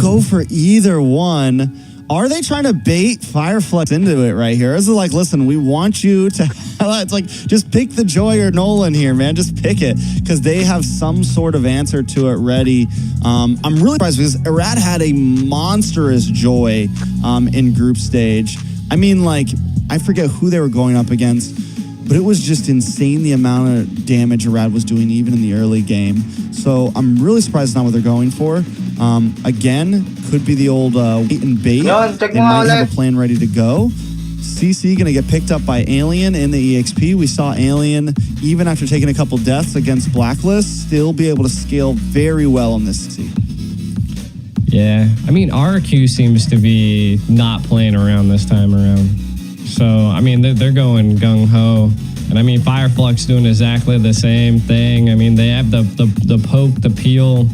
go for either one. Are they trying to bait Fireflux into it right here? Is it like, listen, we want you to, it's like, just pick the Joy or Nolan here, man. Just pick it, because they have some sort of answer to it ready. I'm really surprised because Irad had a monstrous Joy in group stage. I mean, like, I forget who they were going up against, but it was just insane the amount of damage Irad was doing even in the early game. So I'm really surprised it's not what they're going for. Again, could be the old wait and bait. They might have a plan ready to go. CC going to get picked up by Alien in the EXP. We saw Alien, even after taking a couple deaths against Blacklist, still be able to scale very well on this CC. Yeah, I mean, RRQ seems to be not playing around this time around. So, I mean, they're going gung-ho. And, I mean, Fireflux doing exactly the same thing. I mean, they have the poke, the peel.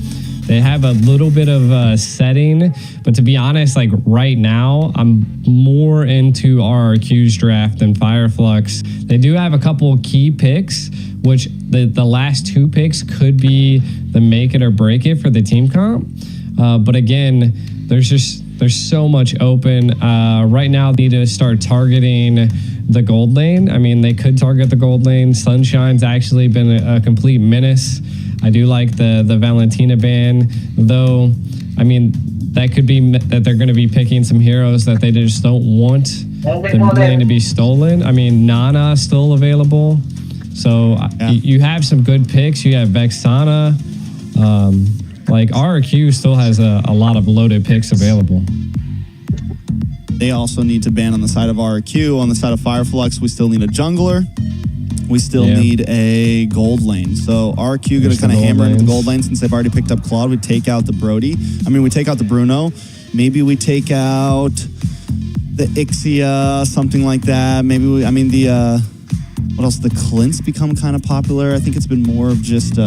They have a little bit of setting. But to be honest, like, right now, I'm more into RRQ's draft than Fireflux. They do have a couple key picks, which the last two picks could be the make it or break it for the team comp. But again, there's so much open. Right now, they need to start targeting the gold lane. I mean, they could target the gold lane. Sunshine's actually been a complete menace. I do like the Valentina ban, though. I mean, that could be that they're going to be picking some heroes that they just don't want the lane to be stolen. I mean, Nana still available. So yeah. You have some good picks. You have Vexana. Like, RRQ still has a lot of loaded picks available. They also need to ban on the side of RRQ. On the side of Fireflux, we still need a jungler. We still need a gold lane. So RRQ going to kind of hammer into the gold lane since they've already picked up Claude. We take out the Brody. I mean, we take out the Bruno. Maybe we take out the Ixia, something like that. Maybe we, I mean, the, what else? The Clint's become kind of popular. I think it's been more of just,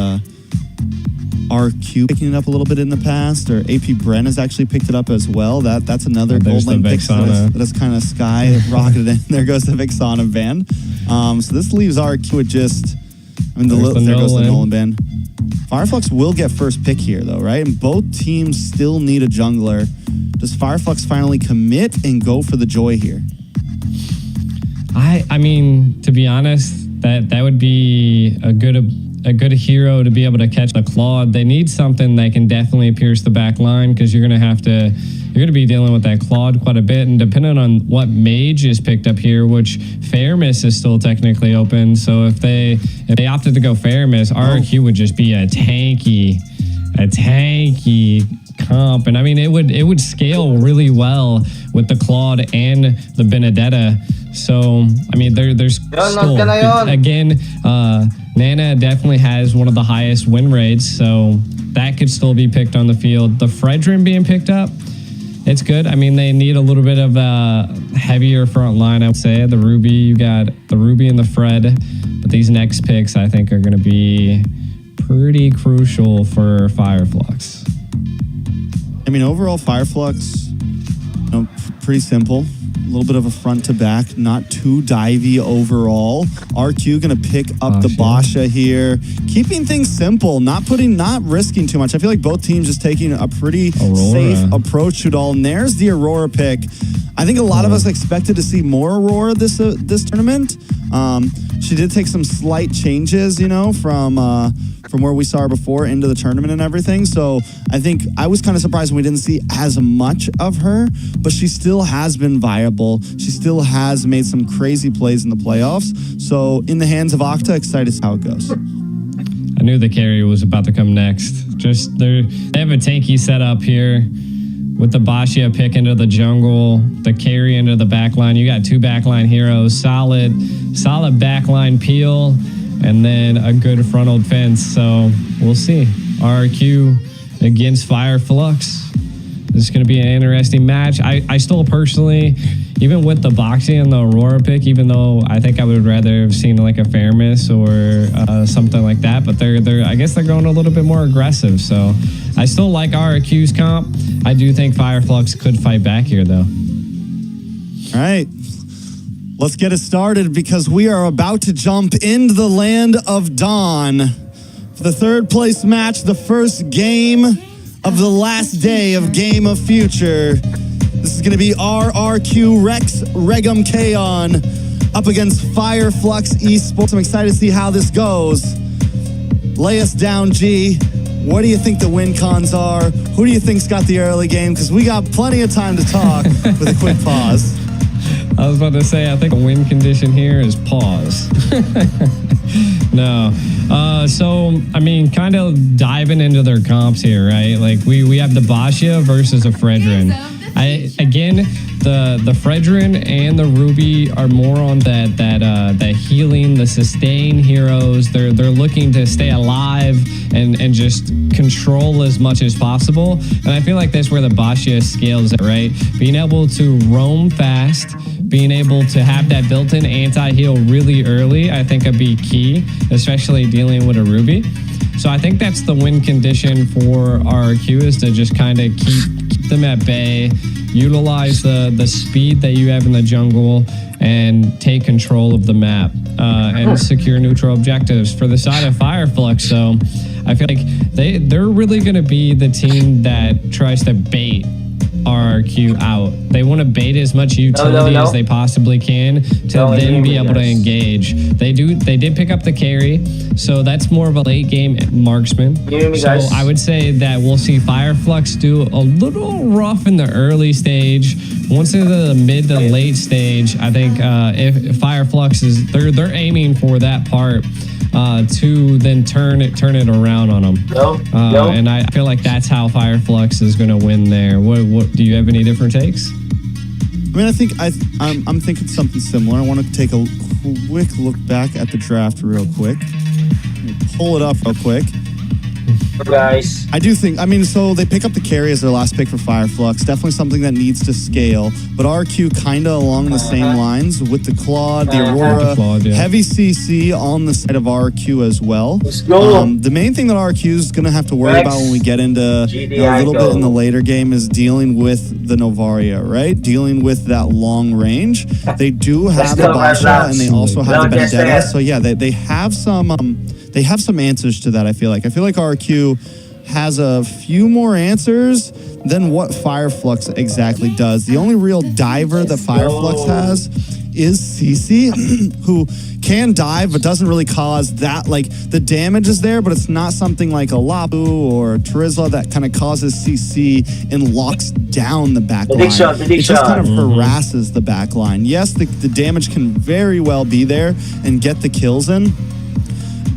RQ picking it up a little bit in the past, or AP BREN has actually picked it up as well. That's another gold lane pick that is kind of sky rocketed in. There goes the Vexana ban. So this leaves RQ with just, I mean, there goes the Nolan ban. Fireflux will get first pick here though, right? And both teams still need a jungler. Does Fireflux finally commit and go for the Joy here? I mean, to be honest, that would be a good hero to be able to catch the Claude. They need something that can definitely pierce the back line, because you're gonna be dealing with that Claude quite a bit, and depending on what mage is picked up here, which Fairmiss is still technically open. So if they opted to go Fairmiss, RRQ would just be a tanky comp. And I mean, it would scale really well with the Claude and the Benedetta. So I mean, there's still, again, Nana definitely has one of the highest win rates, so that could still be picked on the field. The Fredrin being picked up, it's good. I mean, they need a little bit of a heavier front line, I would say. The Ruby, you got the Ruby and the Fred, but these next picks, I think, are going to be pretty crucial for Fireflux. I mean, overall, Fireflux, you know, pretty simple. A little bit of a front to back, not too divey overall. RQ gonna pick up the Basha here, keeping things simple, not risking too much. I feel like both teams just taking a pretty safe approach to it all. And there's the Aurora pick. I think a lot of us expected to see more Aurora this tournament. She did take some slight changes, you know, from where we saw her before into the tournament and everything. So I think I was kind of surprised when we didn't see as much of her, but she still has been viable. She still has made some crazy plays in the playoffs. So in the hands of Octa, excited to see how it goes. I knew the carry was about to come next. Just they have a tanky setup here with the Basha pick into the jungle, the carry into the backline. You got two backline heroes, solid backline peel, and then a good frontal fence. So we'll see. RRQ against Fireflux. This is going to be an interesting match. I still personally, even with the boxing and the Aurora pick, even though I think I would rather have seen like a Fairmiss or something like that, but I guess they're going a little bit more aggressive. So I still like RRQ's comp. I do think Fireflux could fight back here though. All right. Let's get it started, because we are about to jump into the land of Dawn for the third place match, the first game of the last day of Game of Future. This is going to be RRQ Rex Regum Qeon up against Fire Flux Esports. I'm excited to see how this goes. Lay us down, G. What do you think the win cons are? Who do you think's got the early game? Because we got plenty of time to talk with a quick pause. I was about to say, I think a win condition here is pause. No. So, I mean, kind of diving into their comps here, right? Like, we have the Basha versus a Fredrin. Again, the Fredrin and the Ruby are more on that healing, the sustain heroes. They're looking to stay alive and just control as much as possible. And I feel like that's where the Basha scales it, right? Being able to roam fast, being able to have that built-in anti-heal really early, I think would be key, especially dealing with a Ruby. So I think that's the win condition for RRQ, is to just kind of keep them at bay, utilize the speed that you have in the jungle, and take control of the map and secure neutral objectives. For the side of Fireflux, though, I feel like they're really going to be the team that tries to bait RRQ out. They want to bait as much utility as they possibly can to then be able to engage. They did pick up the carry, so that's more of a late game marksman. So I would say that we'll see Fireflux do a little rough in the early stage. Once into the mid to late stage, I think if Fireflux is they're aiming for that part to then turn it around on them. And I feel like that's how Fireflux is going to win there. What do you have any different takes? I mean, I think I'm thinking something similar. I want to take a quick look back at the draft real quick. Pull it up real quick. Guys, I do think, I mean, so they pick up the carry as their last pick for Fireflux. Definitely something that needs to scale. But RQ kind of along the same lines with the Claude, the Aurora, heavy CC on the side of RQ as well. Let's go. The main thing that RQ is going to have to worry about when we get into a little bit in the later game is dealing with the Novaria, right? Dealing with that long range. They do have the Basha and they also have the Vendetta. So yeah, they have some answers to that, I feel like. I feel like RQ has a few more answers than what Fireflux exactly does. The only real diver that Fireflux has is CC, who can dive but doesn't really cause that, like, the damage is there, but it's not something like a Lapu or a Terizla that kind of causes CC and locks down the back line. It just kind of harasses the back line. Yes, the damage can very well be there and get the kills in,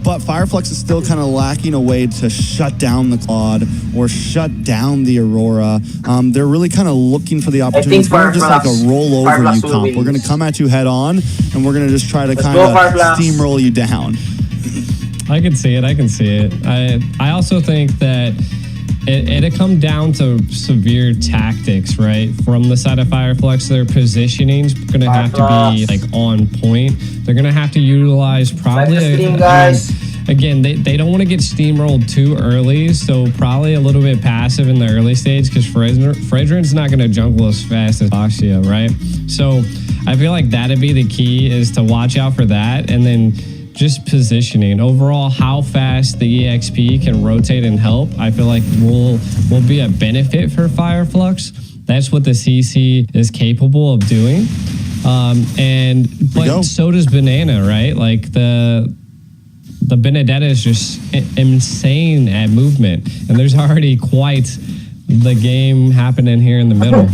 but Fireflux is still kind of lacking a way to shut down the Claude or shut down the Aurora. They're really kind of looking for the opportunity. It's more just like a roll over you comp. We're going to come at you head on, and we're going to just try to kind of steamroll you down. I can see it. I also think that it'll come down to severe tactics, right? From the side of Fireflux, their positioning's going to have to be like on point. They're going to have to utilize probably again, they don't want to get steamrolled too early, so probably a little bit passive in the early stage, because Fredrin's not going to jungle as fast as Basha, right? So I feel like that'd be the key, is to watch out for that, and then just positioning. Overall, how fast the EXP can rotate and help, I feel like will be a benefit for Fireflux. That's what the CC is capable of doing. But so does Banana, right? Like the Benedetta is just insane at movement, and there's already quite the game happening here in the middle.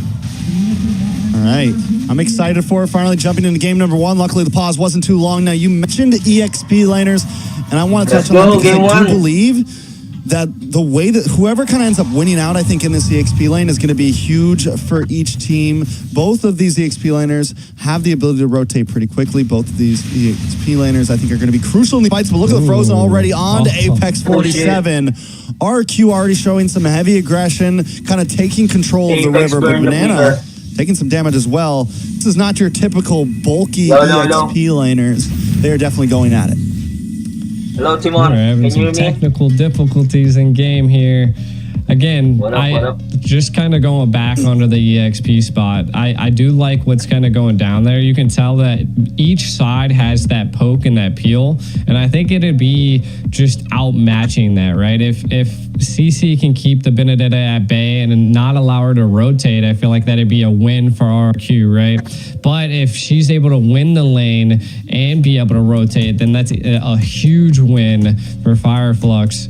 All right. I'm excited for it. Finally jumping into game number one. Luckily, the pause wasn't too long. Now, you mentioned EXP laners, and I want to touch on that because I do believe that the way that whoever kind of ends up winning out, I think, in this EXP lane is going to be huge for each team. Both of these EXP laners have the ability to rotate pretty quickly. Both of these EXP laners, I think, are going to be crucial in the fights. But look at the Frozen already on to Apex 47. RQ already showing some heavy aggression, kind of taking control of the river, but Banana taking some damage as well. This is not your typical bulky EXP laners. They're definitely going at it. Hello, Timon. We're having some technical difficulties in game here. Again, what up? Just kind of going back onto the EXP spot. I do like what's kind of going down there. You can tell that each side has that poke and that peel, and I think it'd be just outmatching that, right? If CC can keep the Benedetta at bay and not allow her to rotate, I feel like that'd be a win for RRQ, right? But if she's able to win the lane and be able to rotate, then that's a huge win for Fireflux.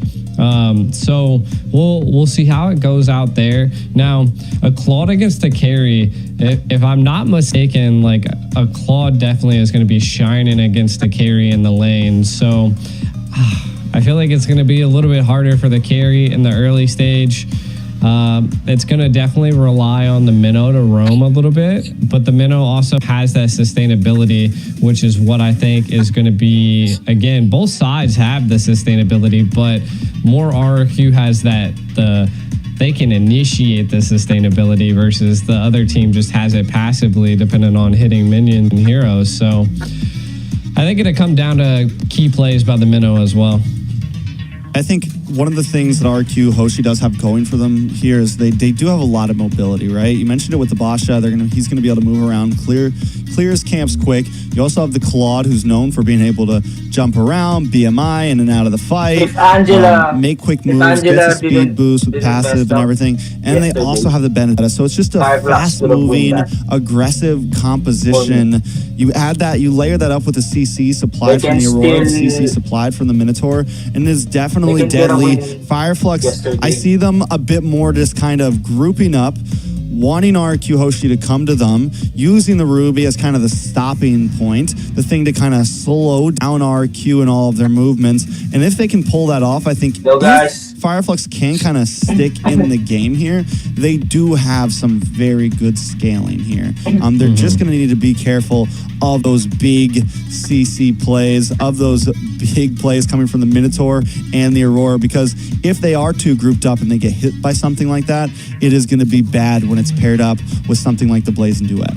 So we'll see how it goes out there. Now, a Claude against the carry, if I'm not mistaken, like a Claude definitely is going to be shining against the carry in the lane. So I feel like it's going to be a little bit harder for the carry in the early stage. It's going to definitely rely on the minnow to roam a little bit, but the minnow also has that sustainability, which is what I think is going to be, again, both sides have the sustainability, but more RRQ has that, they can initiate the sustainability versus the other team just has it passively depending on hitting minions and heroes. So I think it'll come down to key plays by the minnow as well. I think one of the things that RQ Hoshi does have going for them here is they do have a lot of mobility, right? You mentioned it with the Basha. He's gonna be able to move around, clears camps quick. You also have the Claude, who's known for being able to jump around, BMI in and out of the fight, make quick moves, gets a speed boost with passive and everything. And they also have the Benedetta. So it's just a fast-moving, aggressive composition. You add that, you layer that up with the CC supplied from the Aurora, the CC supplied from the Minotaur, and it is definitely deadly. Fireflux, I see them a bit more just kind of grouping up, wanting RQ Hoshi to come to them, using the Ruby as kind of the stopping point, the thing to kind of slow down RQ and all of their movements. And if they can pull that off, I think if Fireflux can kind of stick in the game here, they do have some very good scaling here. They're just going to need to be careful of those big CC plays, of those big plays coming from the Minotaur and the Aurora, because if they are too grouped up and they get hit by something like that, it is going to be bad when it's paired up with something like the Blazing Duet.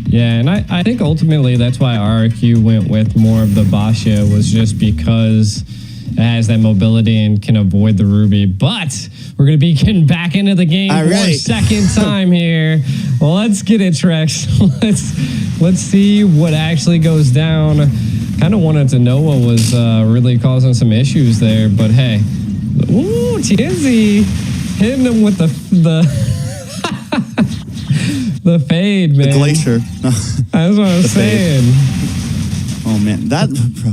Yeah, and I think ultimately that's why RRQ went with more of the Basha, was just because it has that mobility and can avoid the Ruby. But we're going to be getting back into the game for a second time here. Well, let's get it, Trex. Let's see what actually goes down. Kind of wanted to know what was really causing some issues there, but hey. Ooh, TNZ hitting him with the the fade, man. The glacier. That's what I was saying. Oh man, that bro.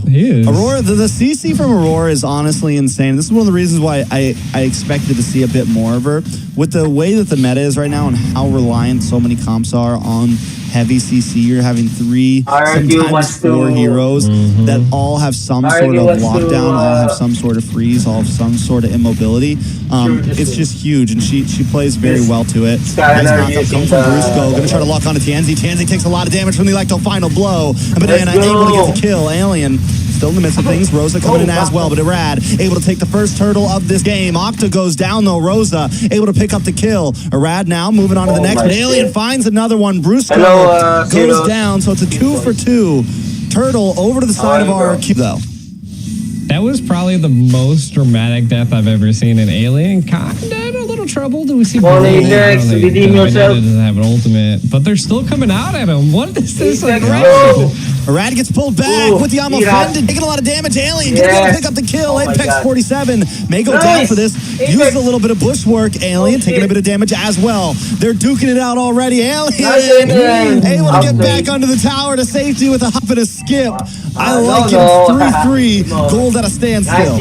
Aurora, the CC from Aurora is honestly insane. This is one of the reasons why I expected to see a bit more of her. With the way that the meta is right now and how reliant so many comps are on heavy CC, you're having 3, sometimes 4 heroes that all have some sort of lockdown, all have some sort of freeze, all have some sort of immobility. It's just huge, and she plays very well to it. Nice knockup coming from Brusco, gonna try to lock onto Tianzi. Tianzi takes a lot of damage from the Electo final blow. Banana able to get the kill. Alien still in the midst of things. Rosa coming in as well, but Arad able to take the first turtle of this game. Octa goes down though. Rosa able to pick up the kill. Arad now moving on to the next, but Alien finds another one. Brusco goes down, so it's a 2 for 2. Turtle over to the side of RRQ though. That was probably the most dramatic death I've ever seen in Alien. Kinda in a little trouble. Do we see Only next, redeem yourself. Doesn't have an ultimate, but they're still coming out at him. What is this aggression? Arad gets pulled back with the offended, taking a lot of damage. Alien gonna be able to pick up the kill. Apex 47 may go down for this. Uses a little bit of bushwork. Alien taking a bit of damage as well. They're duking it out already. Alien able to get back under the tower to safety with a hop and a skip. I like him. 3-3. Gold at a standstill.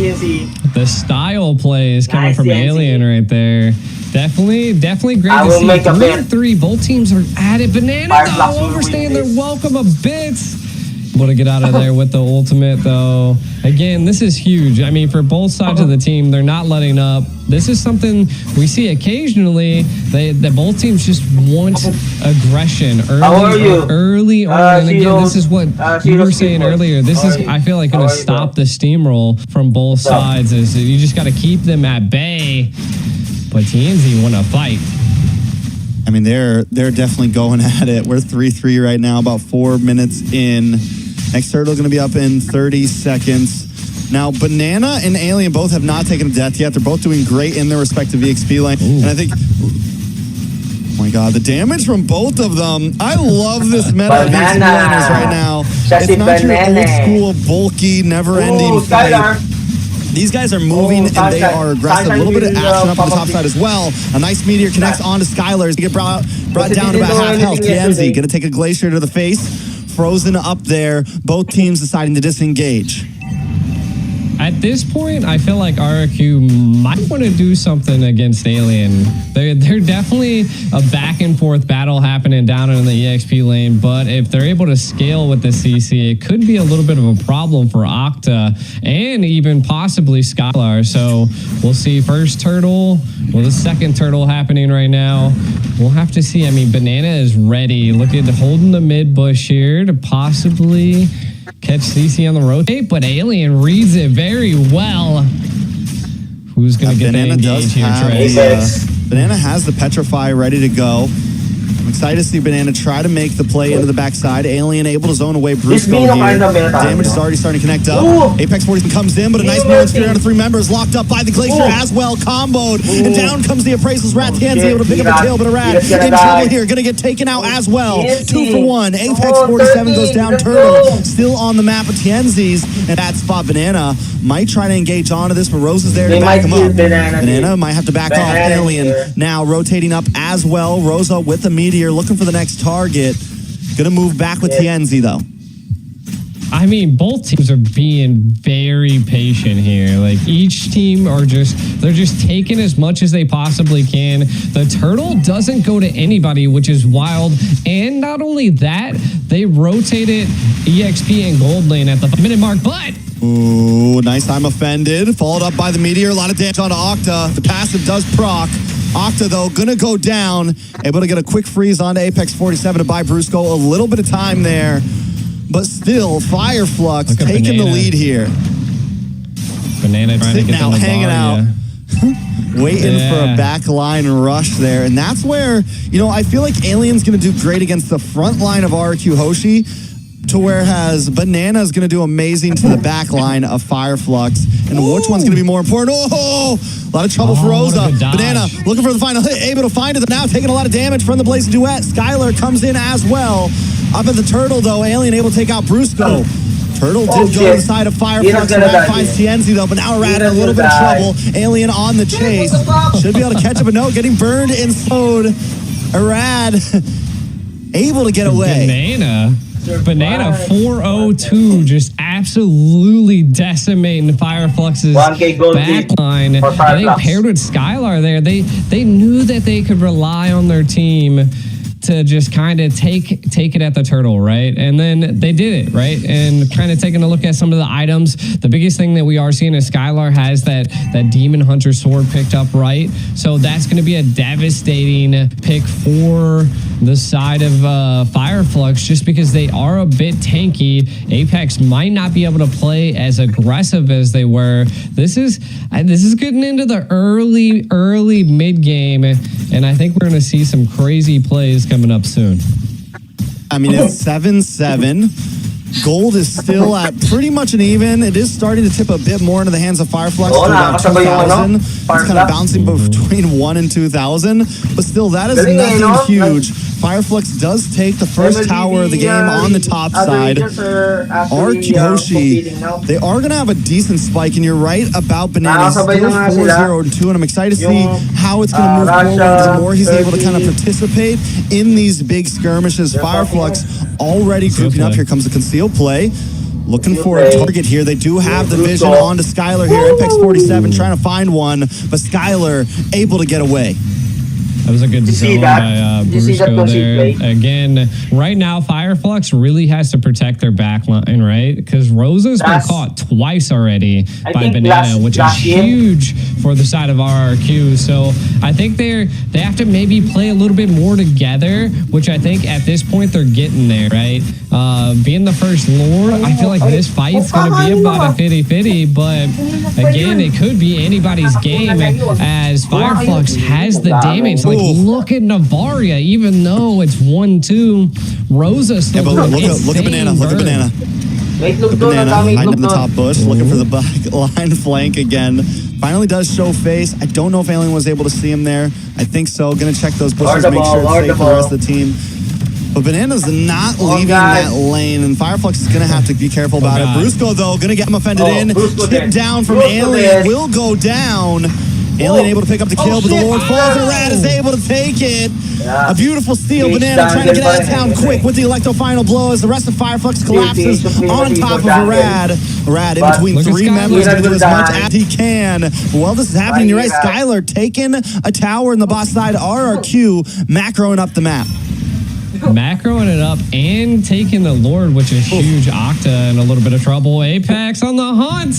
The style play is coming from Alien right there. Definitely great to see. 3-3. Both teams are at it. Banana though overstaying their welcome a bit. Able to get out of there with the ultimate though. Again, this is huge. I mean, for both sides of the team, they're not letting up. This is something we see occasionally. That both teams just want aggression early on. And again, this is what you were saying earlier. This is, I feel like, going to stop the steamroll from both sides. Is you just got to keep them at bay. But TNZ want to fight. I mean, they're definitely going at it. We're 3-3 right now, about 4 minutes in. Next turtle is going to be up in 30 seconds. Now, Banana and Alien both have not taken a death yet. They're both doing great in their respective EXP lane. And I think, oh my God, the damage from both of them. I love this meta of EXP laners right now. It's not your old school, bulky, never-ending fight. These guys are moving and they are aggressive. A little bit of action up on the top side as well. A nice meteor connects onto Skylar to get brought down to about half health. Tienzi going to take a glacier to the face. Frozen up there. Both teams deciding to disengage. At this point, I feel like RRQ might want to do something against Alien. They're definitely a back and forth battle happening down in the EXP lane, but if they're able to scale with the CC, it could be a little bit of a problem for Octa and even possibly Skylar. So we'll see first turtle, well, the second turtle happening right now. We'll have to see. I mean, Banana is ready. Look at holding the mid bush here to possibly catch CC on the rotate, but Alien reads it very well. Who's going to get the engage here, Trey? Banana has the Petrify ready to go. I'm excited to see Banana try to make the play into the backside. Alien able to zone away Brusco here. Damage is already starting to connect up. Apex 40 comes in, but a nice Merlin Spear out of 3 members locked up by the Glacier as well. Comboed. And down comes the Appraisal's Rat. Tienzi able to pick up a kill, but a Rat in trouble here. Going to get taken out as well. 2 for 1. Apex 47 goes down. Turtle still on the map of Tienzi's. And that spot Banana might try to engage onto this, but Rose is there to back him up. Banana might have to back off. Alien now rotating up as well. Rosa with the meteor looking for the next target. Gonna move back with Tienzi though. I mean, both teams are being very patient here. Like each team they're just taking as much as they possibly can. The turtle doesn't go to anybody, which is wild. And not only that, they rotated EXP and gold lane at the 5-minute mark, but ooh, nice time offended. Followed up by the meteor. A lot of damage onto Octa. The passive does proc. Octa, though, gonna go down. Able to get a quick freeze onto Apex 47 to buy Brusco a little bit of time there. But still, Fire Flux taking the lead here. Banana trying to get now hanging out. Waiting for a back line rush there. And that's where, I feel like Alien's gonna do great against the front line of RRQ Hoshi, to whereas Banana's going to do amazing to the back line of Fire Flux. And which one's going to be more important? Oh, a lot of trouble for Rosa. Banana looking for the final hit, able to find it, now taking a lot of damage from the Blazing Duet. Skylar comes in as well. Up at the Turtle, though, Alien able to take out Brusco. Turtle did go to the side of Fire Flux. Rat finds Tienzi, though, but now Rat in a little bit of trouble. Alien on the chase. Should be able to catch up, but no, getting burned and slowed. Arad able to get away. Banana 402 just absolutely decimating Fire Flux's backline. I think paired with Skylar there, they knew that they could rely on their team to just kind of take it at the Turtle, right? And then they did it, right? And kind of taking a look at some of the items. The biggest thing that we are seeing is Skylar has that Demon Hunter sword picked up, right? So that's going to be a devastating pick for the side of Fire Flux, just because they are a bit tanky. Apex might not be able to play as aggressive as they were. This is getting into the early mid game, and I think we're going to see some crazy plays coming up soon. I mean, it's 7-7. Gold is still at pretty much an even. It is starting to tip a bit more into the hands of Fire Flux to about 2,000. It's kind of bouncing between 1 and 2,000. But still, that is nothing huge. Fire Flux does take the first tower of the game on the top side. RRQ Hoshi, they are going to have a decent spike, and you're right about Banana. Still 4-0-2, and I'm excited to see how it's going to move forward as more he's able to kind of participate in these big skirmishes. Fire Flux already grouping up. Here comes the concealed play. Looking for a target here. They do have the vision onto Skylar here. Apex 47 trying to find one, but Skylar able to get away. That was a good zone by Brusco there. Again, right now, Fire Flux really has to protect their back line, right? Because Rosa's been caught twice already by Banana, which is huge for the side of RRQ. So I think they have to maybe play a little bit more together, which I think at this point they're getting there, right? Being the first Lord, I feel like this fight's going to be about a 50-50, but again, it could be anybody's game as Fire Flux has the damage. Like, look at Navaria, even though it's 1-2, Rosa still look at Banana. Look at Banana. Banana hiding in the top bush, looking for the back line flank again. Finally does show face. I don't know if Alien was able to see him there. I think so. Gonna check those bushes, make sure it's safe for the rest of the team. But Banana's not leaving that lane, and Fireflux is going to have to be careful about it. Brusco, though, going to get him offended in. Tip down from Alien will go down. Alien able to pick up the kill, but the Lord falls, and Rad is able to take it. A beautiful steal. Banana trying to get out of town quick with the Electro final blow as the rest of Fireflux collapses on top of Rad. Rad in between three members, going to do as much as he can. While this is happening, you're right, Skylar taking a tower in the boss side, RRQ macroing up the map. Macroing it up and taking the Lord, which is huge. Octa in a little bit of trouble. Apex on the hunt.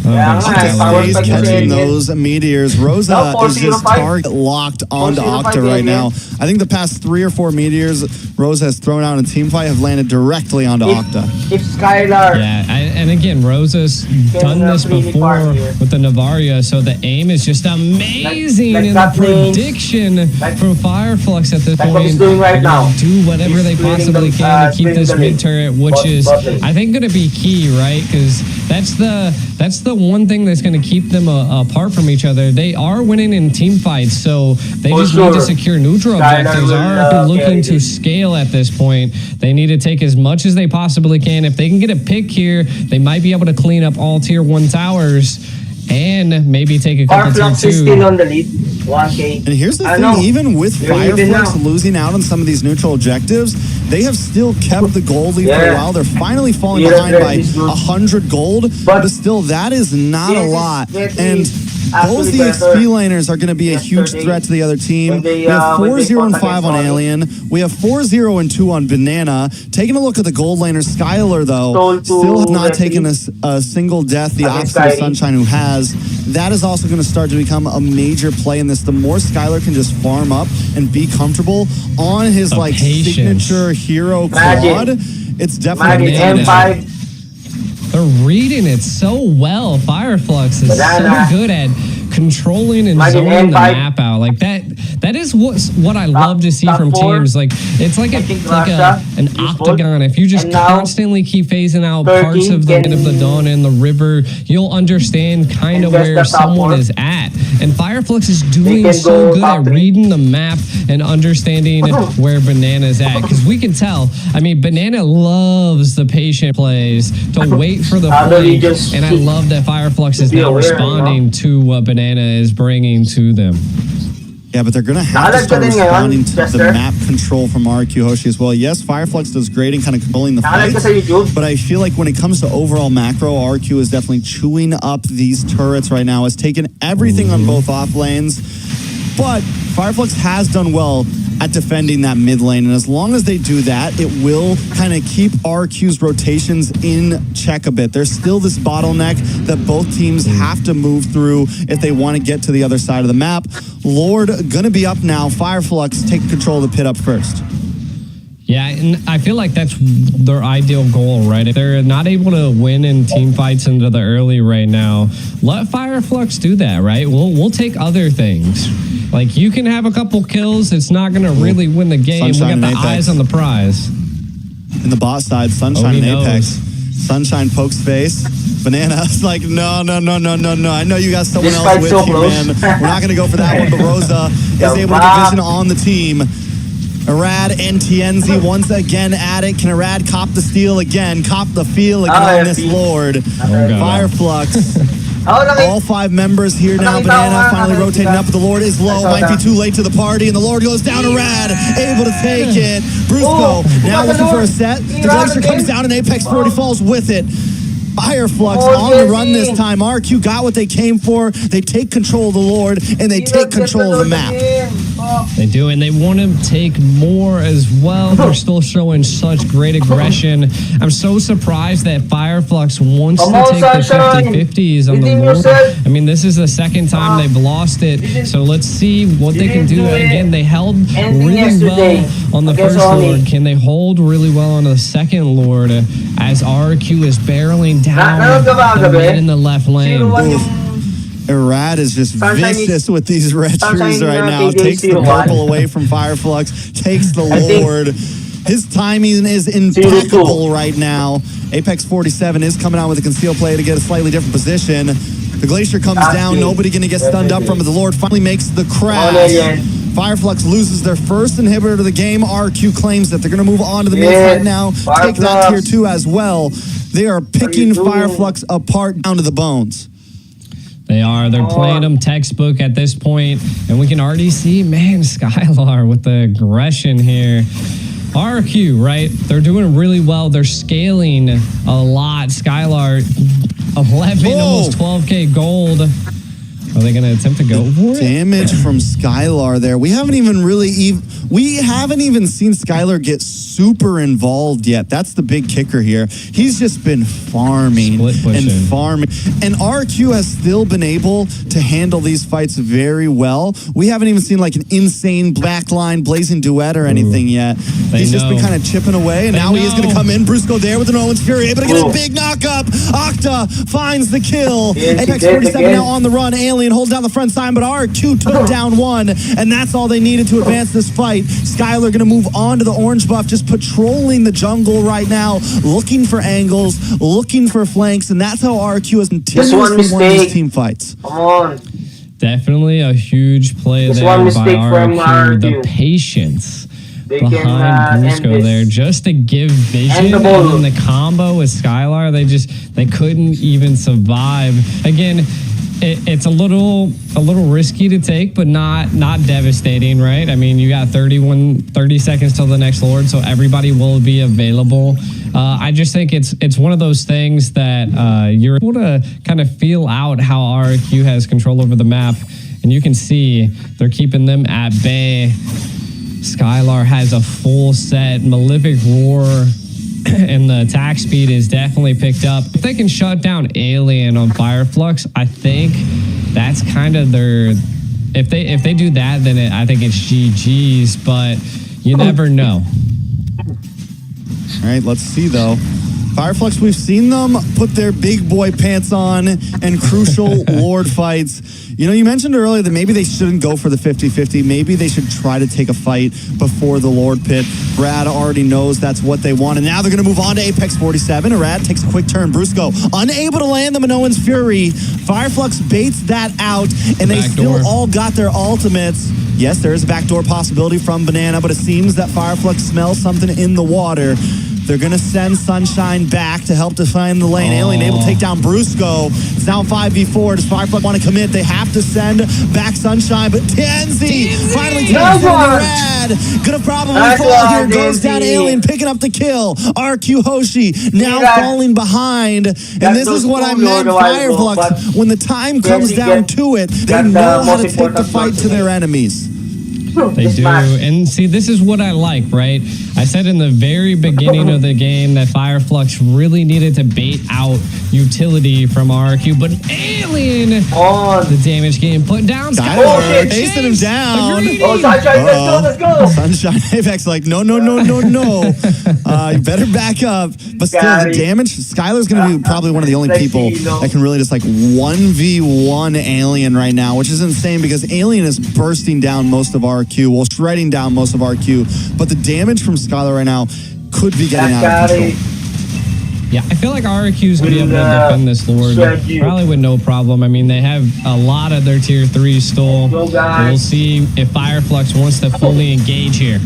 He's catching those meteors. Rosa is just target locked onto Octa right now. I think the past 3 or 4 meteors Rosa has thrown out in team fight have landed directly onto Octa. It's Skylar. Yeah, and again, Rosa's done this before with the Navaria, so the aim is just amazing, and the prediction from Fireflux at this point. What he's doing right now. Do whatever they possibly can to keep this mid turret, which is, I think, going to be key, right? Because that's the one thing that's going to keep them apart from each other. They are winning in team fights, so they just need to secure neutral objectives. Are looking to scale at this point. They need to take as much as they possibly can. If they can get a pick here, they might be able to clean up all tier 1 towers and maybe take a couple tier 2. Still on the lead. 1K. And here's the thing, even with Fireflux losing out on some of these neutral objectives, they have still kept the gold lead for a while. They're finally falling behind by 100 gold, but still, that is not a lot. And both the XP laners are going to be a huge threat to the other team. We have 4-0-5 on Alien. We have 4-0-2 on Banana. Taking a look at the gold laners, Skylar, though, still have not taken a single death, the opposite of Sunshine, who has. That is also going to start to become a major play in this. The more Skylar can just farm up and be comfortable on his signature hero quad, it's definitely M5. They're reading it so well. Fireflux is so good at controlling and zoning the map out. Like that is what I love to see from teams. Like it's like an octagon. If you just constantly keep phasing out parts of the dawn and the river, you'll understand kind of where someone is at. And Fireflux is doing so good at reading the map and understanding where Banana's at. Because we can tell, I mean, Banana loves the patient plays to wait for the play. And I love that Fireflux is now responding to what Banana is bringing to them. Yeah, but they're going to have to start responding to the map control from RRQ Hoshi as well. Yes, Fireflux does great in kind of controlling the fight, but I feel like when it comes to overall macro, RRQ is definitely chewing up these turrets right now. Has taken everything on both off lanes, but Fireflux has done well at defending that mid lane, and as long as they do that, it will kind of keep RQ's rotations in check a bit. There's still this bottleneck that both teams have to move through if they want to get to the other side of the map. Lord gonna be up now. Fireflux take control of the pit up first. Yeah, and I feel like that's their ideal goal, right? If they're not able to win in team fights into the early right now, let Fireflux do that, right? We'll take other things. Like, you can have a couple kills. It's not going to really win the game. Sunshine, we got the eyes on the prize. In the bot side, Sunshine and Apex. Sunshine pokes face. Banana's like, no. I know you got someone else with you, man. We're not going to go for that one, but Rosa is able to get vision on the team. Arad and Tienzi once again at it. Can Arad cop the steal again? Cop the feel again on this Lord. Fireflux. All 5 members here now. Banana finally rotating up, but the Lord is low. Might be too late to the party, and the Lord goes down to Rad, able to take it. Brusco now looking for a set. The Glacier comes down, and Apex 40 falls with it. Fireflux on the run this time. RQ got what they came for. They take control of the Lord, and they take control of the map. They do, and they want to take more as well. They're still showing such great aggression. I'm so surprised that Fireflux wants to take the 50-50s on the Lord. I mean, this is the second time they've lost it, so let's see what they can do. Again, they held really well on the first Lord. Can they hold really well on the second Lord as RQ is barreling down the mid in the left lane? Arad is just vicious with these retries right now. Takes the purple away from Fireflux. Takes the Lord. His timing is impeccable right now. Apex 47 is coming out with a conceal play to get a slightly different position. The Glacier comes down. Nobody going to get stunned up from it. The Lord finally makes the crash. Fireflux loses their first inhibitor to the game. RRQ claims that they're going to move on to the main fight now. Take that tier 2 as well. They are picking Fireflux apart down to the bones. They are. They're playing them textbook at this point, and we can already see, man, Skylar with the aggression here. RRQ, right? They're doing really well. They're scaling a lot. Skylar, 11, almost 12K gold. Are they going to attempt to go for it? Damage from Skylar there. We haven't even seen Skylar get super involved yet. That's the big kicker here. He's just been farming and farming. And RQ has still been able to handle these fights very well. We haven't even seen like an insane backline blazing duet or anything yet. He's just been kind of chipping away, and now he is going to come in. Brusco there with an Owen's Fury, able to get a big knockup. Octa finds the kill. Apex 47 now on the run. Alien holds down the front side, but RQ took down one, and that's all they needed to advance this fight. Skylar going to move on to the orange buff, just patrolling the jungle right now, looking for angles, looking for flanks, and that's how RQ has continuously won these team fights. Come on. Definitely a huge play there by RRQ. The patience behind Brusco there, just to give vision, and then the combo with Skylar, they couldn't even survive. Again, it's a little risky to take, but not devastating, right? I mean, you got 30 seconds till the next Lord, so everybody will be available. I just think it's one of those things that you're able to kind of feel out how RRQ has control over the map, and you can see they're keeping them at bay. Skylar has a full set Malefic Roar, and the attack speed is definitely picked up. If they can shut down Alien on Fireflux, I think that's kind of their... If they do that, then I think it's GG's, but you never know. All right, let's see, though. Fireflux, we've seen them put their big boy pants on and crucial Lord fights. You know, you mentioned earlier that maybe they shouldn't go for the 50-50. Maybe they should try to take a fight before the Lord pit. Brad already knows that's what they want. And now they're going to move on to Apex 47. Arad takes a quick turn. Brusco unable to land the Minoan's Fury. Fireflux baits that out, and they still all got their ultimates. Yes, there is a backdoor possibility from Banana, but it seems that Fireflux smells something in the water. They're going to send Sunshine back to help define the lane. Alien able to take down Brusco. It's now 5v4. Does Fireflux want to commit? They have to send back Sunshine, but Tanzi finally takes down Rad. Gonna probably fall here. Goes down Alien, picking up the kill. RQ Hoshi now falling behind. And this is what I meant, Fireflux. When the time comes down to it, they know how to take the fight to their enemies. They do. And see, this is what I like, right? I said in the very beginning of the game that Fireflux really needed to bait out utility from RRQ, but Alien, the damage getting put down. Chasing him down. Sunshine, let's go. Sunshine Apex like, no. You better back up. But still, the damage, Skylar's going to be probably one of the only people that can really just like 1v1 Alien right now, which is insane because Alien is bursting down most of RQ, well, shredding down most of RQ, but the damage from Skylar right now could be getting out of control. Yeah, I feel like RRQ is going to be able to defend this Lord probably with no problem. I mean, they have a lot of their tier 3 stole. We'll see if Fireflux wants to fully engage here.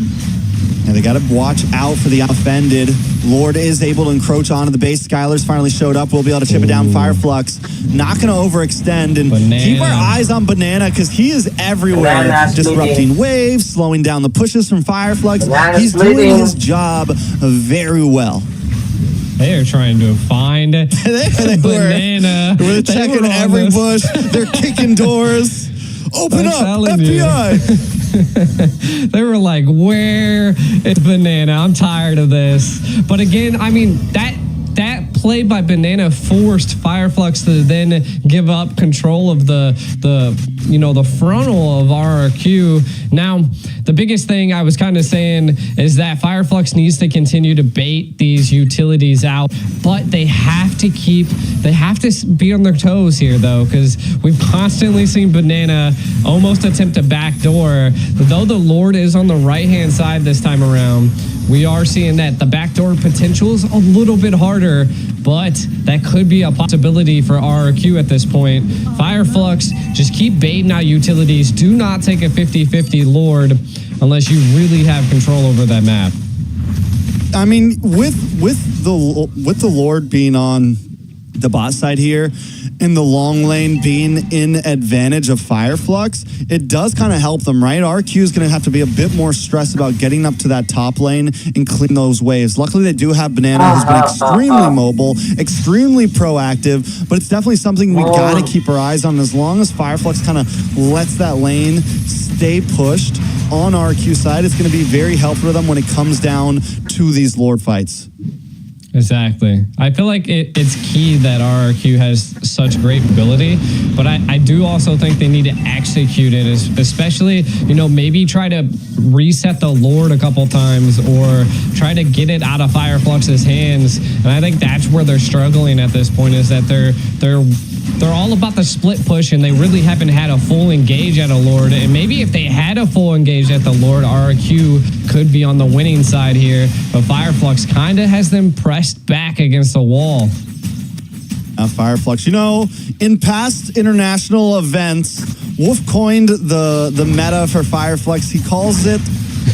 And they got to watch out for the offended. Lord is able to encroach onto the base. Skylar's finally showed up. We'll be able to chip it down. Fireflux not going to overextend. And keep our eyes on Banana because he is everywhere. Disrupting waves, slowing down the pushes from Fireflux. He's doing his job very well. They are trying to find Banana. We're checking every bush. They're kicking doors. Open up, FBI. They were like, where is Banana? I'm tired of this. But again, I mean, that play by Banana forced Fireflux to then give up control of the frontal of RRQ. Now, the biggest thing I was kind of saying is that Fireflux needs to continue to bait these utilities out, but they have to be on their toes here though, because we've constantly seen Banana almost attempt a backdoor. Though the Lord is on the right-hand side this time around, we are seeing that the backdoor potential is a little bit harder, but that could be a possibility for RRQ at this point. Fireflux, just keep baiting out utilities. Do not take a 50-50 Lord unless you really have control over that map. I mean, with the Lord being on the bot side here and the long lane being in advantage of Fireflux, it does kind of help them, right? RQ is going to have to be a bit more stressed about getting up to that top lane and clean those waves. Luckily, they do have Banana, who's been extremely mobile, extremely proactive, but it's definitely something we got to keep our eyes on. As long as Fireflux kind of lets that lane stay pushed on RQ side, it's going to be very helpful for them when it comes down to these Lord fights. Exactly. I feel like it's key that RRQ has such great ability, but I do also think they need to execute it, especially, you know, maybe try to reset the Lord a couple times or try to get it out of Fireflux's hands. And I think that's where they're struggling at this point, is that they're all about the split push, and they really haven't had a full engage at a Lord. And maybe if they had a full engage at the Lord, RRQ could be on the winning side here. But Fireflux kind of has them pressed back against the wall. Fireflux, you know, in past international events, Wolf coined the meta for Fireflux. He calls it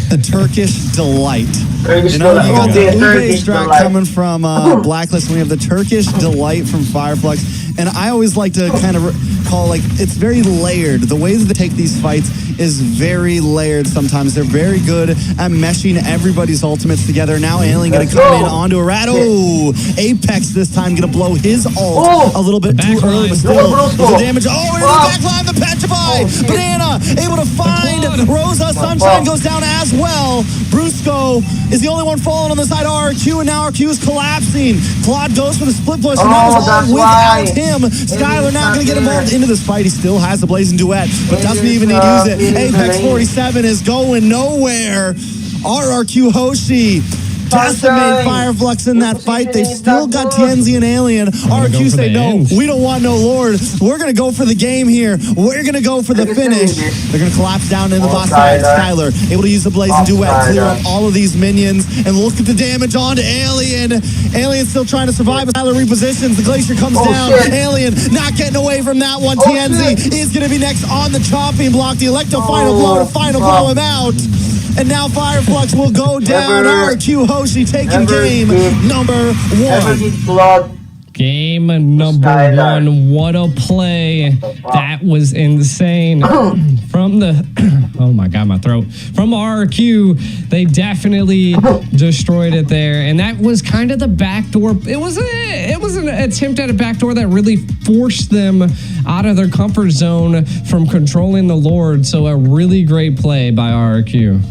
the Turkish delight. You know, you got the Ube strat coming from Blacklist, and we have the Turkish delight from Fireflux. And I always like to kind of call, like, it's very layered. The way that they take these fights is very layered sometimes. They're very good at meshing everybody's ultimates together. Now Alien going to come in onto a rat. Oh, Apex this time going to blow his ult a little bit too early, but still the damage. Oh, into the backline, the Petrify. Banana able to find Rosa. Sunshine goes down as well. Brusco is the only one falling on the side of RQ, and now RQ is collapsing. Claude goes for the split push, and that was all without him. Skylar now going to get involved into this fight. He still has the Blazing Duet, but doesn't even need to use it. Apex 47 is going nowhere. RRQ Hoshi decimate Fireflux in that fight. They've still got TNZ and Alien. RRQ say, no, we don't want no Lord. We're going to go for the game here. We're going to go for the finish. They're going to collapse down in the bot side. Skylar able to use the Blazing Duet, clear up all of these minions, and look at the damage onto Alien. Alien still trying to survive, but Skylar repositions. The Glacier comes down. Alien not getting away from that one. TNZ is going to be next on the chopping block. The Electro final blow to final blow him out. And now Fireflux will go down. RQ Hoshi taking game number one. Game number one. What a play. That was insane. From the, oh my God, my throat. From RRQ, they definitely destroyed it there. And that was kind of the backdoor. It was an attempt at a backdoor that really forced them out of their comfort zone from controlling the Lord. So a really great play by RRQ.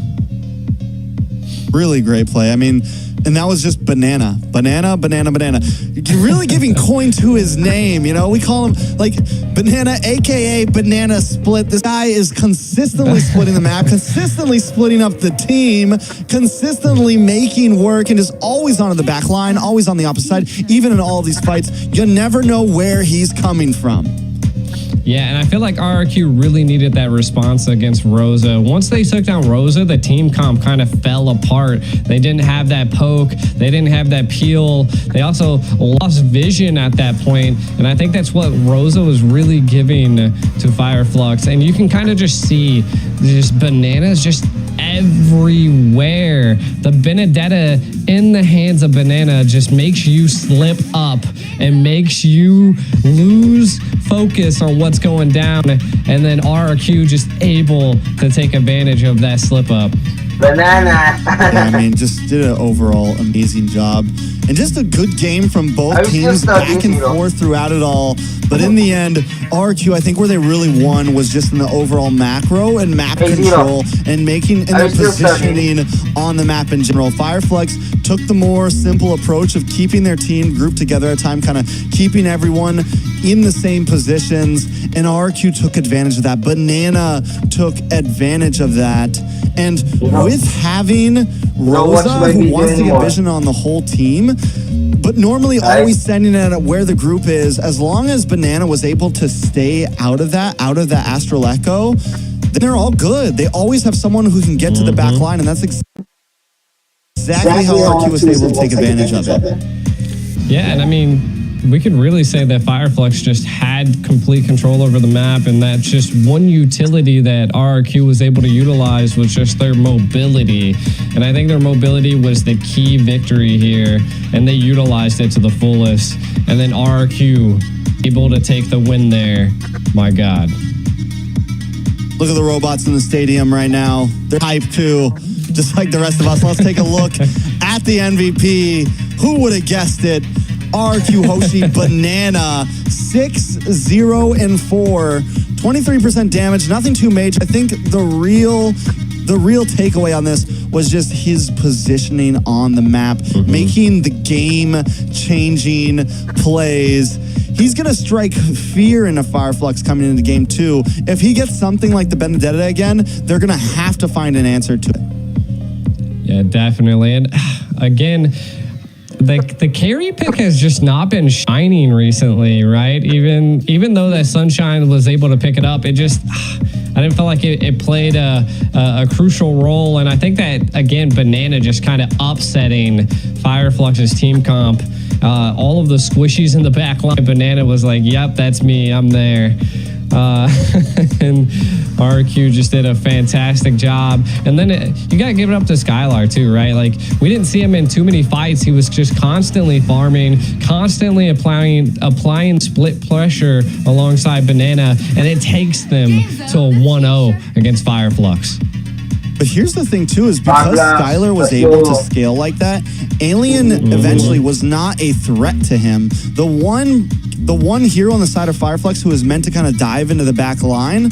Really great play. I mean, and that was just Banana. You're really giving coin to his name, you know? We call him, like, Banana, a.k.a. Banana Split. This guy is consistently splitting the map, consistently splitting up the team, consistently making work, and is always on the back line, always on the opposite side. Even in all of these fights, you never know where he's coming from. Yeah, and I feel like RRQ really needed that response against Rosa. Once they took down Rosa, the team comp kind of fell apart. They didn't have that poke. They didn't have that peel. They also lost vision at that point, and I think that's what Rosa was really giving to Fireflux. And you can kind of just see just bananas just everywhere. The Benedetta in the hands of Banana just makes you slip up and makes you lose focus on what's going down, and then RRQ just able to take advantage of that slip up. Banana. Yeah, I mean, just did an overall amazing job. And just a good game from both teams, back and forth throughout it all. But in the end, RQ, I think where they really won was just in the overall macro and map control and making and their positioning on the map in general. Fireflux took the more simple approach of keeping their team grouped together at a time, kind of keeping everyone in the same positions, and RQ took advantage of that. Banana took advantage of that. And with having Rosa, who wants to get vision on the whole team, but normally always sending it at where the group is, as long as Banana was able to stay out of the Astral Echo, then they're all good. They always have someone who can get to the back line, and that's exactly how RRQ was able to take advantage of it. Yeah, and I mean, we could really say that Fireflux just had complete control over the map, and that's just one utility that RRQ was able to utilize was just their mobility. And I think their mobility was the key victory here, and they utilized it to the fullest. And then RRQ able to take the win there. My God. Look at the robots in the stadium right now. They're hyped too, just like the rest of us. Let's take a look at the MVP. Who would have guessed it? RRQ Hoshi Banana, 6-0-4, 23% damage, nothing too major. I think the real takeaway on this was just his positioning on the map, making the game-changing plays. He's going to strike fear into Fireflux coming into game 2. If he gets something like the Benedetta again, they're going to have to find an answer to it. Yeah, definitely. And again, the carry pick has just not been shining recently, right? Even though that Sunshine was able to pick it up, it just I didn't feel like it played a crucial role. And I think that again, Banana just kind of upsetting Fireflux's team comp. All of the squishies in the back line, Banana was like, "Yep, that's me. I'm there." And RRQ just did a fantastic job. And then you got to give it up to Skylar too, right? Like, we didn't see him in too many fights. He was just constantly farming, constantly applying split pressure alongside Banana, and it takes them to a 1-0 against Fireflux. But here's the thing too, is because Skylar was able to scale like that, Alien eventually was not a threat to him. The one hero on the side of Fireflux who was meant to kind of dive into the back line,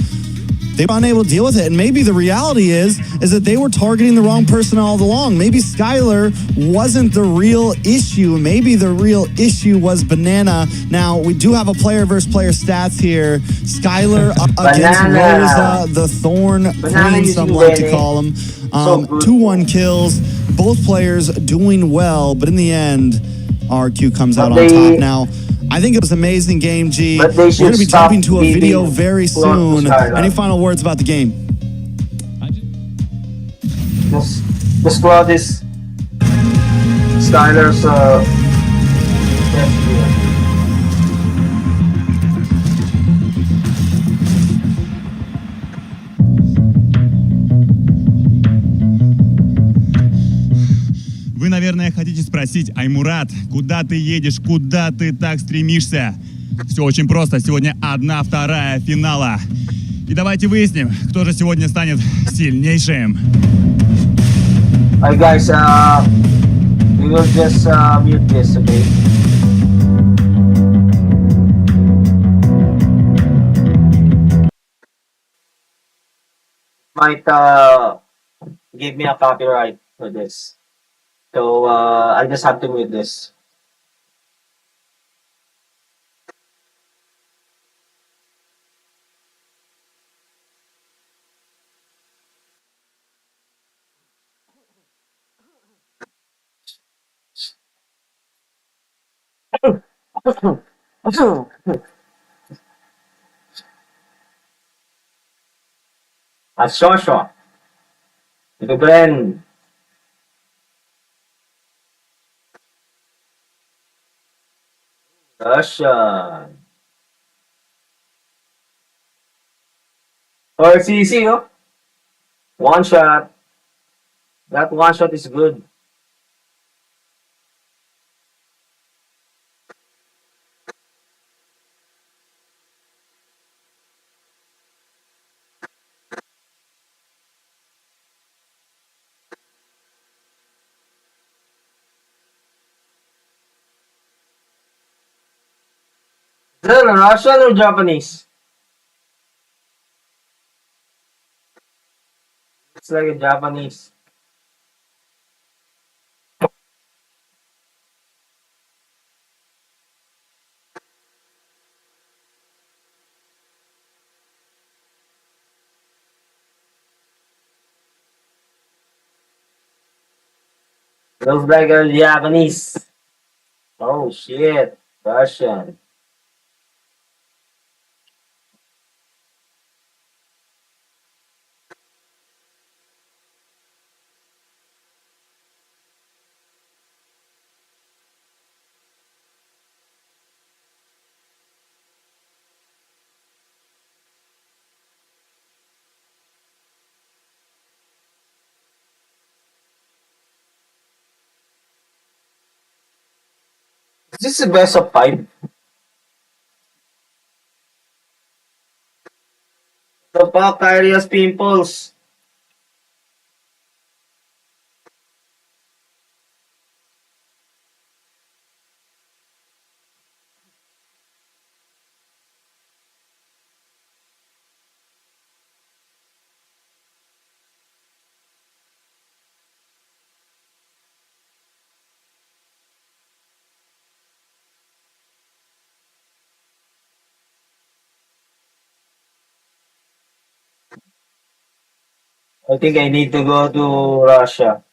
they were unable to deal with it. And maybe the reality is that they were targeting the wrong person all along. Maybe Skylar wasn't the real issue. Maybe the real issue was Banana. Now, we do have a player versus player stats here. Skylar against Rosa, the Thorn Queen, some like to call him. 2-1 kills. Both players doing well, but in the end, RQ comes out on top. Now, I think it was an amazing game, G. We're going to be jumping to a video very soon. Any final words about the game? The squad is Skylar's Вы, наверное, хотите спросить: Аймурат, куда ты едешь, куда ты так стремишься? Все очень просто. Сегодня 1/2 финала. И давайте выясним, кто же сегодня станет сильнейшим. Hi guys, we will just mute this, okay? Might give me a copyright for this. So I just have to mute this. Asosyo. Ito BREN. Russian. Or it's easy, no? One shot. That one shot is good. Is it Russian or Japanese? It's like a Japanese. Looks like a Japanese. Oh shit. Russian. This is the best of 5. The fuck, Kyrie has pimples. I think I need to go to Russia.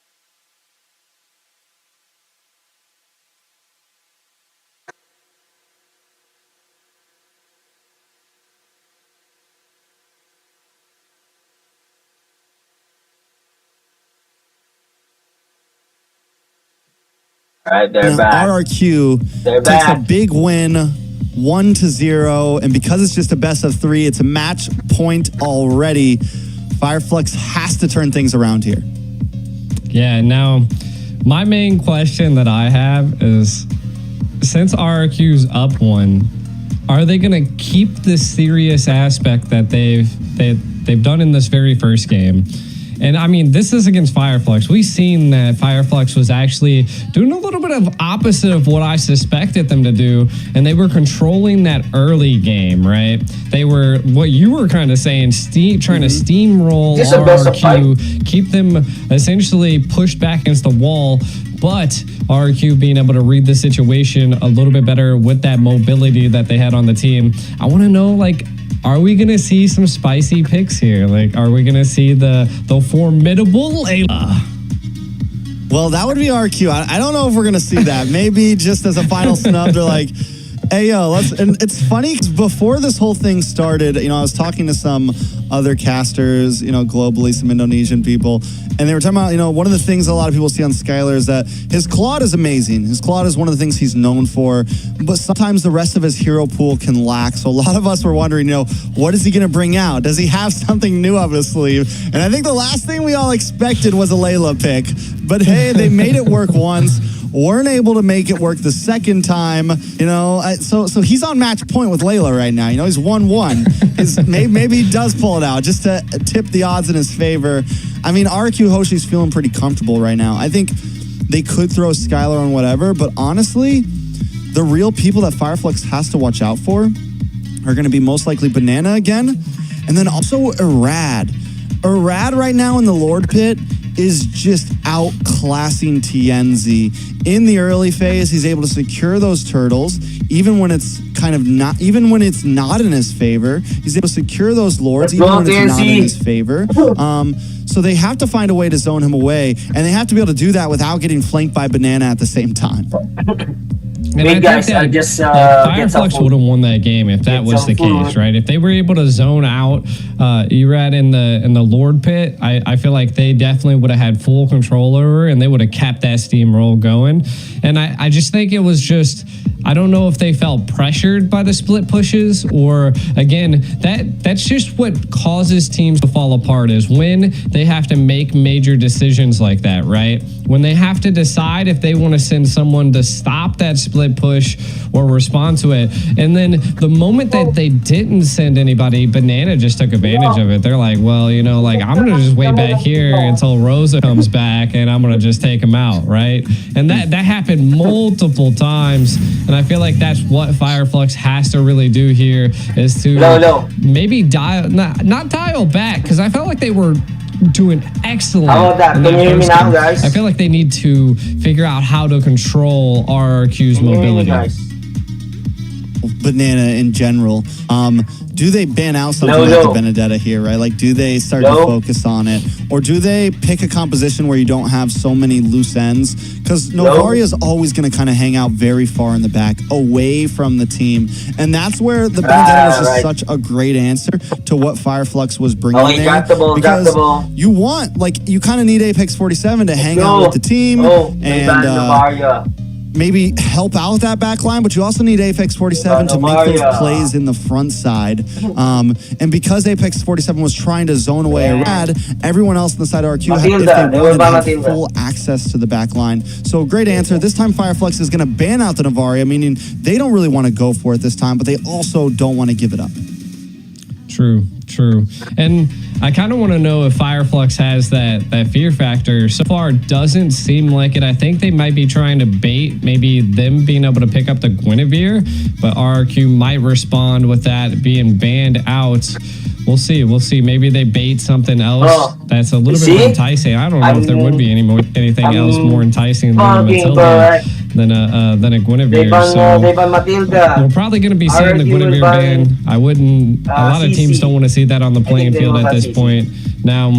Alright, they're back. RRQ They're takes a back. big win, 1-0, and because it's just a best of 3, it's a match point already. Fireflux has to turn things around here. Yeah, now my main question that I have is, since RRQ's up 1, are they going to keep this serious aspect that they've done in this very first game? And I mean, this is against Fireflux. We've seen that Fireflux was actually doing a little bit of opposite of what I suspected them to do, and they were controlling that early game, right? They were, what you were kind of saying, trying to steamroll This is the best of RRQ, keep them essentially pushed back against the wall, but RRQ being able to read the situation a little bit better with that mobility that they had on the team. I want to know, like, are we going to see some spicy picks here? Like, are we going to see the formidable Layla? Well, that would be RQ. I don't know if we're going to see that. Maybe just as a final snub, they're like, hey, yo, let's... And it's funny because before this whole thing started, you know, I was talking to some other casters, you know, globally, some Indonesian people, and they were talking about, you know, one of the things a lot of people see on Skylar is that his Claude is amazing. His Claude is one of the things he's known for, but sometimes the rest of his hero pool can lack. So a lot of us were wondering, you know, what is he going to bring out? Does he have something new up his sleeve? And I think the last thing we all expected was a Layla pick. But hey, they made it work once. Weren't able to make it work the second time, you know. So he's on match point with Layla right now. You know, he's 1-1. Maybe he does pull it out just to tip the odds in his favor. I mean, RQ Hoshi's feeling pretty comfortable right now. I think they could throw Skylar on whatever, but honestly, the real people that Fireflux has to watch out for are going to be most likely Banana again, and then also Irad. Irad right now in the Lord Pit is just outclassing TNZ. In the early phase, he's able to secure those turtles, even when it's even when it's not in his favor. He's able to secure those lords, even when it's not in his favor. So they have to find a way to zone him away, and they have to be able to do that without getting flanked by Banana at the same time. And Wait, I guys, think I that just Fireflux would have won that game if that was the case, right? If they were able to zone out Erad in the Lord Pit, I feel like they definitely would have had full control over, and they would have kept that steamroll going. And I just think it was just, I don't know if they felt pressured by the split pushes, or again, that's just what causes teams to fall apart, is when they have to make major decisions like that, right? When they have to decide if they want to send someone to stop that split push or respond to it. And then the moment that they didn't send anybody, Banana just took advantage of it. They're like, well, you know, like, I'm going to just wait back here until Rosa comes back, and I'm going to just take him out, right? And that happened multiple times. And I feel like that's what Fireflux has to really do here, is to maybe dial, not dial back, because I felt like they were doing excellent. How about that? Can you hear me now, guys? I feel like they need to figure out how to control RRQ's mobility. Banana in general. Do they ban out something like the Benedetta here, right? Like, do they start to focus on it? Or do they pick a composition where you don't have so many loose ends? Because Novaria is always going to kind of hang out very far in the back, away from the team. And that's where the Benedetta was just such a great answer to what Fireflux was bringing there. Because you want, like, you kind of need Apex 47 to hang out with the team and maybe help out with that back line, but you also need Apex 47 to make those plays in the front side. And because Apex 47 was trying to zone away Irad, everyone else on the side of RQ, if they wanted to have full access access to the back line. So great answer. This time Fireflux is going to ban out the Navaria, meaning they don't really want to go for it this time, but they also don't want to give it up. True. And I kind of want to know if Fireflux has that fear factor. So far, doesn't seem like it. I think they might be trying to bait maybe them being able to pick up the Guinevere, but RRQ might respond with that being banned out. We'll see. Maybe they bait something else that's a little bit more enticing. I don't know if there would be anything else more enticing than Matilda than a Guinevere. So we're probably going to be seeing the Guinevere ban. A lot of teams don't want to see that on the playing field at this point. Now,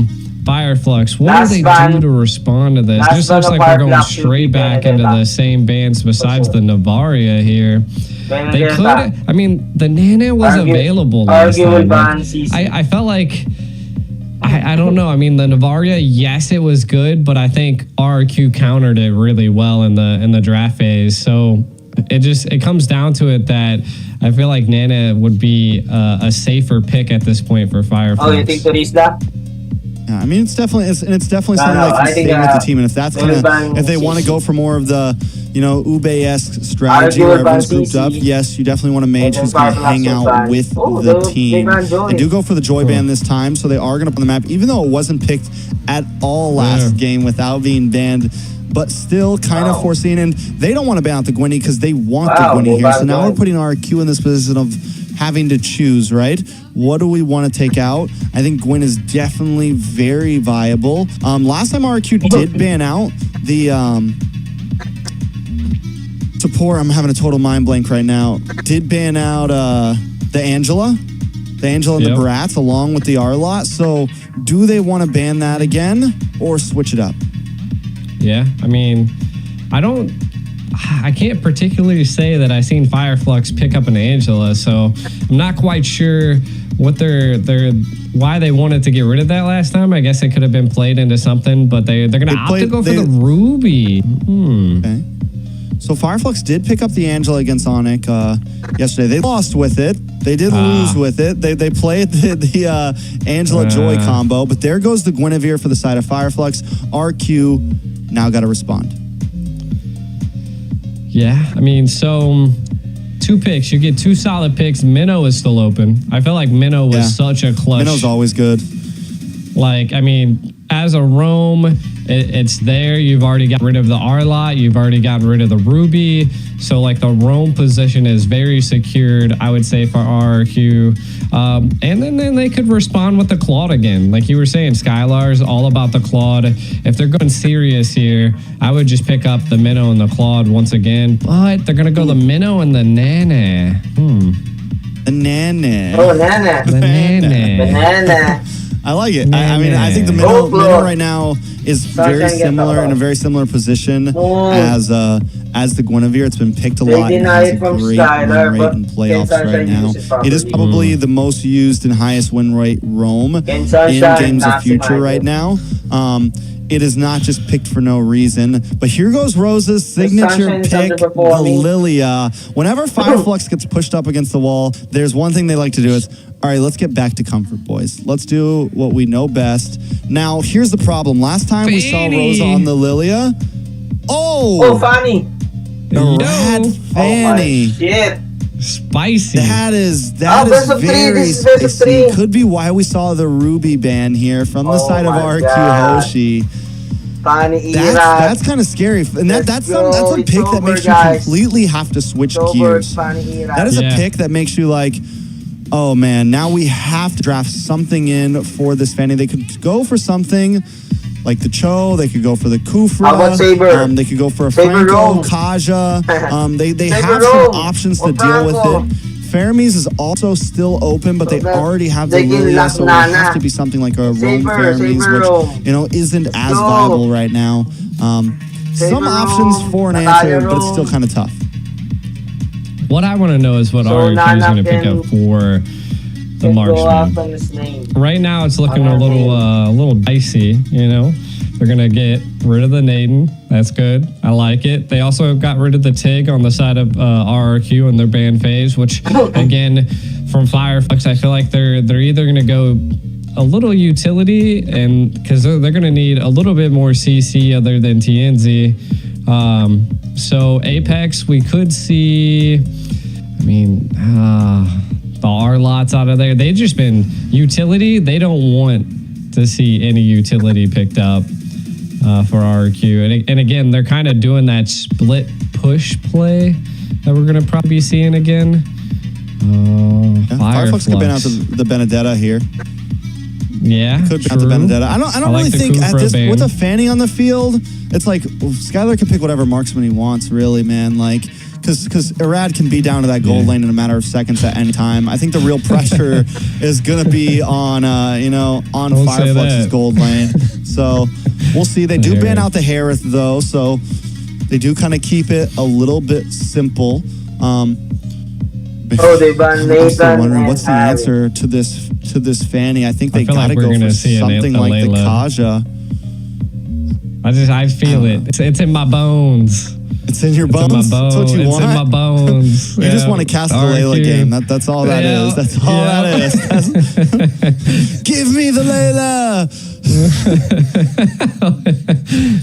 Fireflux, what do they do to respond to this? This looks like we're going straight back into the same bans besides the Navaria here. They could. I mean, the Nana was available last time. I felt like. I don't know. I mean, the Navaria, yes, it was good, but I think RRQ countered it really well in the draft phase. So it comes down to it that I feel like Nana would be a safer pick at this point for Fireflux. Oh, you think Turista? Yeah, I mean, it's definitely something that can stay with the team, and if that's if they want to go for more of the Ube-esque strategy where everyone's grouped up, yes, you definitely want a mage who's going to hang out with the team. They do go for the Joy Ban this time, so they are going to put on the map, even though it wasn't picked at all last game without being banned. But still kind of foreseeing, and they don't want to ban out the Gwynny because they want the Gwynny here. So now we're putting RRQ in this position of having to choose, right? What do we want to take out? I think Gwyn is definitely very viable. Last time RRQ did ban out the support, I'm having a total mind blank right now, did ban out the Angela and the Barats along with the Arlot. So do they want to ban that again or switch it up? Yeah, I mean, I can't particularly say that I've seen Fireflux pick up an Angela, so I'm not quite sure what why they wanted to get rid of that last time. I guess it could have been played into something, but they're going to opt to go for the Ruby. Okay. So Fireflux did pick up the Angela against ONIC yesterday. They lost with it. They did lose with it. They played the Angela Joy combo, but there goes the Guinevere for the side of Fireflux. RQ now got to respond. Yeah, I mean, so 2 picks. You get 2 solid picks. Minnow is still open. I feel like Minnow was such a clutch. Minnow's always good. Like, I mean, as a roam, it's there. You've already got rid of the Arlot. You've already gotten rid of the Ruby. So, like, the roam position is very secured, I would say, for RRQ. And then they could respond with the Claude again. Like you were saying, Skylar's all about the Claude. If they're going serious here, I would just pick up the Minnow and the Claude once again. But they're going to go the Minnow and the Nana. The Nana. Oh, Nana. The Nana. Banana. I like it. I mean, I think the Minnow right now is very similar in a very similar position as the Guinevere. It's been picked a lot and has a great win rate in playoffs right now. It is probably the most used and highest win rate roam in Games of Future right now. It is not just picked for no reason. But here goes Rosa's signature pick, the Lilia. Whenever Fireflux gets pushed up against the wall, there's one thing they like to do is, all right, let's get back to comfort, boys. Let's do what we know best. Now, here's the problem. Last time we saw Rosa on the Lilia. Oh, Fanny. The Rat Fanny. Oh, my shit. Spicy. That is very spicy. Could be why we saw the Ruby ban here from the side of RQ Hoshi. That's kind of scary, and that's a pick that makes you completely have to switch gears. That is a pick that makes you like, oh man, now we have to draft something in for this Fanny. They could go for something like the Cho, they could go for the Kufra, they could go for a Franco, Kaja. They have some options to deal with it. Fermis is also still open, but they already have the Lilia, so it would have to be something like a Roam Fermis, which isn't as viable right now. Some options for an answer, but it's still kind of tough. What I want to know is what RRQ is going to pick up for the Marksman. Right now, it's looking a little dicey. They're going to get rid of the Naden. That's good. I like it. They also got rid of the Tig on the side of RRQ in their ban phase, which, again, from Fireflux, I feel like they're either going to go a little utility, and because they're going to need a little bit more CC other than TNZ. So Apex, we could see, I mean, the R lots out of there. They've just been utility. They don't want to see any utility picked up for RRQ. And again, they're kind of doing that split push play that we're going to probably be seeing again. Fireflux could ban out the Benedetta here. Yeah, could ban out the Benedetta. I don't really think at this with a Fanny on the field, it's like Skylar can pick whatever marksman he wants, really, man. Like, because Irad can be down to that gold lane in a matter of seconds at any time. I think the real pressure is gonna be on on Fireflux's gold lane. So we'll see. They do ban out the Harith though, so they do kind of keep it a little bit simple. They ban Nathan. I'm still wondering what's the answer to this Fanny. I think they gotta like go for see something like the Kaja. I feel it. It's in my bones. It's in your bones. That's what you want. It's in my bones. You just want to cast the Layla game. That's all that is. That's all that is. Give me the Layla.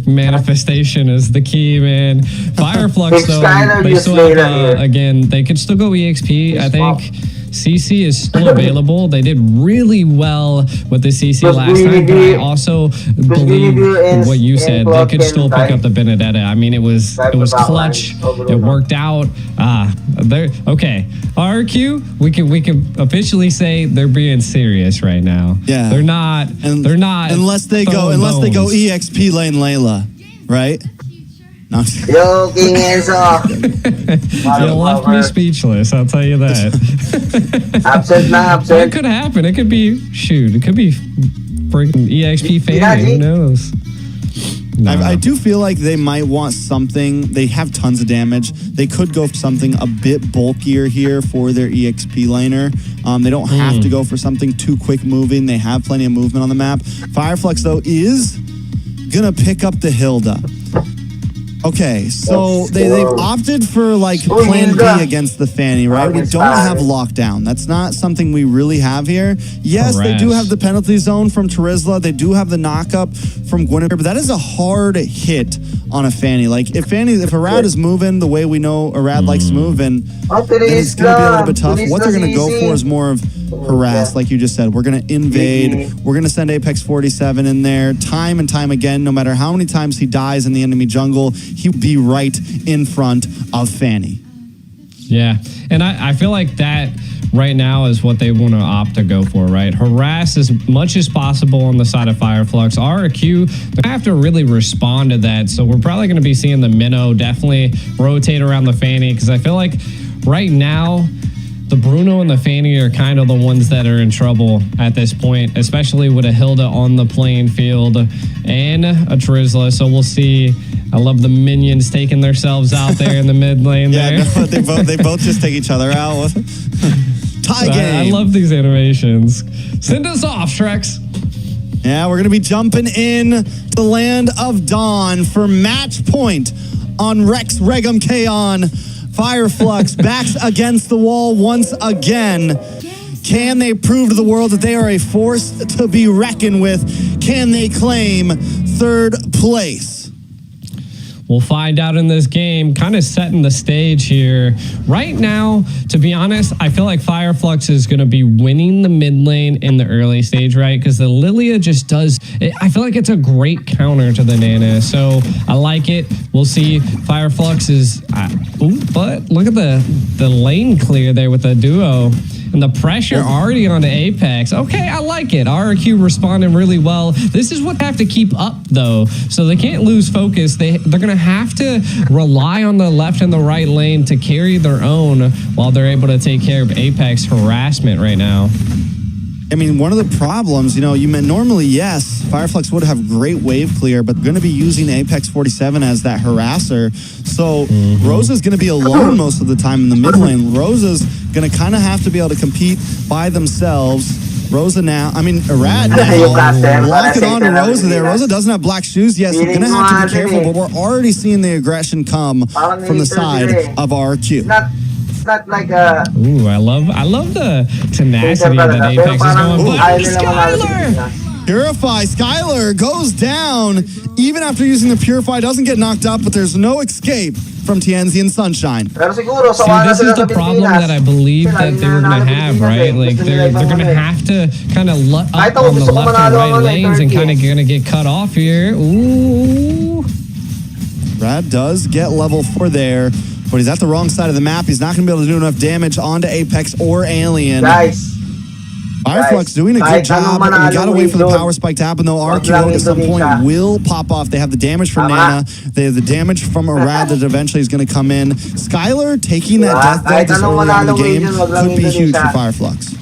Manifestation is the key, man. Fireflux though, they still have, again, they could still go EXP. I think CC is still available. They did really well with the CC last time, but I also believe what you said. They could still pick up the Benedetta. I mean, it was clutch. It worked out. Okay. RRQ, we can officially say they're being serious right now. Yeah, they're not unless they go EXP lane Layla, right? No. Yo, King Enzo. You left me speechless, I'll tell you that. absent. It could happen. It could be, it could be freaking EXP fan. Who knows? No. I do feel like they might want something. They have tons of damage. They could go for something a bit bulkier here for their EXP laner. They don't have to go for something too quick moving. They have plenty of movement on the map. Fireflux, though, is going to pick up the Hilda. Okay, so they've opted for like plan B against the Fanny, right? We don't have lockdown. That's not something we really have here. Yes, they do have the penalty zone from Terizla. They do have the knockup from Gwyneth, but that is a hard hit on a Fanny. Like if Arad is moving the way we know Arad likes to move, and then it's going to be a little bit tough. What they're going to go for is more of harass, like you just said. We're going to invade. We're going to send Apex 47 in there time and time again. No matter how many times he dies in the enemy jungle, he'll be right in front of Fanny. Yeah, and I feel like that right now is what they want to opt to go for, right? Harass as much as possible on the side of Fireflux. RRQ, they have to really respond to that. So we're probably going to be seeing the Minnow definitely rotate around the Fanny, because I feel like right now, the Bruno and the Fanny are kind of the ones that are in trouble at this point, especially with a Hilda on the playing field and a Terizla. So we'll see. I love the minions taking themselves out there in the mid lane there. No, they both just take each other out. Tie game. I love these animations. Send us off, Shreks. Yeah, we're going to be jumping in to the land of Dawn for match point on Regum Qeon. Fireflux backs against the wall once again. Can they prove to the world that they are a force to be reckoned with? Can they claim third place? We'll find out in this game, kind of setting the stage here. Right now, to be honest, I feel like Fireflux is going to be winning the mid lane in the early stage, right? Because the Lilia just does, I feel like it's a great counter to the Nana. So I like it. We'll see. Fireflux is, but look at the lane clear there with the duo. And the pressure already on the Apex. Okay, I like it. RRQ responding really well. This is what they have to keep up, though. So they can't lose focus. They're going to have to rely on the left and the right lane to carry their own while they're able to take care of Apex harassment right now. I mean, one of the problems, you meant normally, yes, Fireflux would have great wave clear, but going to be using Apex 47 as that harasser. So Rosa's going to be alone most of the time in the mid lane. Rosa's going to kind of have to be able to compete by themselves. Rosa now, Arad now, locking on to Rosa there. Rosa doesn't have black shoes yet, so going to have to be careful, but we're already seeing the aggression come from the side of RQ. it's not like Ooh, I love the tenacity that Apex is going. But Skylar! Purify, Skylar goes down. Even after using the Purify, doesn't get knocked up, but there's no escape from Tienzi and Sunshine. Pero siguro, See, this is the problem that I believe that they were going to have, right? Like, they're going to have to kind of up on the left and right lanes and kind of going to get cut off here. Ooh. Brad does get level 4 there, but he's at the wrong side of the map. He's not going to be able to do enough damage onto Apex or Alien. Guys. Fireflux doing a good job. We got to wait for the power spike to happen, though. RRQ at some point will pop off. They have the damage from Nana. They have the damage from Arad that eventually is going to come in. Skylar taking that death dealt this early on in the game could be huge for Fireflux.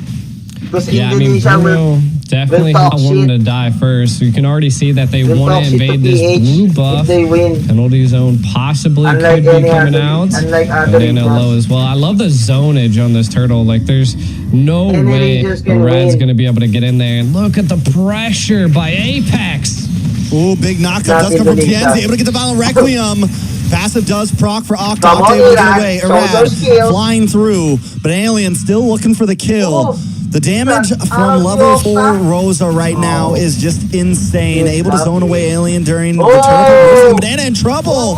Yeah, I mean, Bruno definitely not wanting to die first. You can already see that they want to invade this blue buff. Penalty zone possibly could be coming out. Banana low as well. I love the zonage on this turtle. Like, there's no way Rad's going to be able to get in there. And look at the pressure by Apex. Ooh, big knockup does come from Tienzi. Able to get the Violent Requiem. Passive does proc for Octa. Octa able to get away. Arad flying through, but Alien still looking for the kill. The damage from level 4 Rosa right now is just insane. Able to zone away Alien during the turn. Banana in trouble.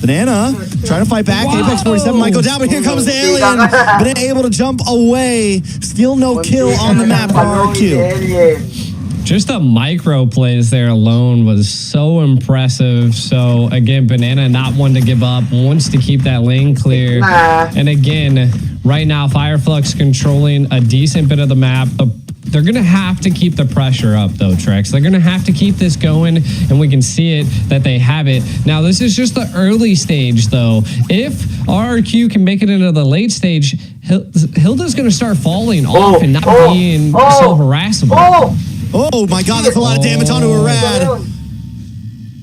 Banana trying to fight back. Apex 47 might go down, but here comes the Alien. Banana able to jump away. Still no kill on the map for RRQ. Just the micro plays there alone was so impressive. So again, Banana not one to give up, wants to keep that lane clear. And again, right now, Fireflux controlling a decent bit of the map. They're going to have to keep the pressure up, though, Trex. They're going to have to keep this going, and we can see it that they have it. Now, this is just the early stage, though. If RRQ can make it into the late stage, Hilda's going to start falling off and not being so harassable. Oh my god, that's a lot of damage onto a Rad.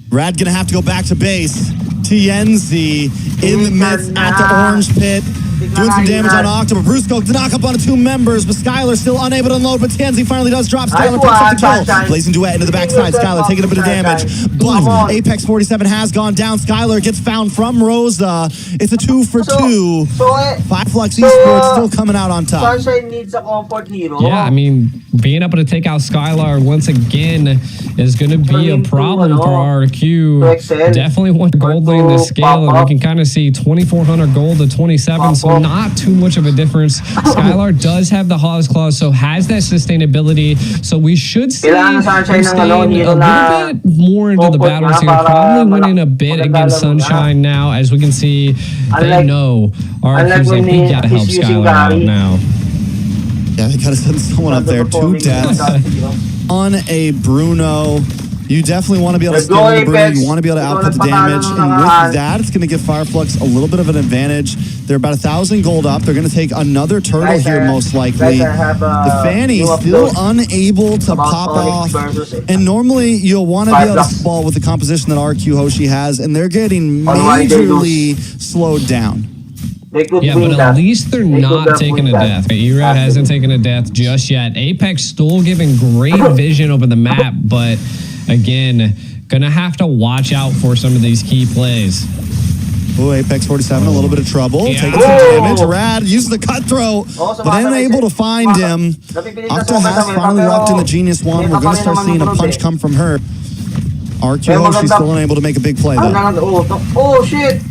Rad gonna have to go back to base. Tienzi in the midst at the orange pit. Doing some damage on Octa, but Brusco to knock up on 2 members, but Skylar still unable to unload, but Tienzi finally does drop. Skylar picks up the kill. Blazing Duet into the backside. Skylar taking a bit of damage, but Apex 47 has gone down. Skylar gets found from Rosa. It's a 2 for 2. Flux Esports still coming out on top. Sunshine needs a comfort hero. Yeah, I mean, being able to take out Skylar once again is going to be a problem for RRQ. Definitely want gold lane to scale, and we can kind of see 2,400 gold to 27, so not too much of a difference. Skylar does have the Hawes Claws, so has that sustainability, so we should see him staying a little bit more into the battles here, probably winning a bit against Sunshine now. As we can see, they know RRQ's like, we gotta help Skylar out now. Yeah, they gotta send someone up there. 2 deaths on a Bruno. You definitely want to be able to steal the Bruno. You want to be able to output the damage. And with that, it's going to give Fireflux a little bit of an advantage. They're about 1,000 gold up. They're going to take another turtle here, most likely. The Fanny still unable to pop off. And normally, you'll want to be able to ball with the composition that RQ Hoshi has. And they're getting majorly slowed down. Yeah, but at least they're not taking a death. Erad hasn't taken a death just yet. Apex still giving great vision over the map, but again, gonna have to watch out for some of these key plays. Oh, Apex 47, a little bit of trouble. Yeah. Taking some damage. Rad uses the cutthroat, but unable to find him. Octa has finally locked in the Genius One. We're gonna start seeing a punch come from her. RQ, she's still unable to make a big play, though. Oh, shit.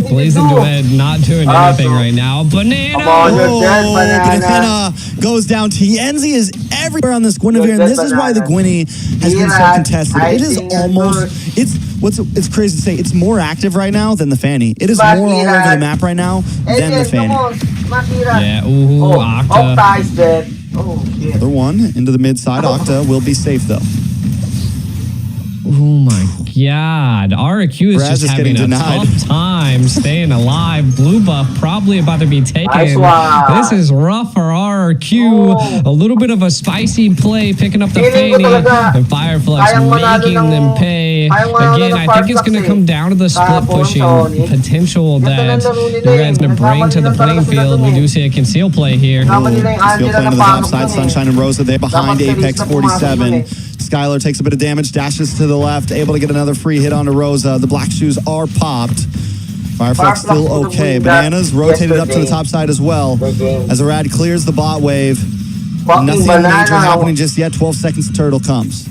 Blazing Duet not doing anything right now. Banana! Banana goes down. Tienzi is everywhere on this Guinevere, and this is why the Gwynny has been so contested. It is almost, it's crazy to say, it's more active right now than the Fanny. It is more all over the map right now than the Fanny. Yeah, ooh, Octa. Another one into the mid side. Octa will be safe, though. Oh my God. RRQ is just having a tough time staying alive. Blue buff probably about to be taken. This is rough for RRQ. A little bit of a spicy play picking up the Fanny and Fireflux making them pay. Again, I think it's going to come down to the split pushing potential that Erad's going to bring to the playing field. We do see a conceal play here. Conceal play to the top side. Sunshine and Rosa there behind Apex 47. Skylar takes a bit of damage, dashes to the left, able to get another free hit onto Rosa. The black shoes are popped. Fireflux still Fireflux would've okay. won that Bananas rotated up to the yesterday. top side as well. The game. As Arad clears the bot wave. Fucking Nothing banana. major happening just yet. 12 seconds to turtle comes.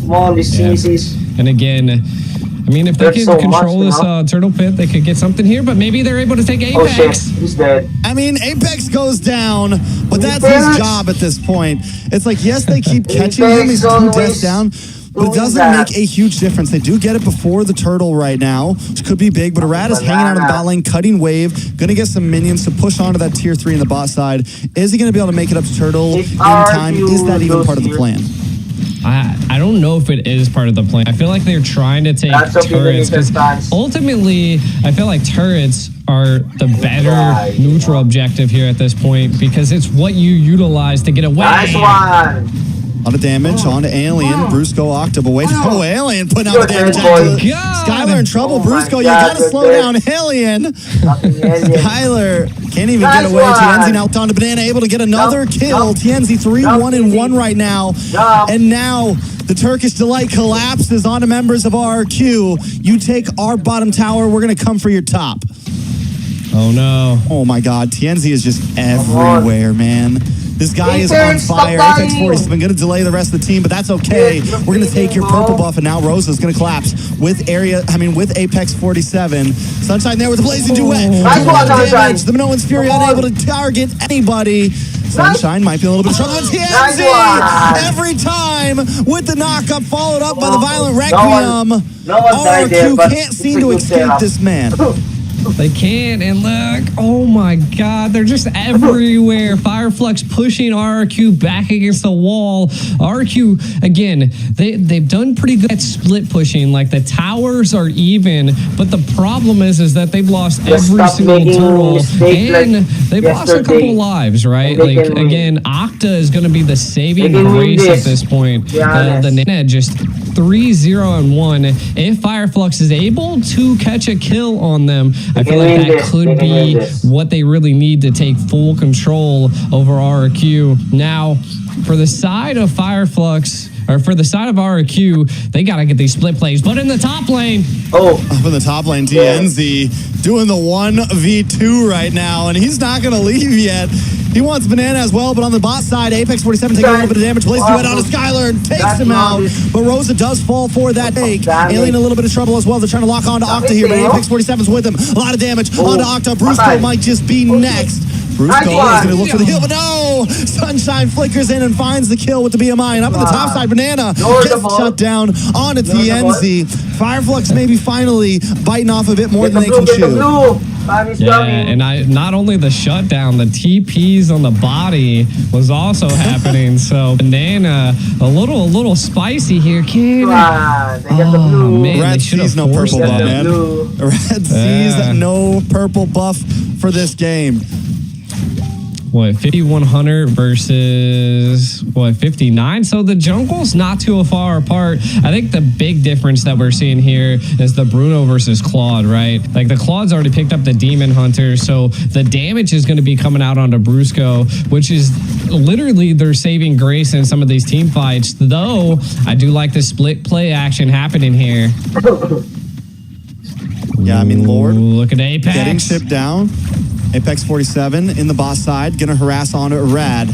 Come on, this Yeah. is. And again, I mean, if they There's can so control much, this you know? turtle pit, they could get something here, but maybe they're able to take Oh shit, Apex. he's dead. I mean, Apex goes down, but that's his Apex. job at this point. It's like, yes, they keep catching him. He's 2 always deaths down, but it doing doesn't that. make a huge difference. They do get it before the turtle right now, which could be big, but Arad is hanging out in the bot lane, cutting wave, going to get some minions to push onto that tier 3 in the bot side. Is he going to be able to make it up to turtle in time? Is that even part of the plan? I don't know if it is part of the plan. I feel like they're trying to take That's okay, turrets because fans. ultimately, I feel like turrets are the better Right. neutral objective here at this point because it's what you utilize to get away. Nice one. A lot of damage onto Alien. Brusco Octa, but wait, oh, Alien putting out the Good damage. boy. God. Skylar in trouble. Oh my Brusco, you God, gotta good slow good. down Alien. Fucking alien. Tyler can't even Nice get away. one. Tienzi now onto Banana, able to get another Jump, kill. jump. Tienzi 3-1-1 Jump, right now. Jump. And now the Turkish Delight collapses onto members of RRQ. You take our bottom tower, we're gonna come for your top. Oh no. Oh my God, Tienzi is just everywhere, man. This guy is on Apex, stop fire. Apex dying. 40 has been going to delay the rest of the team, but that's okay. We're going to take your purple buff, and now Rosa's going to collapse with Apex 47. Sunshine there with a blazing duet. Nice Doing a lot one, of Sunshine. damage. The Minoan's Fury Come on. unable to target anybody. Sunshine might be a little bit of trouble. Nice Tienzi one. every time with the knockup, followed up by the violent No Requiem. one died there, RRQ but can't it's seem a to good escape setup. this man. They can't, and look, oh my God, they're just everywhere. Fireflux pushing RRQ back against the wall. RRQ, again, they've done pretty good at split pushing. Like the towers are even, but the problem is that they've lost Just every stop single making turtle, mistakes and like they've lost a yesterday. couple lives, right? And they Like can win. again, Octa is going to be the saving They can win grace at this. this point. Be honest. The Nana just 3-0-1. If Fireflux is able to catch a kill on them, I feel like win that this. They could can be win this. what they really need to take full control over RRQ. Now, for the side of Fireflux, or for the side of RRQ, they got to get these split plays. But in the top lane, Oh, Up in the top lane, TNZ doing the 1v2 right now, and he's not going to leave yet. He wants Banana as well, but on the bot side, Apex 47 taking a little bit of damage, plays duet onto Skylar and takes That's him out. nice. But Rosa does fall for that take. Damage. Alien a little bit of trouble as well. They're trying to lock onto Octa here, but Apex 47's with him. A lot of damage onto Octa. Brusco Bye-bye. might just be next. Brusco Nice is one. going to look for the heal, but no! Sunshine flickers in and finds the kill with the BMI. And up in the top side, Banana Ignore the gets ball. shut down onto Ignore the ball. TNZ. Fireflux maybe finally biting off a bit more get than the they can blue, get the chew. blue. Time is yeah, coming. and not only the shutdown, the TPs on the body was also happening. So Banana, a little spicy here, kid. Come on, they get the Oh, blue. man. Red they should sees have no forced purple Get buff, the man. blue. Red sees Yeah. no purple buff for this game. What, 5100 versus what, 59? So the jungle's not too far apart. I think the big difference that we're seeing here is the Bruno versus Claude, right? Like the Claude's already picked up the Demon Hunter, so the damage is going to be coming out onto Brusco, which is literally their saving grace in some of these team fights. Though I do like the split play action happening here. Yeah, I mean, Lord, Ooh, look at Apex. getting shipped down. Apex 47 in the boss side, gonna harass onto Rad.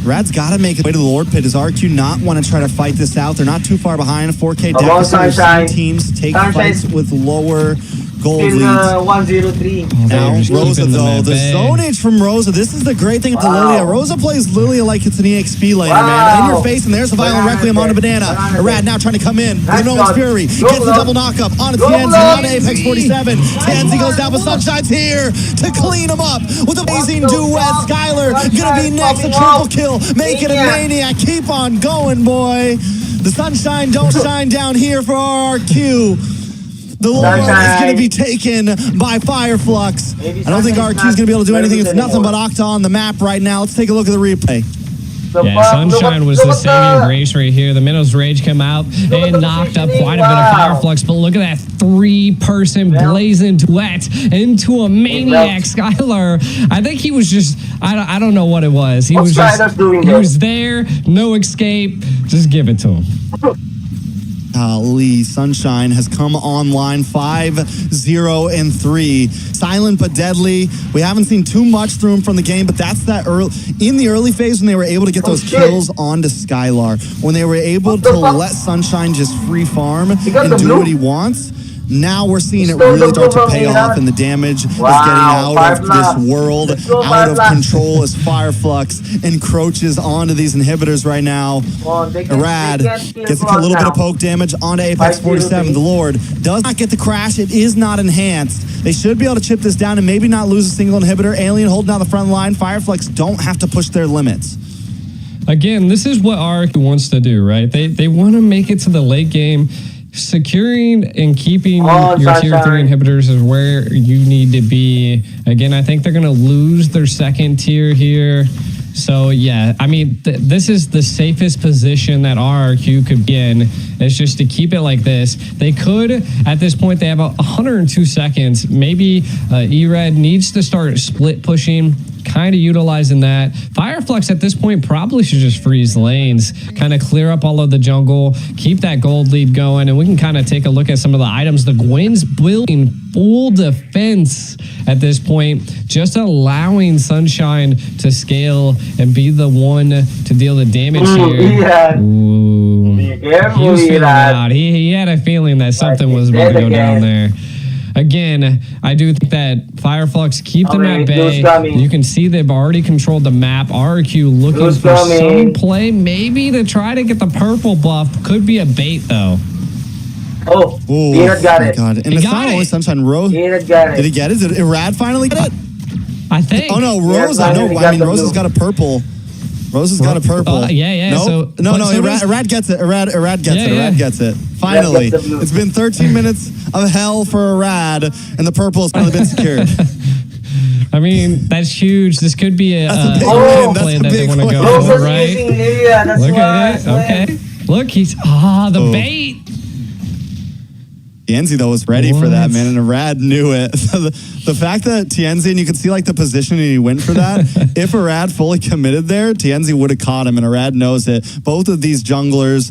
Rad's got to make it way to the Lord Pit. Does RQ not want to try to fight this out? They're not too far behind. 4K Come on, deficit. We've seen Sunshine. teams take Sunshine. fights with lower gold Still leads. 103. Now, They're just Rosa, keeping them though, at the bay. zonage from Rosa. This is the great thing with Wow. Lilia. Rosa plays Lilia like it's an EXP laner, man. Wow. In your face, and there's the violent Banana Requiem on a dead. Banana. Banana Rad dead. now trying to come in. Nice Nolan's shot. Fury Go gets the block. double knockup onto Go Tienzi, block. onto Apex 47. Tienzi goes down, but Sunshine's here to clean him up with amazing What the duet. fuck? Skylar gonna be Sunshine's next. A popping triple off. kill. Make it a maniac. Keep on going, boy. The sunshine don't shine down here for RRQ. The Lord is going to be taken by Fireflux. Maybe I don't think Sunshine's RQ is going to be able to do not anything. It's relevant nothing but anymore. Octa on the map right now. Let's take a look at the replay. Yeah, Sunshine was the saving grace right here. The Minnows Rage come out and knocked up quite a bit of Fireflux, but look at that three-person blazing duet into a maniac Skylar. I think he was just, I don't know what it was. He What's was just, Skylar's doing he there? was there, no escape. Just give it to him. Golly, Sunshine has come online 5-0-3. Silent but deadly. We haven't seen too much through him from the game, but that's that in the early phase when they were able to get those kills onto Skylar, when they were able to let Sunshine just free farm and do what he wants. Now we're seeing it really start to pay off, and the damage is getting out of this world, out of control as Fireflux encroaches onto these inhibitors right now. Rad gets a little bit of poke damage onto Apex 47. The Lord does not get the crash. It is not enhanced. They should be able to chip this down and maybe not lose a single inhibitor. Alien holding down the front line. Fireflux don't have to push their limits. Again, this is what RRQ wants to do, right? They want to make it to the late game. Securing and keeping your tier 3 inhibitors is where you need to be. Again, I think they're going to lose their second tier here. So, yeah, I mean, this is the safest position that RRQ could be in. It's just to keep it like this. They could, at this point, they have 102 seconds. Maybe ERED needs to start split pushing, kind of utilizing that. Fireflux at this point probably should just freeze lanes, kind of clear up all of the jungle, keep that gold lead going, and we can kind of take a look at some of the items. The Gwyn's building full defense at this point, just allowing Sunshine to scale and be the one to deal the damage here. Ooh. He was feeling out. He had a feeling that something was about to go down there. Again, I do think that Fireflux keep them at bay. You can see they've already controlled the map. RRQ looking for some play, maybe to try to get the purple buff. Could be a bait, though. Oh, Peanut got it. God. And it's not only Sunshine. Rose. Peanut got it. Did he get it? Did Rad finally get it? I think. Oh, no, Rose. I know. I mean, Rose has got a purple. Rose has got a purple. Yeah. Nope. So, no, Irad gets it. Irad gets it. Irad gets it. Finally. It's been 13 minutes of hell for Irad, and the purple has finally been secured. I mean, that's huge. This could be a play that they want to go for, right? Look at it. Okay. Look, he's the bait. Tienzi, though, was ready for that, man, and Irad knew it. So the fact that Tienzi, and you can see like the position and he went for that, if Irad fully committed there, Tienzi would have caught him, and Irad knows it. Both of these junglers,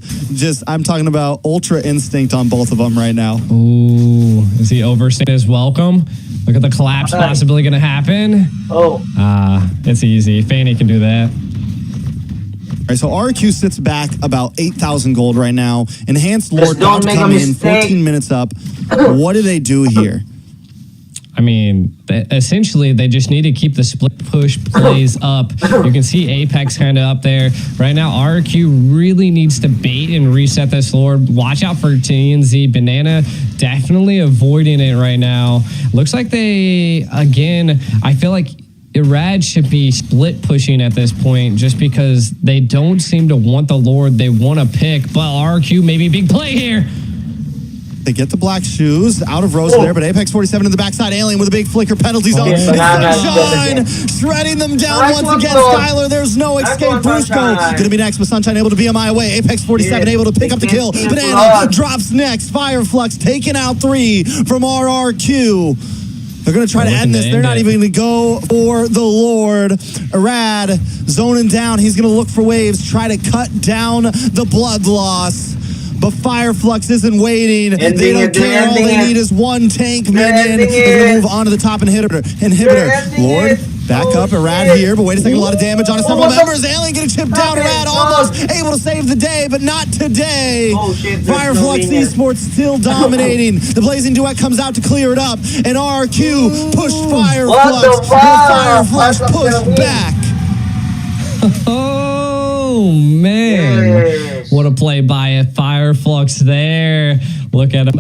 I'm talking about ultra instinct on both of them right now. Ooh, is he overstaying his welcome? Look at the collapse possibly going to happen. It's easy. Fanny can do that. All right, so RRQ sits back about 8,000 gold right now. Enhanced Lord about to come in, 14 minutes up. What do they do here? I mean, essentially, they just need to keep the split push plays up. You can see Apex kind of up there. Right now, RRQ really needs to bait and reset this Lord. Watch out for TNZ. Banana definitely avoiding it right now. Looks like they, again, I feel like Irad should be split pushing at this point just because they don't seem to want the Lord they want to pick. But RRQ maybe big play here. They get the black shoes out of Rose there, but Apex 47 in the backside. Alien with a big flicker penalty zone. Sunshine shredding them down once again. Skylar, there's no escape. Brusco going to be next with Sunshine able to be on my way. Apex 47 able to pick up the kill. Banana drops next. Fireflux taking out 3 from RRQ. They're going to try to end this. They're not even going to go for the Lord. Irad zoning down. He's going to look for waves, try to cut down the blood loss. But Fireflux isn't waiting. They don't care. All they need is one tank minion. They're going to move on to the top inhibitor. Lord, back up. Irad here, but wait a second. A lot of damage on several members. Alien going to chip down. Irad almost able to save the day, but not today. Fireflux Esports still dominating. The Blazing Duet comes out to clear it up, and RRQ pushed Fireflux. Fireflux pushed back. Oh, man. What a play by Fireflux there. Look at him.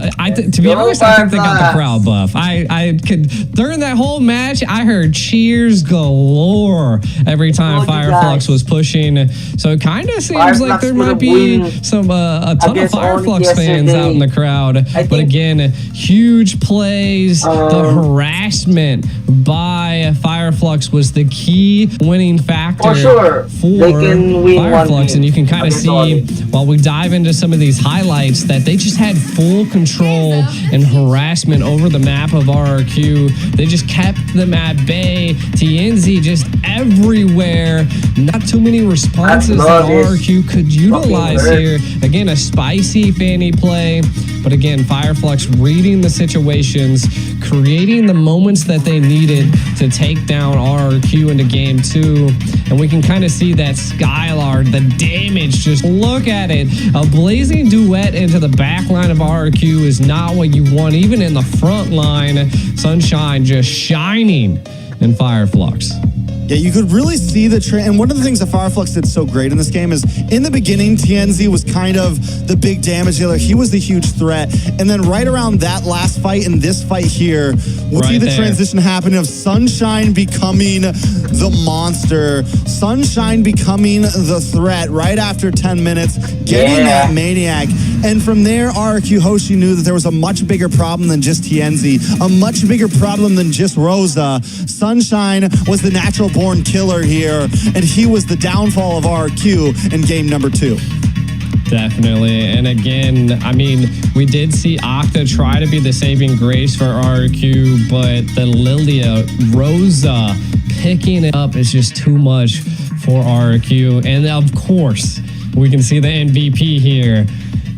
To be honest, I think they got the crowd buff. I could during that whole match, I heard cheers galore every time Fireflux was pushing. So it kind of seems like there might be a ton of Fireflux fans out in the crowd. But again, huge plays. The harassment by Fireflux was the key winning factor for Fireflux, and you can kind of see while we dive into some of these highlights that they just had 4 full control and harassment over the map of RRQ. They just kept them at bay. TNZ just everywhere. Not too many responses that RRQ could utilize here. Again, a spicy Fanny play. But again, Fireflux reading the situations, creating the moments that they needed to take down RRQ into game 2. And we can kind of see that Skylar, the damage, just look at it. A blazing duet into the back line of RRQ is not what you want, even in the front line. Sunshine just shining in Fireflux. Yeah, you could really see the trend. And one of the things that Fireflux did so great in this game is in the beginning, TNZ was kind of the big damage dealer. He was the huge threat. And then right around that last fight and this fight here, we'll see the transition happening of Sunshine becoming the monster. Sunshine becoming the threat right after 10 minutes, getting that Maniac. And from there, RRQ Hoshi knew that there was a much bigger problem than just TNZ, a much bigger problem than just Rosa. Sunshine was the natural born killer here, and he was the downfall of RRQ in game number 2. Definitely. And again, I mean, we did see Octa try to be the saving grace for RRQ, but the Lilia, Rosa, picking it up is just too much for RRQ. And of course, we can see the MVP here.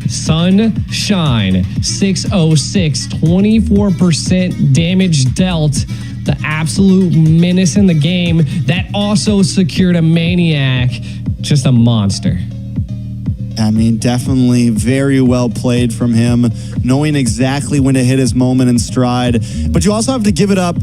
Sunshine, 606, 24% damage dealt. The absolute menace in the game that also secured a Maniac. Just a monster. I mean, definitely very well played from him, knowing exactly when to hit his moment in stride. But you also have to give it up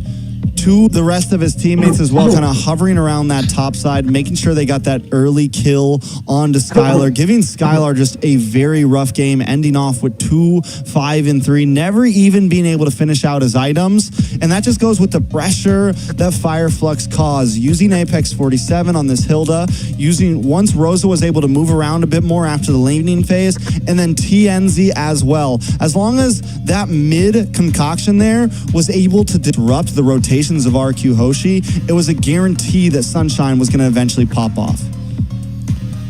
to the rest of his teammates as well, kind of hovering around that top side, making sure they got that early kill onto Skylar, giving Skylar just a very rough game, ending off with 2, 5, and 3, never even being able to finish out his items. And that just goes with the pressure that Fireflux caused, using Apex 47 on this Hilda, once Rosa was able to move around a bit more after the laning phase, and then TNZ as well. As long as that mid concoction there was able to disrupt the rotation of RQ Hoshi, it was a guarantee that Sunshine was going to eventually pop off.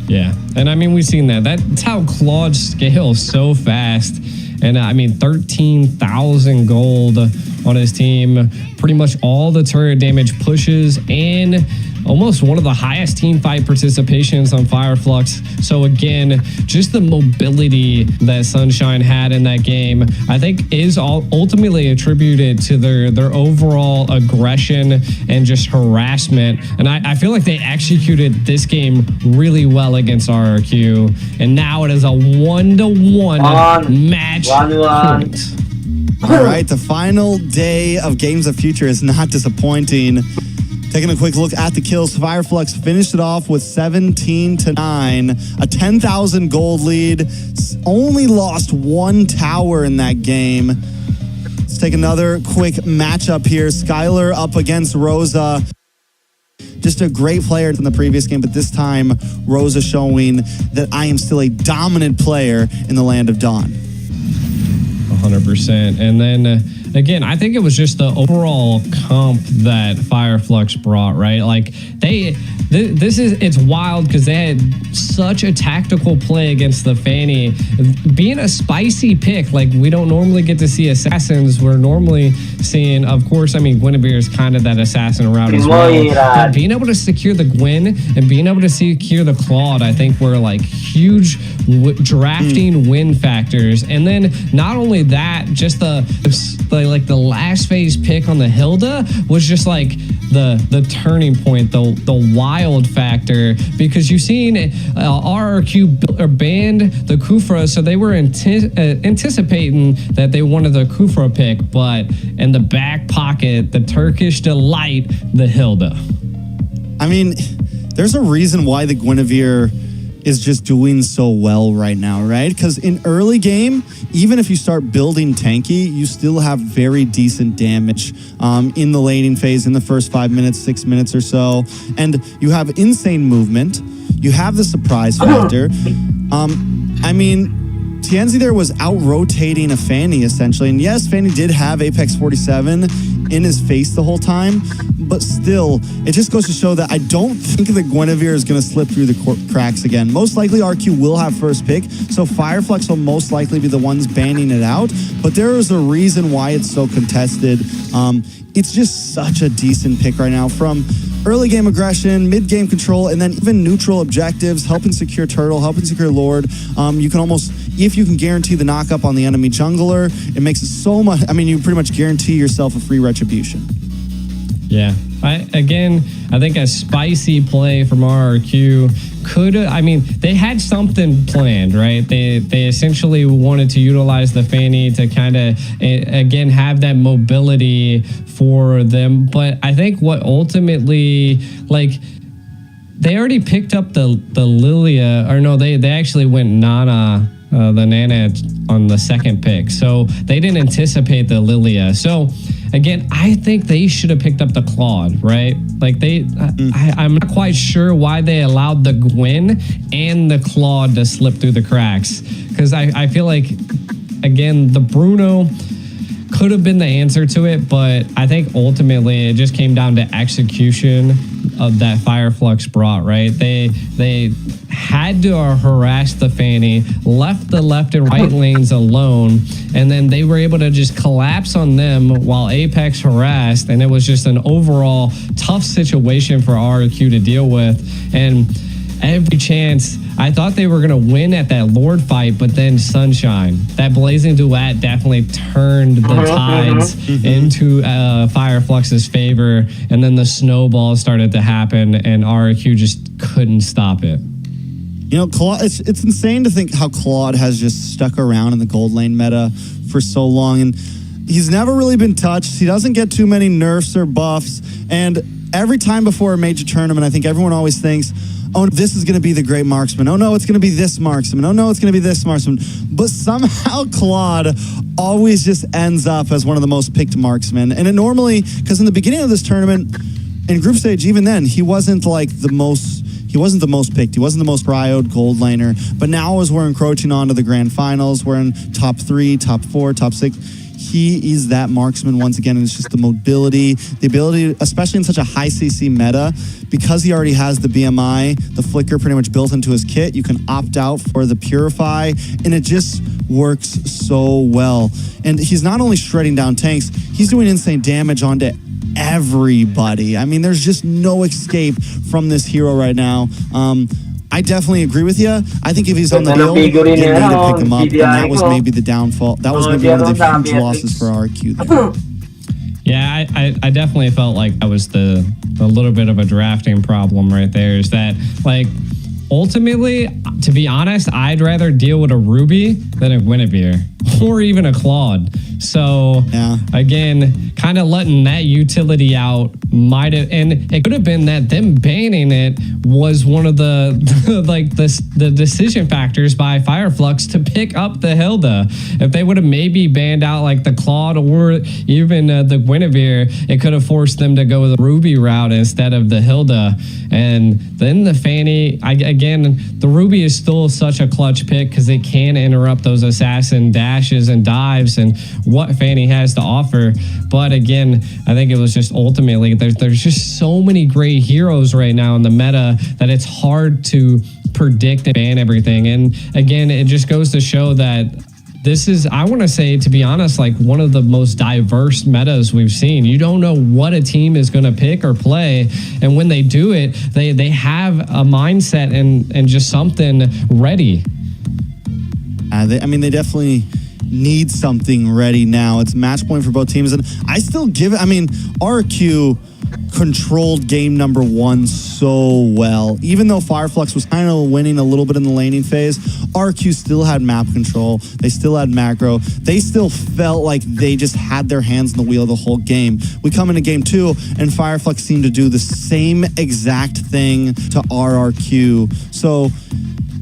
Yeah, and I mean, we've seen that. That's how Claude scales so fast. And I mean, 13,000 gold on his team. Pretty much all the turret damage pushes and almost one of the highest team fight participations on Fireflux. So again, just the mobility that Sunshine had in that game, I think is ultimately attributed to their overall aggression and just harassment. And I feel like they executed this game really well against RRQ. And now it is a 1-to-1 match point. All right, the final day of Games of Future is not disappointing. Taking a quick look at the kills, Fireflux finished it off with 17-9, a 10,000 gold lead. Only lost 1 tower in that game. Let's take another quick matchup here. Skylar up against Rosa. Just a great player in the previous game, but this time Rosa showing that I am still a dominant player in the land of Dawn. 100%. And then again, I think it was just the overall comp that Fireflux brought, right? Like it's wild because they had such a tactical play against the Fanny. Being a spicy pick, like we don't normally get to see assassins. We're normally seeing, of course, I mean, Guinevere is kind of that assassin route as well. But being able to secure the Gwen and being able to secure the Claude, I think were like huge drafting win factors. And then not only that, just the last phase pick on the Hilda was just like the turning point, the wild factor, because you've seen RRQ banned the Kufra, so they were anticipating that they wanted the Kufra pick, but in the back pocket, the Turkish delight, the Hilda. I mean, there's a reason why the Guinevere is just doing so well right now, right? Because in early game, even if you start building tanky, you still have very decent damage in the laning phase in the first 5 minutes, 6 minutes or so. And you have insane movement. You have the surprise factor. I mean, Tienzi there was out-rotating a Fanny, essentially. And yes, Fanny did have Apex 47 in his face the whole time, but still, it just goes to show that I don't think that Guinevere is going to slip through the cracks again. Most likely, RQ will have first pick, so Fireflux will most likely be the ones banning it out, but there is a reason why it's so contested. It's just such a decent pick right now, from early game aggression, mid game control, and then even neutral objectives, helping secure Turtle, helping secure Lord. You can almost, if you can guarantee the knock-up on the enemy jungler, it makes it so much, I mean, you pretty much guarantee yourself a free retribution. Yeah. I think a spicy play from RRQ could, I mean, they had something planned, right? They essentially wanted to utilize the Fanny to kind of, again, have that mobility for them. But I think what ultimately, like, they already picked up the Lilia, or no, they actually went Nana, the Nana on the second pick. So they didn't anticipate the Lilia. So again, I think they should have picked up the Claude, right? Like I'm not quite sure why they allowed the Gwen and the Claude to slip through the cracks. Because I feel like, again, the Bruno could have been the answer to it, but I think ultimately it just came down to execution of that Fireflux brought, right? They had to harass the Fanny, left the left and right lanes alone, and then they were able to just collapse on them while Apex harassed, and it was just an overall tough situation for RRQ to deal with. And every chance, I thought they were going to win at that Lord fight, but then Sunshine, that Blazing Duet definitely turned the tides into Fireflux's favor, and then the snowball started to happen, and RRQ just couldn't stop it. You know, Claude, it's insane to think how Claude has just stuck around in the gold lane meta for so long, and he's never really been touched. He doesn't get too many nerfs or buffs, and every time before a major tournament, I think everyone always thinks, oh, this is going to be the great marksman. Oh, no, it's going to be this marksman. Oh, no, it's going to be this marksman. But somehow Claude always just ends up as one of the most picked marksmen. And it normally, because in the beginning of this tournament, in group stage, even then, he wasn't like the most picked. He wasn't the most cryoed gold laner. But now as we're encroaching onto the grand finals, we're in top 3, top 4, top 6. He is that marksman once again, and it's just the mobility, the ability, especially in such a high CC meta, because he already has the BMI, the flicker pretty much built into his kit. You can opt out for the Purify, and it just works so well. And he's not only shredding down tanks, he's doing insane damage onto everybody. I mean, there's just no escape from this hero right now. I definitely agree with you. I think if he's on the hill, you need to pick him up, and that was maybe the downfall. That was maybe one of the huge losses for RQ there. Yeah, I definitely felt like that was the little bit of a drafting problem right there, is that, like, ultimately, to be honest, I'd rather deal with a Ruby than a Guinevere or even a Claude. So again, kind of letting that utility out might have, and it could have been that them banning it was one of the the decision factors by Fireflux to pick up the Hilda. If they would have maybe banned out like the Claude or even the Guinevere, it could have forced them to go the Ruby route instead of the Hilda. And then the Fanny, again, the Ruby is still such a clutch pick because it can interrupt those assassin dashes and dives and what Fanny has to offer. But again, I think it was just ultimately, there's just so many great heroes right now in the meta that it's hard to predict and ban everything. And again, it just goes to show that this is, I want to say, to be honest, like one of the most diverse metas we've seen. You don't know what a team is going to pick or play. And when they do it, they have a mindset and just something ready. They definitely need something ready now. It's match point for both teams. And I still give it, RQ controlled game number 1 so well. Even though Fireflux was kind of winning a little bit in the laning phase, RQ still had map control. They still had macro. They still felt like they just had their hands on the wheel the whole game. We come into game 2, and Fireflux seemed to do the same exact thing to RRQ. So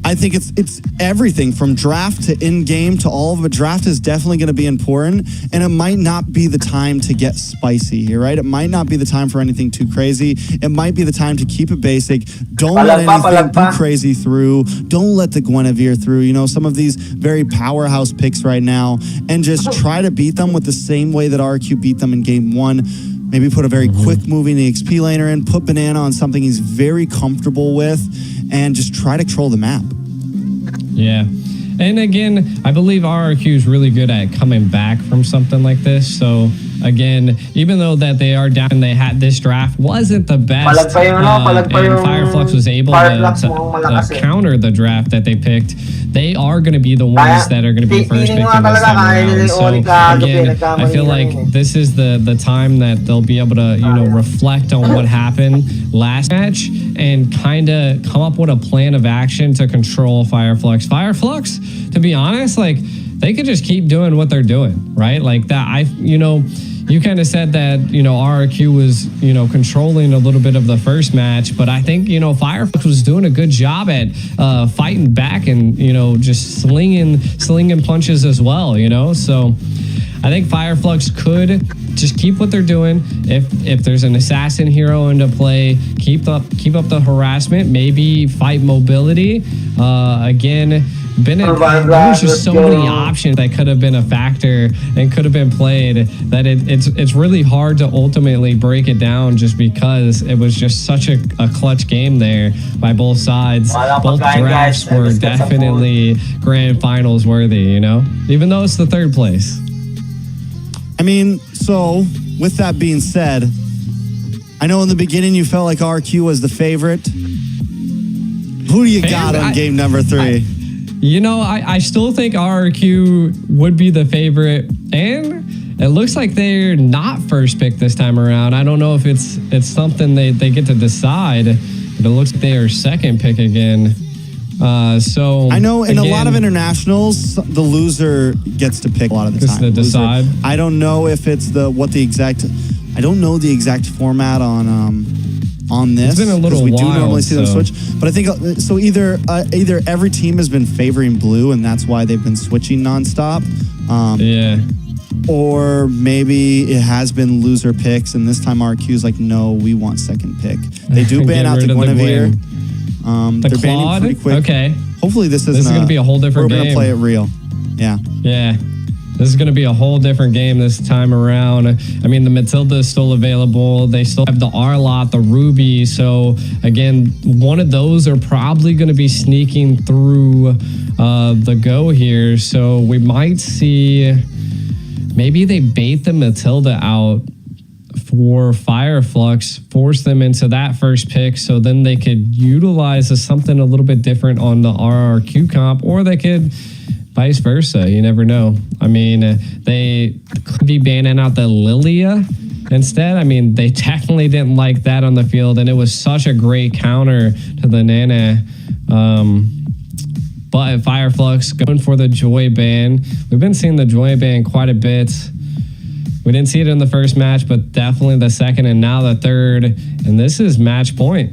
I think it's everything from draft to in-game to all of it. Draft is definitely going to be important, and it might not be the time to get spicy here, right? It might not be the time for anything too crazy. It might be the time to keep it basic. Don't let anything too crazy through. Don't let the Guinevere through. You know, some of these very powerhouse picks right now, and just try to beat them with the same way that RRQ beat them in game one. Maybe put a very quick moving EXP laner in, put Banana on something he's very comfortable with, and just try to control the map. Yeah. And again, I believe RRQ is really good at coming back from something like this. So again, even though that they are down, they had this draft wasn't the best, and Fireflux was able to counter the draft that they picked. They are going to be the ones that are going to be first picking this time around. So again, I feel like this is the time that they'll be able to, you know, reflect on what happened last match and kind of come up with a plan of action to control Fireflux. Fireflux, to be honest, like they could just keep doing what they're doing, right? Like that, you kind of said that, you know, RRQ was, you know, controlling a little bit of the first match, but I think, you know, Fireflux was doing a good job at fighting back and, you know, just slinging punches as well, you know? So I think Fireflux could just keep what they're doing. If there's an assassin hero into play, keep up the harassment, maybe fight mobility. Again, there's just so many options that could have been a factor and could have been played that it's really hard to ultimately break it down just because it was just such a clutch game there by both sides. Both drafts were definitely grand finals worthy, you know, even though it's the third place. I mean, so with that being said, I know in the beginning you felt like RQ was the favorite. Who do you got on game number 3? I still think RRQ would be the favorite, and it looks like they're not first pick this time around. I don't know if it's something they get to decide, but it looks like they are second pick again. So I know in a lot of internationals, the loser gets to pick a lot of the time. To decide. I don't know if it's I don't know the exact format on this. It's been a little we while, do normally see them switch, but I think so. Either every team has been favoring blue, and that's why they've been switching nonstop. Yeah. Or maybe it has been loser picks, and this time RQ's like, no, we want second pick. They do ban out the Guinevere. They're banning pretty quick. Okay. Hopefully this is going to be a whole different game. We're going to play it real. Yeah. Yeah. This is going to be a whole different game this time around. I mean, the Matilda is still available. They still have the Arlot, the Ruby. So, again, one of those are probably going to be sneaking through the go here. So, we might see maybe they bait the Matilda out for Fireflux, force them into that first pick, so then they could utilize something a little bit different on the RRQ comp, or they could vice versa. You never know. I mean, they could be banning out the Lilia instead. I mean, they definitely didn't like that on the field, and it was such a great counter to the Nana. But Fireflux going for the Joy ban. We've been seeing the Joy ban quite a bit. We didn't see it in the first match, but definitely the second and now the third. And this is match point.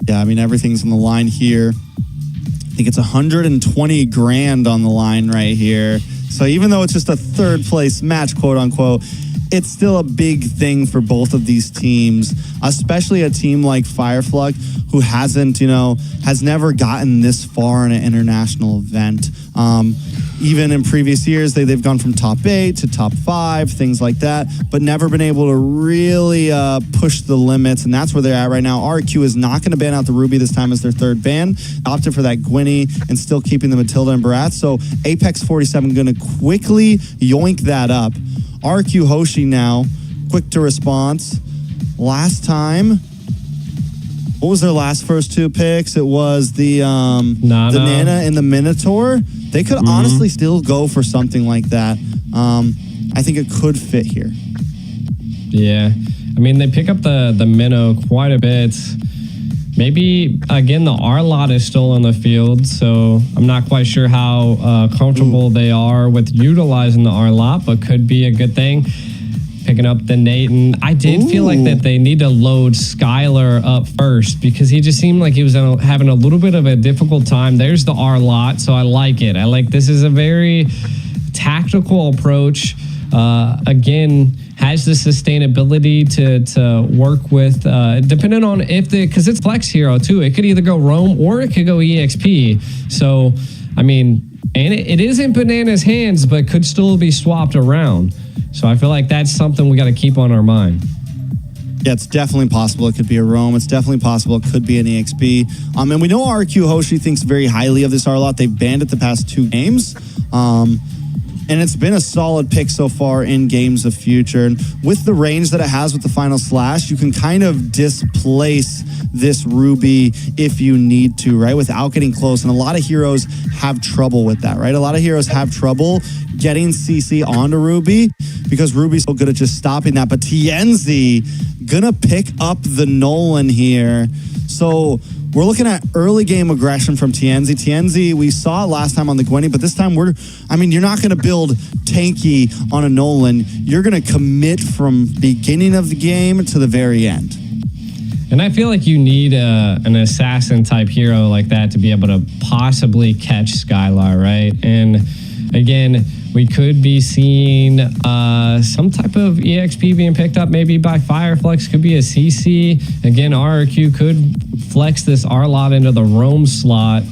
Yeah, I mean, everything's on the line here. I think it's 120 grand on the line right here. So even though it's just a third place match, quote unquote, it's still a big thing for both of these teams, especially a team like Fireflux, who has never gotten this far in an international event. Even in previous years, they've gone from top 8 to top 5, things like that, but never been able to really push the limits, and that's where they're at right now. RQ is not going to ban out the Ruby this time as their third ban, opted for that Gwynny and still keeping the Matilda and Barat. So Apex 47 going to quickly yoink that up. RQ Hoshi now, quick to response. Last time, what was their last first 2 picks? It was the Nana and the Minotaur. They could honestly still go for something like that. I think it could fit here. Yeah. I mean, they pick up the Minnow quite a bit. Maybe, again, the Arlot is still on the field, so I'm not quite sure how comfortable they are with utilizing the Arlot, but could be a good thing. picking up the Nathan. I did feel like that they need to load Skylar up first because he just seemed like he was having a little bit of a difficult time. There's the R lot, so I like it. I like this is a very tactical approach. Again, has the sustainability to work with, depending on because it's Flex Hero too. It could either go Roam or it could go EXP. So, I mean, and it is in Banana's hands, but could still be swapped around. So I feel like that's something we got to keep on our mind. Yeah, it's definitely possible. It could be a Roam. It's definitely possible. It could be an EXP. And we know RRQ Hoshi thinks very highly of this R-Lot. They've banned it the past 2 games. And it's been a solid pick so far in games of future. And with the range that it has with the final slash, you can kind of displace this Ruby if you need to, right? Without getting close. And a lot of heroes have trouble with that, right? A lot of heroes have trouble getting CC onto Ruby because Ruby's so good at just stopping that. But Tienzi gonna pick up the Nolan here. So we're looking at early game aggression from Tienzi. Tienzi, we saw it last time on the Gwenny, but this time you're not going to build tanky on a Nolan. You're going to commit from beginning of the game to the very end. And I feel like you need an assassin type hero like that to be able to possibly catch Skylar, right? And again, we could be seeing some type of EXP being picked up maybe by Fireflux. Could be a CC. Again, RRQ could flex this R-Lot into the Roam slot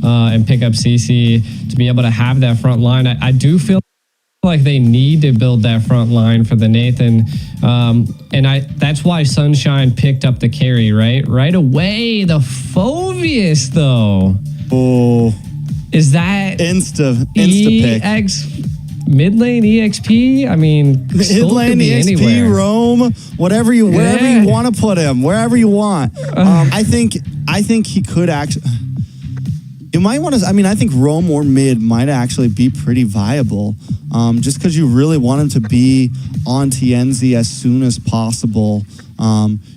and pick up CC to be able to have that front line. I do feel like they need to build that front line for the Nathan. And that's why Sunshine picked up the carry, right? Right away, the Phoveus, though. Oh. Is that insta pick? Mid lane EXP? I mean, mid lane EXP, anywhere. Roam, wherever you want to put him, wherever you want. I think he could actually. You might want to. I mean, I think Roam or mid might actually be pretty viable, just because you really want him to be on TNZ as soon as possible.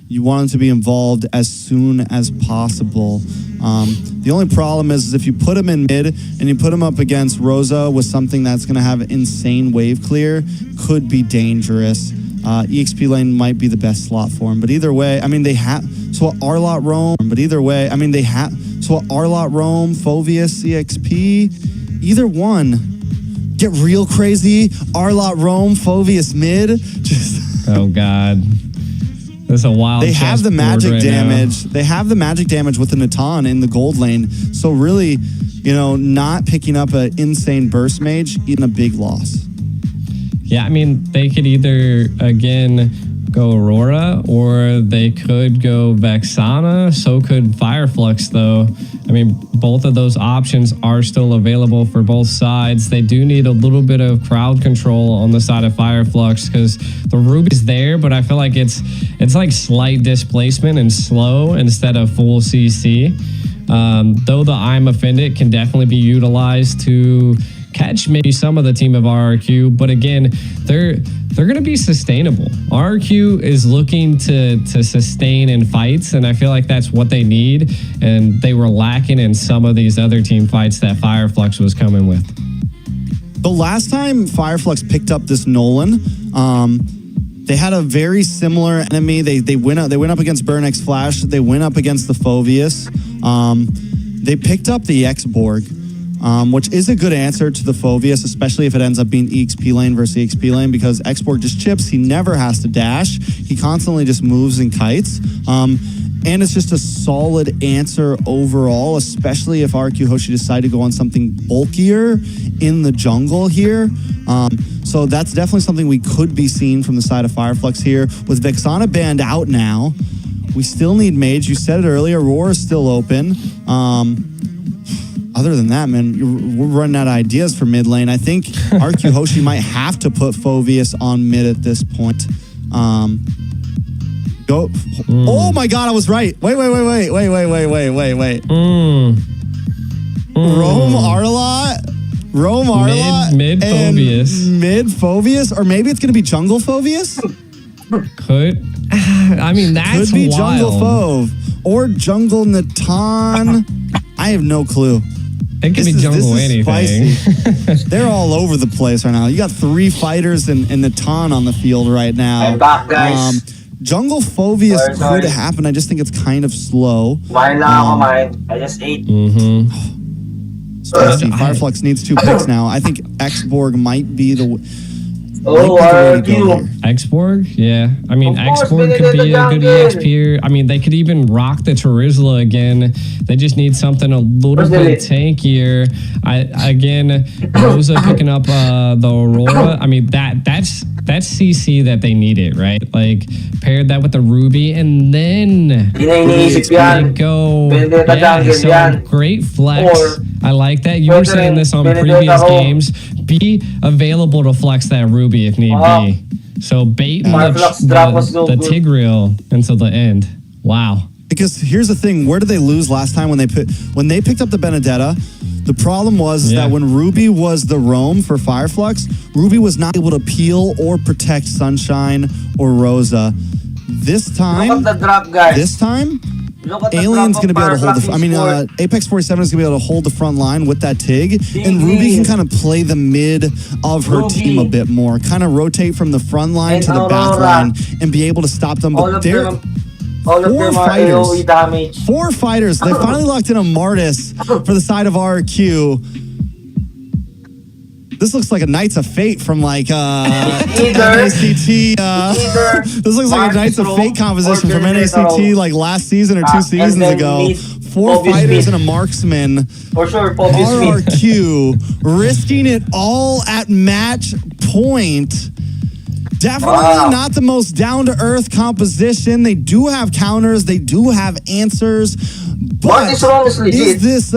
You want him to be involved as soon as possible. The only problem is if you put him in mid and you put him up against Rosa with something that's going to have insane wave clear, could be dangerous. EXP lane might be the best slot for him. But either way, I mean, they have... So R-Lot Roam, but either way, I mean, they have... So R-Lot Roam, Phoveus, EXP, either one. Get real crazy, R-Lot Roam, Phoveus mid. Just oh, God. That's a wild. They have the magic right damage. Now. They have the magic damage with the Natan in the gold lane. So really, not picking up an insane burst mage, eating a big loss. Yeah, I mean, they could either, again, go Aurora or they could go Vexana. So could Fireflux, though. I mean, both of those options are still available for both sides. They do need a little bit of crowd control on the side of Fireflux because the Ruby's there, but I feel like it's like slight displacement and slow instead of full CC. Though the I'm Offended can definitely be utilized to catch maybe some of the team of RRQ, but again, they're going to be sustainable. RRQ is looking to sustain in fights, and I feel like that's what they need, and they were lacking in some of these other team fights that Fireflux was coming with. The last time Fireflux picked up this Nolan, they had a very similar enemy. They went up against Burn X Flash. They went up against the Phoveus. They picked up the X-Borg. Which is a good answer to the Phoveus, especially if it ends up being EXP lane versus EXP lane, because X-Borg just chips. He never has to dash. He constantly just moves and kites. And it's just a solid answer overall, especially if RQ Hoshi decide to go on something bulkier in the jungle here. So that's definitely something we could be seeing from the side of Fireflux here. With Vexana banned out now, we still need mage. You said it earlier, Roar is still open. Other than that, man, we're running out of ideas for mid lane. I think RQ Hoshi might have to put Phoveus on mid at this point. Go. Oh my God, I was right. Wait. Roam R-Lot. Mid Phoveus. Mid Phoveus, or maybe it's going to be jungle Phoveus. Could. I mean, that's could be wild. jungle Phove or jungle Natan. I have no clue. It could be This jungle is anything. spicy. They're all over the place right now. You got 3 fighters and the ton on the field right now. I'm back, guys. Jungle Phobius Sorry. could happen. I just think it's kind of slow. Mine lang ako, mine. I just ate. Spicy. Fireflux needs 2 picks now. I think Xborg might be the Oh, way to go RRQ. here. Xborg, yeah. I mean, Of course, Xborg could be a Benedetto good Jungle. EXP here. I mean, they could even rock the Terizla again. They just need something a little Where's bit the tankier. Again, Rosa picking up the Aurora. I mean, that's CC that they needed, right? Like, paired that with the Ruby, and then Hindi na iniisip they yan. go. Benedetto Jungle So yan. great flex. Or- I like that. You were saying this on Benedetto previous home. games. Be available to flex that Ruby if need be. So bait Flux drop was so the good. Tigreal until the end. Wow. Because here's the thing, where did they lose last time when they picked up the Benedetta? The problem was Yeah. that when Ruby was the roam for Fireflux, Ruby was not able to peel or protect Sunshine or Rosa. This Look time, at the drop, guys. Look at the Alien's drop going to be able to hold Fireflux Apex 47 is going to be able to hold the front line with that TIG, and Ding, Ruby can ding. kind of play the mid of her Ruby. team a bit more, kind of rotate from the front line And to the back Aurora. line and be able to stop them. All But of they're them, all of 4 them are fighters. AoE damage. 4 fighters. They finally locked in a Martis for the side of RRQ. This looks like a Knights of Fate from like Either- NACT. either This looks like a Knights of Fate composition from NACT like last season or 2 and seasons then ago. meet 4 Obvious fighters Meat. and a marksman. For sure, Poppy Smith. RRQ risking it all at match point. Definitely Wow. not the most down-to-earth composition. They do have counters. They do have answers. But What is wrong is legit. is this,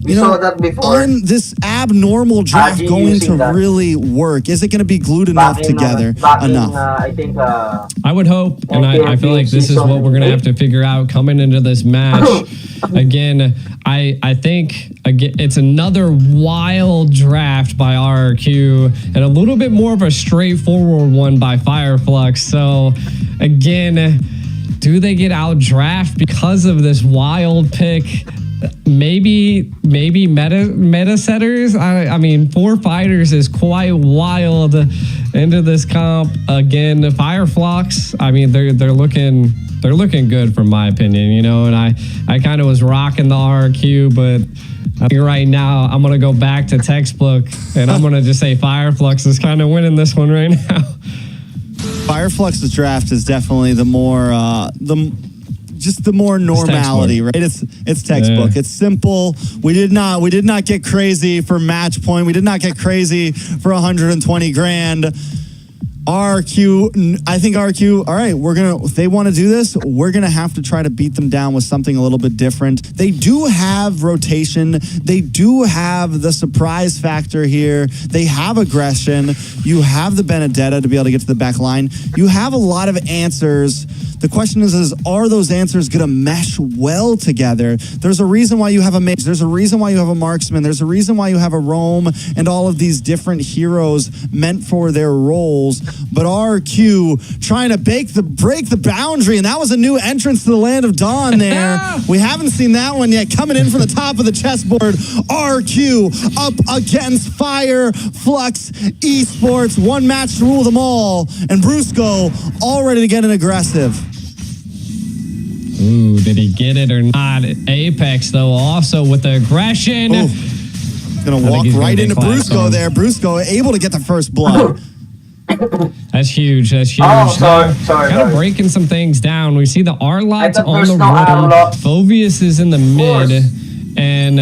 We saw that before. this abnormal draft Haji going using to that. really work? Is it going to be glued enough together enough? I think, I would hope, and I feel like this is what we're going to have to figure out coming into this match. Again, I think it's another wild draft by RRQ and a little bit more of a straightforward one by Fireflux. So, again, do they get out draft because of this wild pick? Maybe meta setters. I mean, 4 fighters is quite wild into this comp. Again, the Fireflux. I mean, they're looking good from my opinion, you know. And I kind of was rocking the RRQ, but I think right now I'm gonna go back to textbook and I'm gonna just say Fireflux is kind of winning this one right now. Fireflux's draft is definitely the more the more normality, right? It's textbook. Yeah. It's simple. We did not get crazy for match point. We did not get crazy for 120 grand. RRQ, I think RRQ, all right, if they want to do this, we're going to have to try to beat them down with something a little bit different. They do have rotation. They do have the surprise factor here. They have aggression. You have the Benedetta to be able to get to the back line. You have a lot of answers. The question is are those answers going to mesh well together? There's a reason why you have a mage. There's a reason why you have a marksman. There's a reason why you have a roam and all of these different heroes meant for their roles. But RQ trying to break the boundary, and that was a new entrance to the Land of Dawn there. We haven't seen that one yet. Coming in from the top of the chessboard, RQ up against Fire, Flux, Esports. One match to rule them all. And Brusco all ready to get an aggressive. Ooh, did he get it or not? Apex, though, also with the aggression. Ooh. Gonna walk he's right gonna into get clapped Brusco on. there. Brusco able to get the first blood. That's huge. That's huge. Oh, sorry. Kind of breaking some things down. We see the R-Lots I thought on there's the no road. R-Lot. Phobius is in the mid. course. And,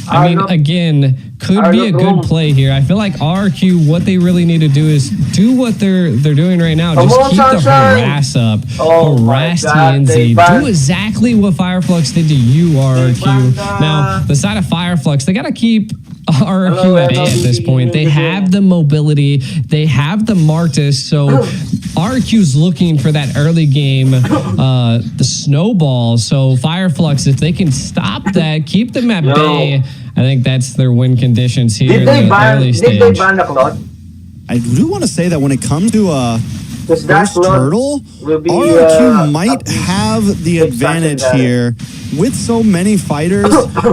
I mean, R-Lot- again, could be a R-Lot good room. play here. I feel like RQ, what they really need to do is do what they're doing right now. Come Just on, keep the Sunshine. harass up. Oh my Harass God, they TNZ. banned- Do exactly what Fireflux did to you, RQ. banned, Now, the side of Fireflux, they got to keep RQ Hello, at bay at this MLBB. point. They have the mobility. They have the Martis. So RQ's looking for that early game, the snowball. So Fireflux, if they can stop that, keep them at Yo. bay, I think that's their win conditions here Did in they the ban early the stage. cloud? I do want to say that when it comes to Because that first turtle, will be, RRQ might a have the big advantage second here. With so many fighters,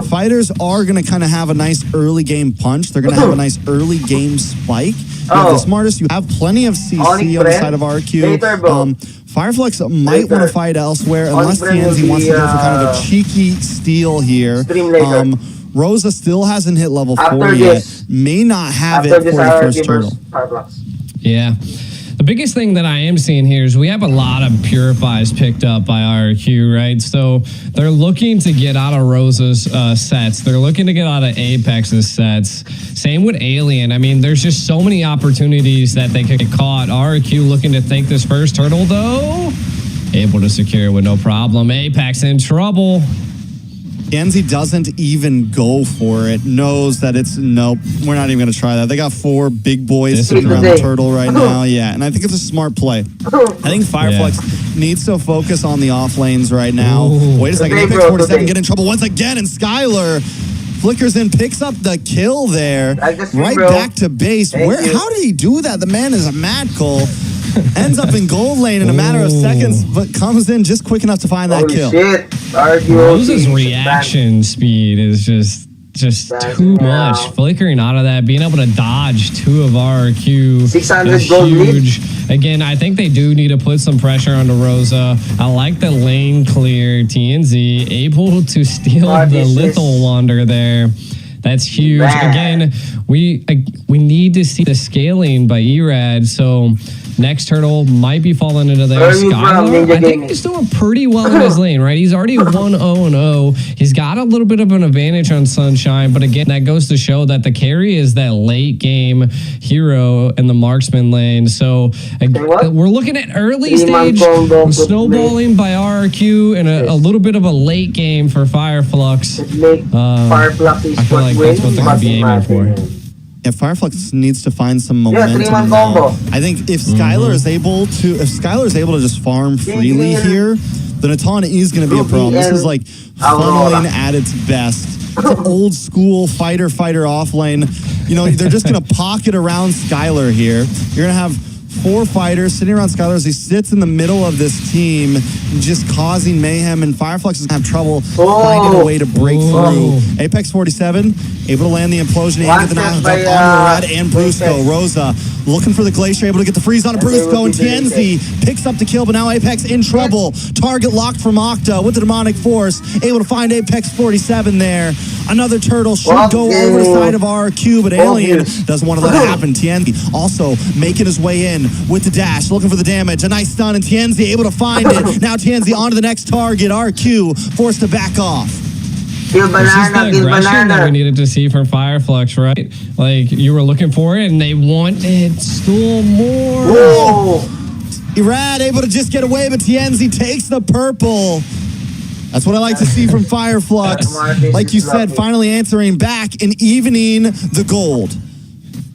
fighters are going to kind of have a nice early game punch. They're going to have a nice early game spike. You have the smartest. You have plenty of CC ONIC on the BREN. side of RRQ. Later, bro. Fireflux might want to fight elsewhere unless BREN will TNZ wants to be, go for kind of a cheeky steal here. Stream later. Rosa still hasn't hit level 4 After yet. this. May not have After it this for the RRQ first turtle. versus Fireflux. Yeah. The biggest thing that I am seeing here is we have a lot of purifies picked up by RRQ, right? So they're looking to get out of Rosa's sets. They're looking to get out of Apex's sets. Same with Alien. I mean, there's just so many opportunities that they could get caught. RRQ looking to take this first turtle, though. Able to secure with no problem. Apex in trouble. TNZ doesn't even go for it. Knows that it's nope. We're not even going to try that. They got 4 big boys sitting around the turtle right now. Yeah, and I think it's a smart play. I think Fireflux needs to focus on the off lanes right now. Ooh. Wait a second. Apex 47 get in trouble once again, and Skylar flickers in, picks up the kill there. Right back to base. How did he do that? The man is a mad Cole. Ends up in gold lane in a matter of seconds, but comes in just quick enough to find that kill. Shit. Rosa's reaction speed is just too much. Flickering out of that, being able to dodge 2 of RRQ 600 is gold huge. Again, I think they do need to put some pressure onto Rosa. I like the lane clear. TNZ able to steal the lethal wander there. That's huge. Again, we need to see the scaling by Erad. So next turtle might be falling into there. Skylar, I think he's doing pretty well in his lane, right? He's already 1-0-0. He's got a little bit of an advantage on Sunshine, but again, that goes to show that the carry is that late game hero in the marksman lane. So we're looking at early stage snowballing by RRQ and a little bit of a late game for Fireflux. Fireflux is I feel like that's what they're going to be aiming for. Yeah, Fireflux needs to find some momentum. I think if Skylar is able to just farm freely here, then Atana is going to be a problem. This is like funneling at its best. It's an old school fighter off lane. You know, they're just going to pocket around Skylar here. You're going to have 4 fighters sitting around Skylar as he sits in the middle of this team, just causing mayhem, and Fireflux is going to have trouble finding a way to break through. Apex 47, able to land the implosion and get the knockdown on Red and Brusco. Rosa looking for the Glacier, able to get the freeze on Brusco, and TNZ picks up the kill, but now Apex in trouble. Target locked from Octa with the Demonic Force, able to find Apex 47 there. Another turtle should go over the side of RRQ, but Alien doesn't want to let it happen. TNZ also making his way in with the dash, looking for the damage. A nice stun, and TNZ able to find it. Now TNZ on to the next target. RQ forced to back off. This is the aggression that we needed to see from Fireflux, right? Like, you were looking for it, and they wanted still more. Erad able to just get away, but TNZ takes the purple. That's what I like to see from Fireflux. Like you said, finally answering back and evening the gold.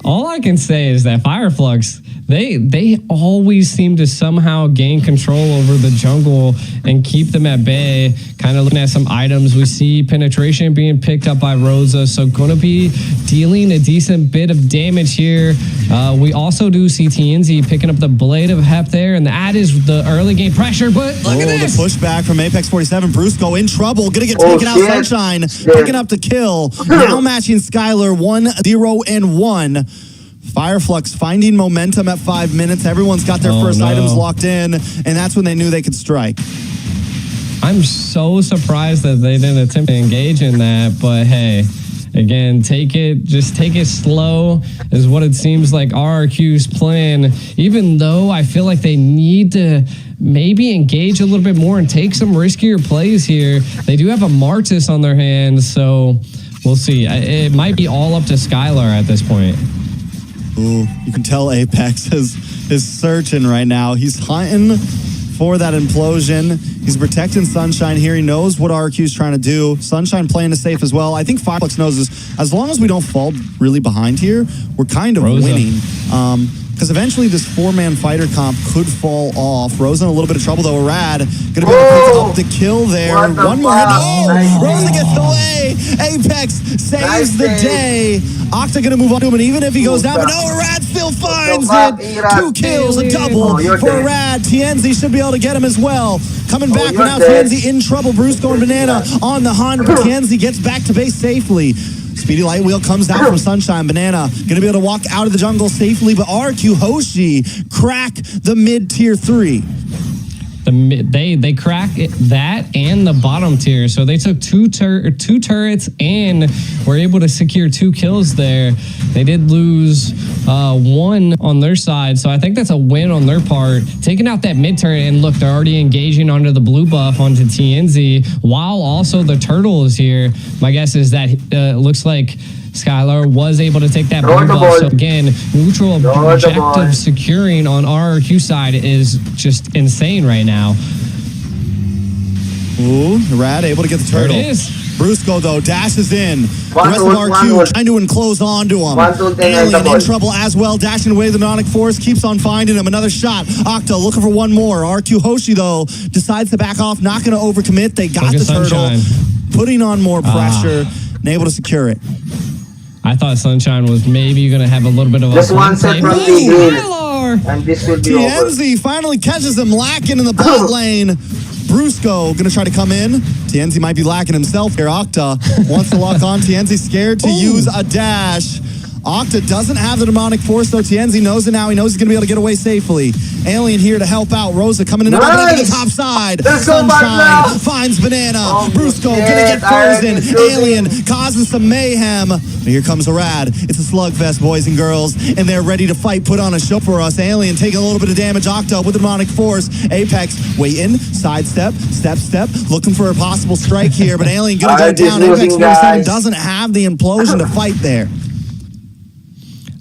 All I can say is that Fireflux, they always seem to somehow gain control over the jungle and keep them at bay. Kind of looking at some items, we see penetration being picked up by Rosa, so going to be dealing a decent bit of damage here. We also do see TNZ picking up the Blade of Hep there, and that is the early game pressure, but look at this. The pushback from Apex 47. Brusco in trouble, gonna get taken out. Sunshine picking up the kill. Now matching Skylar 1-0-1. Fireflux finding momentum at 5 minutes. Everyone's got their first items locked in, and that's when they knew they could strike. I'm so surprised that they didn't attempt to engage in that, but hey, again, just take it slow is what it seems like RRQ's plan, even though I feel like they need to maybe engage a little bit more and take some riskier plays here. They do have a Martis on their hands, so we'll see. It might be all up to Skylar at this point. Ooh, you can tell Apex is searching right now. He's hunting for that implosion. He's protecting Sunshine here. He knows what RRQ is trying to do. Sunshine playing it safe as well. I think Fireflux knows this. As long as we don't fall really behind here, we're kind of winning. Because eventually this 4-man fighter comp could fall off. Rosa in a little bit of trouble though. Erad gonna be able to pick up the kill there. One more. No! Rosa gets away. Apex saves the day. Octa gonna move on to him, and even if he goes down, but no, Erad still Steal finds back, it. Iran. 2 kills, a double Oh, you're for dead. Rad. TNZ should be able to get him as well. Coming back, you're but now dead. TNZ in trouble. Brusco and Banana on the hunt, but TNZ gets back to base safely. Speedy Light Wheel comes down from Sunshine. Banana gonna be able to walk out of the jungle safely, but RQ Hoshi crack the mid-tier 3. They cracked that and the bottom tier, so they took two turrets and were able to secure 2 kills there. They did lose 1 on their side, so I think that's a win on their part. Taking out that mid turret, and look, they're already engaging onto the blue buff onto TNZ, while also the turtle is here. My guess is that looks like Skylar was able to take that blue buff. So again, neutral objective securing on RRQ side is just insane right now. Ooh, Rad able to get the turtle. There it is. Brusco, though, dashes in. The One rest ult, of one RQ ult. trying to enclose onto him. One ult and Alien double. in trouble as well, dashing away the Nonic Force, keeps on finding him. Another shot. Octa looking for one more. RQ Hoshi, though, decides to back off, not going to overcommit. They got the turtle, putting on more pressure, and able to secure it. I thought Sunshine was maybe going to have a little bit of a... Just one set from the green. And this will be over. TNZ finally catches him lacking in the bot lane. Brusco gonna try to come in. TNZ might be lacking himself here. Octa wants to lock on. TNZ scared to use a dash. Octa doesn't have the demonic force, though. TNZ knows it now. He knows he's going to be able to get away safely. Alien here to help out. Rosa coming in to the top side. Let's go back now. Sunshine finds Banana. Oh, Brusco shit. going to get frozen. Alien Alien causing some mayhem. But here comes a Rad. It's a slugfest, boys and girls. And they're ready to fight, put on a show for us. Alien taking a little bit of damage. Octa with the demonic force. Apex waiting. Sidestep. Step. Looking for a possible strike here. But Alien going to go down. Apex 47 doesn't have the implosion to fight there.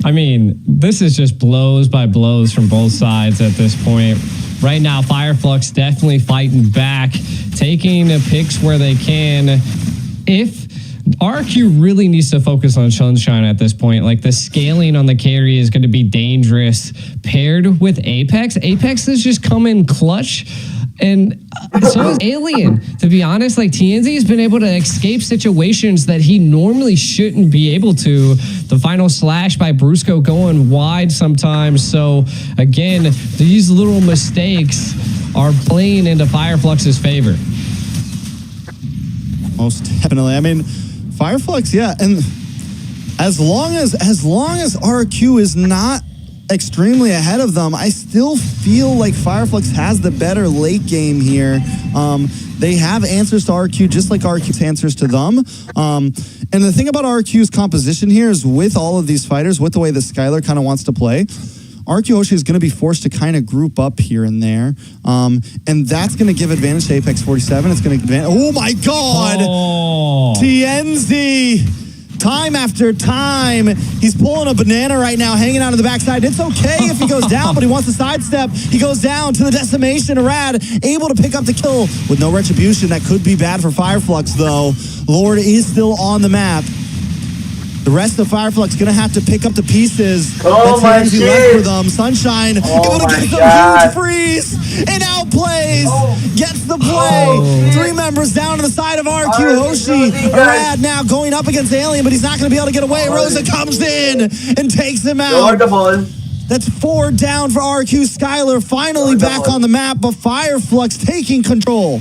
I mean, this is just blows by blows from both sides at this point. Right now, Fireflux definitely fighting back, taking picks where they can. If RQ really needs to focus on Sunshine at this point, like the scaling on the carry is going to be dangerous paired with Apex. Apex has just come in clutch. And so is Alien. To be honest, like TNZ has been able to escape situations that he normally shouldn't be able to. The final slash by Brusco going wide sometimes. So again, these little mistakes are playing into Fireflux's favor. Most definitely. I mean, Fireflux, yeah, and as long as RQ is not extremely ahead of them, I still feel like Fireflux has the better late game here. They have answers to RQ just like RQ's answers to them. And the thing about RQ's composition here is with all of these fighters, with the way that Skylar kind of wants to play, RQ Hoshi is going to be forced to kind of group up here and there. And that's going to give advantage to Apex 47. It's going to oh my God! Oh. TNZ! Time after time, he's pulling a banana right now, hanging out on the backside. It's okay if he goes down, but he wants to sidestep. He goes down to the decimation. Rad able to pick up the kill with no retribution. That could be bad for Fireflux, though. Lord is still on the map. The rest of Fireflux gonna have to pick up the pieces Oh my that TNZ shit. left for them. Sunshine able to my get some God. huge freeze and outplays. Gets the play. Oh. 3 members down to the side of RQ Hoshi. losing, guys. Rad now going up against Alien, but he's not gonna be able to get away. Rosa comes in and takes him out. The ball. That's 4 down for RQ. Skylar finally back on the map, but Fireflux taking control.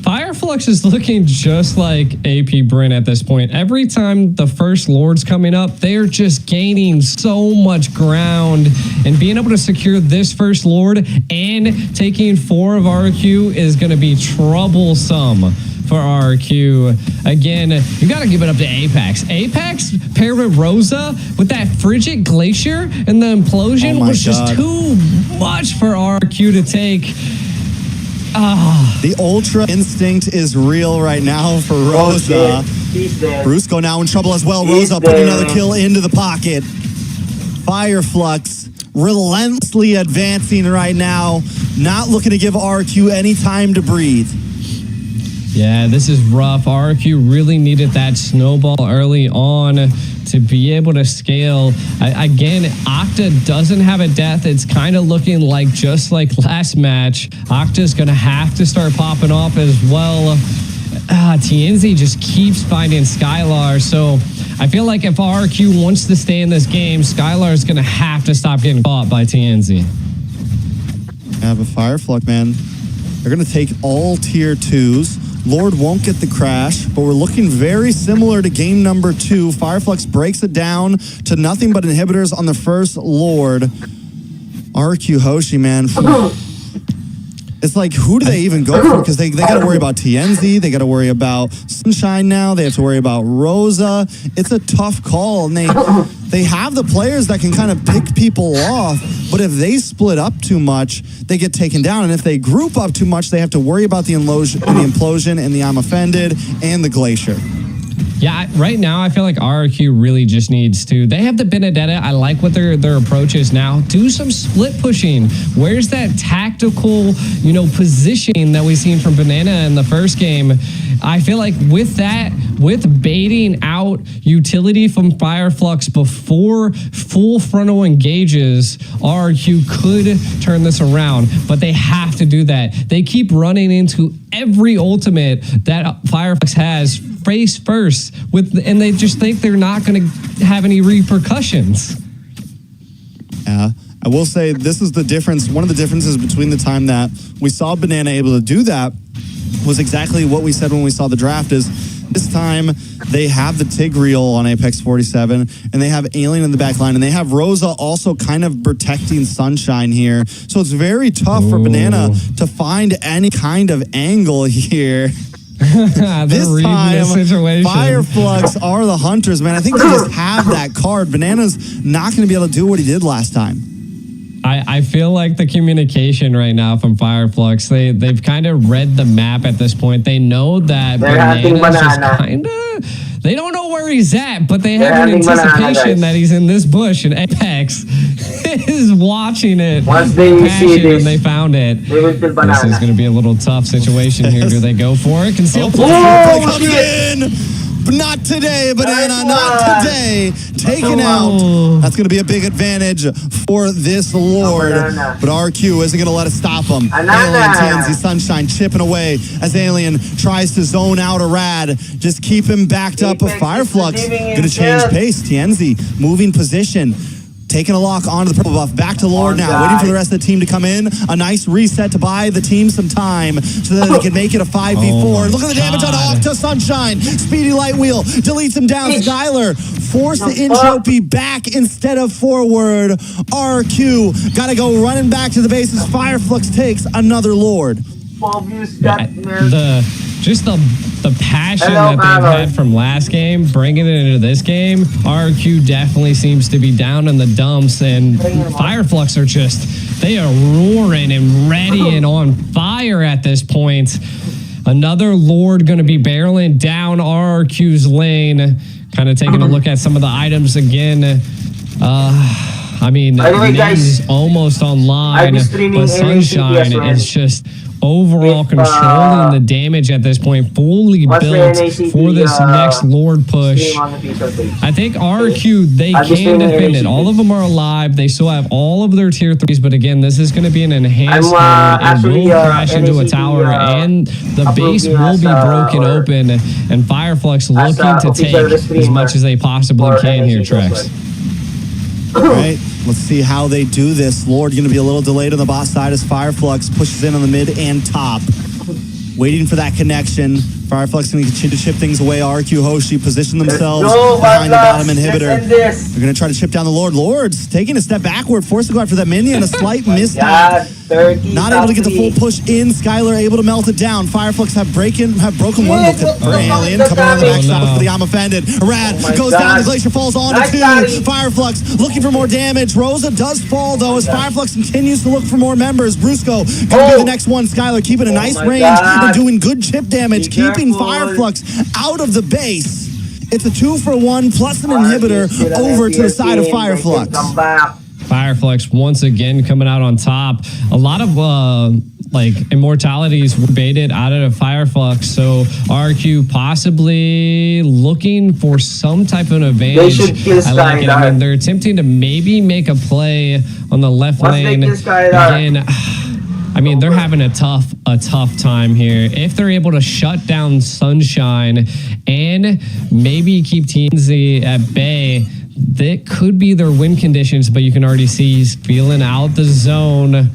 Fireflux is looking just like AP BREN at this point. Every time the first Lord's coming up, they're just gaining so much ground. And being able to secure this first Lord and taking 4 of RQ is going to be troublesome for RQ. Again, you got to give it up to Apex. Apex paired with Rosa with that frigid glacier and the implosion was just too much for RQ to take. The Ultra Instinct is real right now for Rosa. He's dead. Brusco now in trouble as well. He's Rosa putting dead. another kill into the pocket. Fireflux relentlessly advancing right now. Not looking to give RQ any time to breathe. Yeah, this is rough. RQ really needed that snowball early on to be able to scale. Again, Octa doesn't have a death. It's kind of looking like just like last match. Octa's going to have to start popping off as well. TNZ just keeps finding Skylar. So I feel like if RRQ wants to stay in this game, Skylar is going to have to stop getting caught by TNZ. Yeah, but Fireflux, man, they're going to take all tier 2s. Lord won't get the crash, but we're looking very similar to game number 2. Fireflux breaks it down to nothing but inhibitors on the first Lord. RRQ Hoshi, man. It's like, who do they even go for? Because they got to worry about TNZ. They got to worry about Sunshine now. They have to worry about Rosa. It's a tough call. And they have the players that can kind of pick people off. But if they split up too much, they get taken down. And if they group up too much, they have to worry about the implosion and the I'm offended and the glacier. Yeah, right now I feel like RRQ really just needs to. They have the Benedetta. I like what their approach is now. Do some split pushing. Where's that tactical, positioning that we seen from Banana in the first game? I feel like with that, with baiting out utility from Fireflux before full frontal engages, RRQ could turn this around, but they have to do that. They keep running into every ultimate that Fireflux has face first and they just think they're not going to have any repercussions. Yeah, I will say this is the difference. One of the differences between the time that we saw Banana able to do that was exactly what we said when we saw the draft is this time they have the Tigreal on Apex 47 and they have Alien in the back line and they have Rosa also kind of protecting Sunshine here. So it's very tough for Banana to find any kind of angle here. This time, Fireflux are the hunters, man. I think they just have that card. Banana's not going to be able to do what he did last time. I feel like the communication right now from Fireflux, they've kind of read the map at this point. They know that Banana's just kind of, they don't know where he's at, but they have an anticipation that he's in this bush and Apex is watching it. Once they see this, and they found it. This is going to be a little tough situation here. Do they go for it? Conceal play. Coming in. But not today, Banana, not today. Taken out. That's going to be a big advantage for this Lord. But RQ isn't going to let it stop him. Alien, TNZ, Sunshine chipping away as Alien tries to zone out a Rad. Just keep him backed up. But Fireflux going to change pace. TNZ moving position. Taking a lock onto the purple buff. Back to Lord now. Waiting for the rest of the team to come in. A nice reset to buy the team some time so that they can make it a 5v4. Look at the damage on off to Sunshine. Speedy light wheel. Deletes him down. Skylar forced the entropy back instead of forward. RQ got to go running back to the bases. Fireflux takes another Lord. The passion that they've had from last game, bringing it into this game, RQ definitely seems to be down in the dumps, and Fireflux are they are roaring and ready and on fire at this point. Another Lord going to be barreling down RRQ's lane, kind of taking a look at some of the items again. Name's almost online, but Sunshine is just overall controlling the damage at this point, fully built for this next Lord push. I think RQ, they can defend it. All of them are alive. They still have all of their tier 3s, but again, this is going to be an enhanced mode. It will crash into a tower, and the base will be broken open, and Fireflux looking to take as much as they possibly can here, Trex. All right, let's see how they do this. Lord going to be a little delayed on the bot side as Fireflux pushes in on the mid and top. Waiting for that connection. Fireflux going to chip things away. RQ Hoshi position themselves behind the bottom inhibitor. They're going to try to chip down the Lord. Lord's taking a step backward, forced to go after that minion. A slight mistake. Not able to get the full push in. Skylar able to melt it down. Fireflux have broken one. Look for Alien coming on the backstop for the I'm offended. Rad goes down. The Glacier falls on to 2. Fireflux looking for more damage. Rosa does fall though as Fireflux continues to look for more members. Brusco gonna be the next one. Skylar keeping a nice range and doing good chip damage, keeping Fireflux out of the base. It's a 2-for-1 plus an inhibitor over to the side of Fireflux. Fireflux once again coming out on top. A lot of immortalities were baited out of Fireflux, so RQ possibly looking for some type of advantage. I like it. I mean, they're attempting to maybe make a play on the left lane. Again, mean, they're having a tough time here. If they're able to shut down Sunshine and maybe keep TNZ at bay, that could be their win conditions, but you can already see he's feeling out the zone.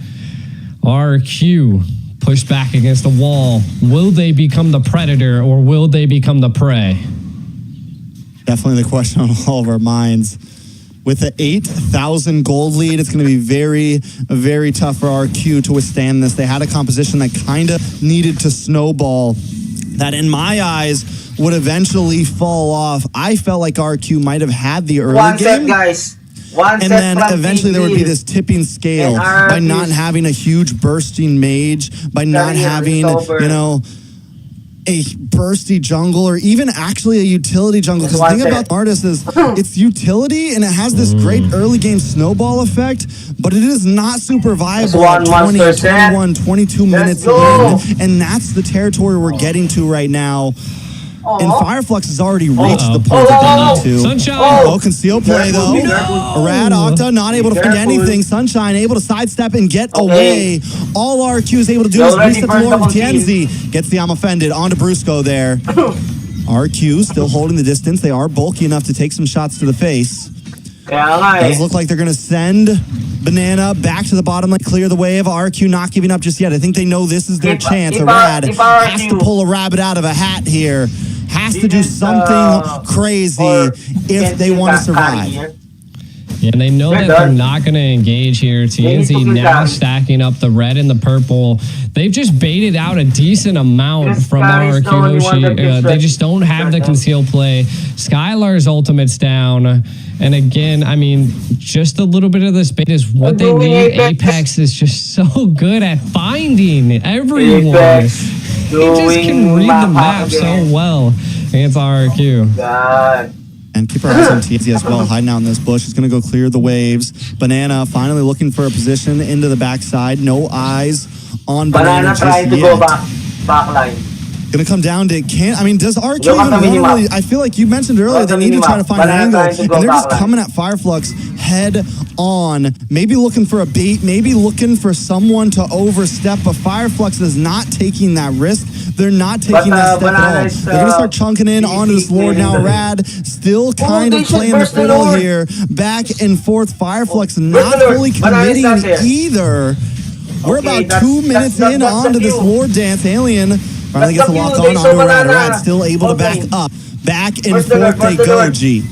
RRQ pushed back against the wall. Will they become the predator or will they become the prey? Definitely the question on all of our minds. With the 8,000 gold lead, it's going to be very, very tough for RRQ to withstand this. They had a composition that kind of needed to snowball, that in my eyes would eventually fall off. I felt like RRQ might have had the early One set, game. guys. One And set then from eventually there would be TNZ. this tipping scale And by RRQ not having a huge bursting mage, by not Career is having, over. you know, a bursty jungle or even actually a utility jungle. Because the thing about Artis is it's utility and it has this great early game snowball effect, but it is not super viable at 20, 21, 22 minutes go. in. And that's the territory we're getting to right now. And Fireflux has already reached the point that they need to. Sunshine! Oh, conceal play though. Rad Octa not able to find Careful. anything. Sunshine able to sidestep and get away. All RQ is able to do is Already reset the burned Lord of double team. TNZ. Gets the I'm offended onto Brusco there. RQ still holding the distance. They are bulky enough to take some shots to the face. Kaya nga eh. Does look like they're going to send Banana back to the bottom lane, clear the wave. RQ not giving up just yet. I think they know this is their If- chance. if Rad if has to RQ pull a rabbit out of a hat here. Has to do didn't, something crazy or if they TNZ want to got survive. here. Yeah, and they know They're that they're done. not going to engage here. need to TNZ get now down. stacking up the red and the purple. They've just baited out a decent amount This from guy is RRQ the only one that Hoshi. gets They red. just don't have the conceal play. Skylar's ultimate's down. And again, I mean, just a little bit of this bait is what they Doing need. Apex. Apex is just so good at finding everyone. Apex He just can doing read the map map so again. well against RRQ. God. And keep our eyes on TNZ as well, hiding out in this bush. He's going to go clear the waves. Banana finally looking for a position into the backside. No eyes on Banana Banana just trying to yet. go back line. Going to come down to I mean, does RQ Look at the even minimap. really? I feel like you mentioned earlier Look they at the need to try to minimap. find an Banana angle, trying to and go they're just back line. coming at Fireflux head on. Maybe looking for a bait, maybe looking for someone to overstep, but Fireflux is not taking that risk. They're not taking that step at Banana all. is, They're going to start chunking in onto this Lord now. Rad still kind they of should playing the burst the fiddle Lord. here, back and forth. Fireflux Burst not the Lord. fully Banana is not committing there. either. We're Okay, about that's- 2 minutes that's in the onto this view. Lord dance. Alien finally gets That's the the lock view. on They onto show Rad. Banana. Rad still able to back Okay. up. Back and Burst the Lord, forth they burst the go, Lord. G.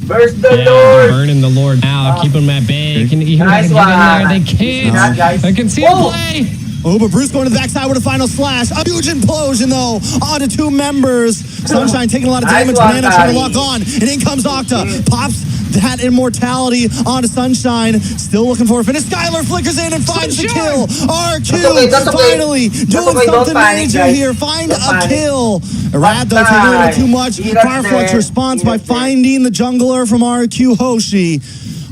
Burst the Yeah, they're Lord. burning the Lord now. Keep them at bay. Can you Nice get in one. there? They can't. Nice, guys. They can see Oh. play. Oh, but Bruce going to the backside with a final slash. A huge implosion, though, onto 2 members. Sunshine taking a lot of Nice damage. one, Banana trying to buddy. lock on. And in comes Octa. Pops that immortality onto Sunshine. Still looking for a finish. Skylar flickers in and finds the kill. RQ That's okay. finally That's doing okay. Don't something panic, major guys. here. Find Don't a panic. kill. Rad, though, taking a little too much. He got Fireflux there. response He by got there. finding the jungler from RQ Hoshi.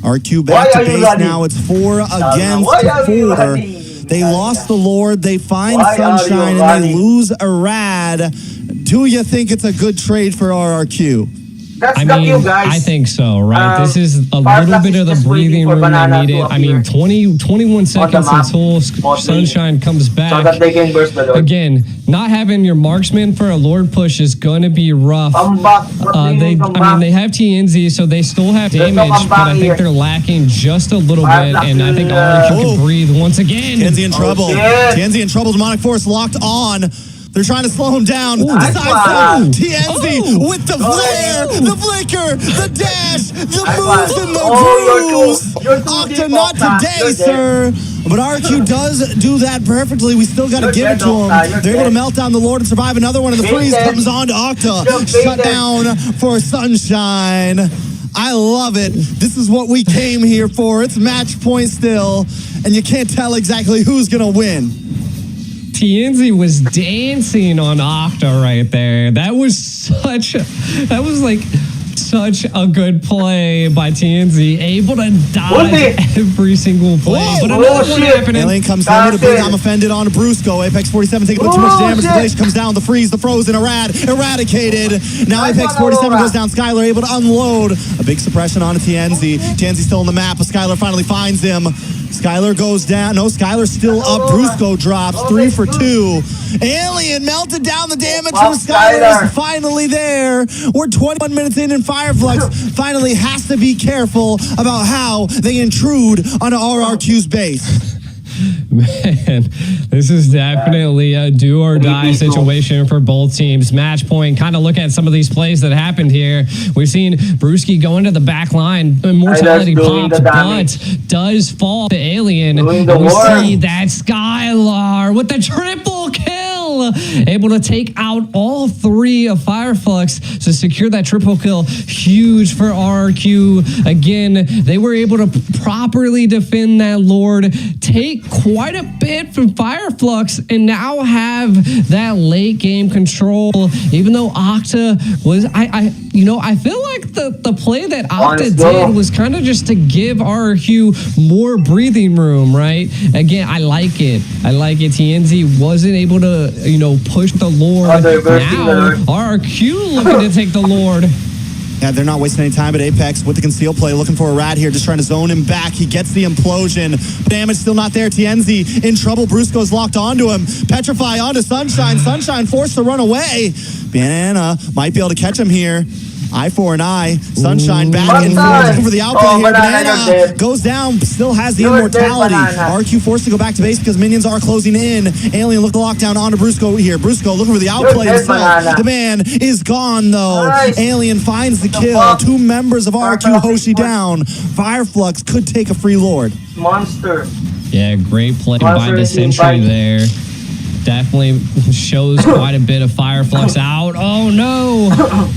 RQ back Why to are you base running? now. It's 4 Why are you against 4. running? They lost the Lord. They find Why are you Sunshine and they running? lose a Rad. Do you think it's a good trade for RRQ? That's I the mean, view, guys. I think so, right? This is a Fireflux little bit is of the just waiting breathing for room they Banana to needed. I mean, appear 21 seconds map. until Mostly. Sunshine comes so that back. they can burst the Lord. Again, not having your marksman for a Lord push is going to be rough. Come back. I mean, they have TNZ, so they still have There's no damage, come but back I think here. they're lacking just a little bit, Fireflux and I think is, RRQ Oh. can breathe once again. TNZ in trouble. shit. TNZ in trouble. Demonic Force locked on. They're trying to slow him down. Nice Sidestep. one. TNZ Oh. with the Go flare, ahead. the flicker, the dash, the Nice moves one. and the Oh, grooves. you're too Octa, deep, not Octa. today, You're sir. But RQ does do that perfectly. We still got to You're give it dead, to Octa. him. You're They're able to dead. melt down the Lord and survive another one. And the freeze Baited. comes on to Octa. You're Shut baited. down for Sunshine. I love it. This is what we came here for. It's match point still. And you can't tell exactly who's going to win. TNZ was dancing on Octa right there. That was such a good play by TNZ, able to dodge every single play. Whoa. But another one shit. happening. Alien comes in with a big I'm offended on Brusco. Apex 47 taking a bit too much damage. The Glacier comes down. The freeze, the frozen, eradicated. Now Nice Apex one, 47 Aurora. goes down. Skylar able to unload. A big suppression onto TNZ. TNZ still on the map, but Skylar finally finds him. Skylar goes down. No, Skylar's still up. Brusco drops 3 for 2. Alien melted down the damage from Skylar. Is finally there. We're 21 minutes in, and Fireflux finally has to be careful about how they intrude onto RRQ's base. Man, this is definitely a do or die situation for both teams. Match point. Kind of look at some of these plays that happened here. We've seen Brewski go into the back line. Immortality pops, but does fall to Alien. And we see that Skylar with the triple kill. Able to take out all 3 of Fireflux to secure that triple kill. Huge for RRQ. Again, they were able to properly defend that Lord, take quite a bit from Fireflux, and now have that late game control. Even though Octa was, I feel like the play that Octa did was kind of just to give RRQ more breathing room, right? Again, I like it. TNZ wasn't able to, push the Lord. Now RRQ looking to take the Lord. Yeah, they're not wasting any time at Apex with the conceal play, looking for a Rad here, just trying to zone him back. He gets the implosion. Damage still not there. TNZ in trouble. Brusco's locked onto him. Petrify onto Sunshine. Sunshine forced to run away. Banana might be able to catch him here. Eye for an eye. Sunshine back in looking for the outplay here. Banana goes down, still has the immortality. RQ forced to go back to base because minions are closing in. Alien look the lockdown onto Brusco here. Brusco looking for the outplay himself. The man is gone though. Alien finds the kill. 2 members of RQ Hoshi down. Fireflux could take a free Lord. Monster. Yeah, great play by the Sentry there. Definitely shows quite a bit of Fireflux out. Oh no!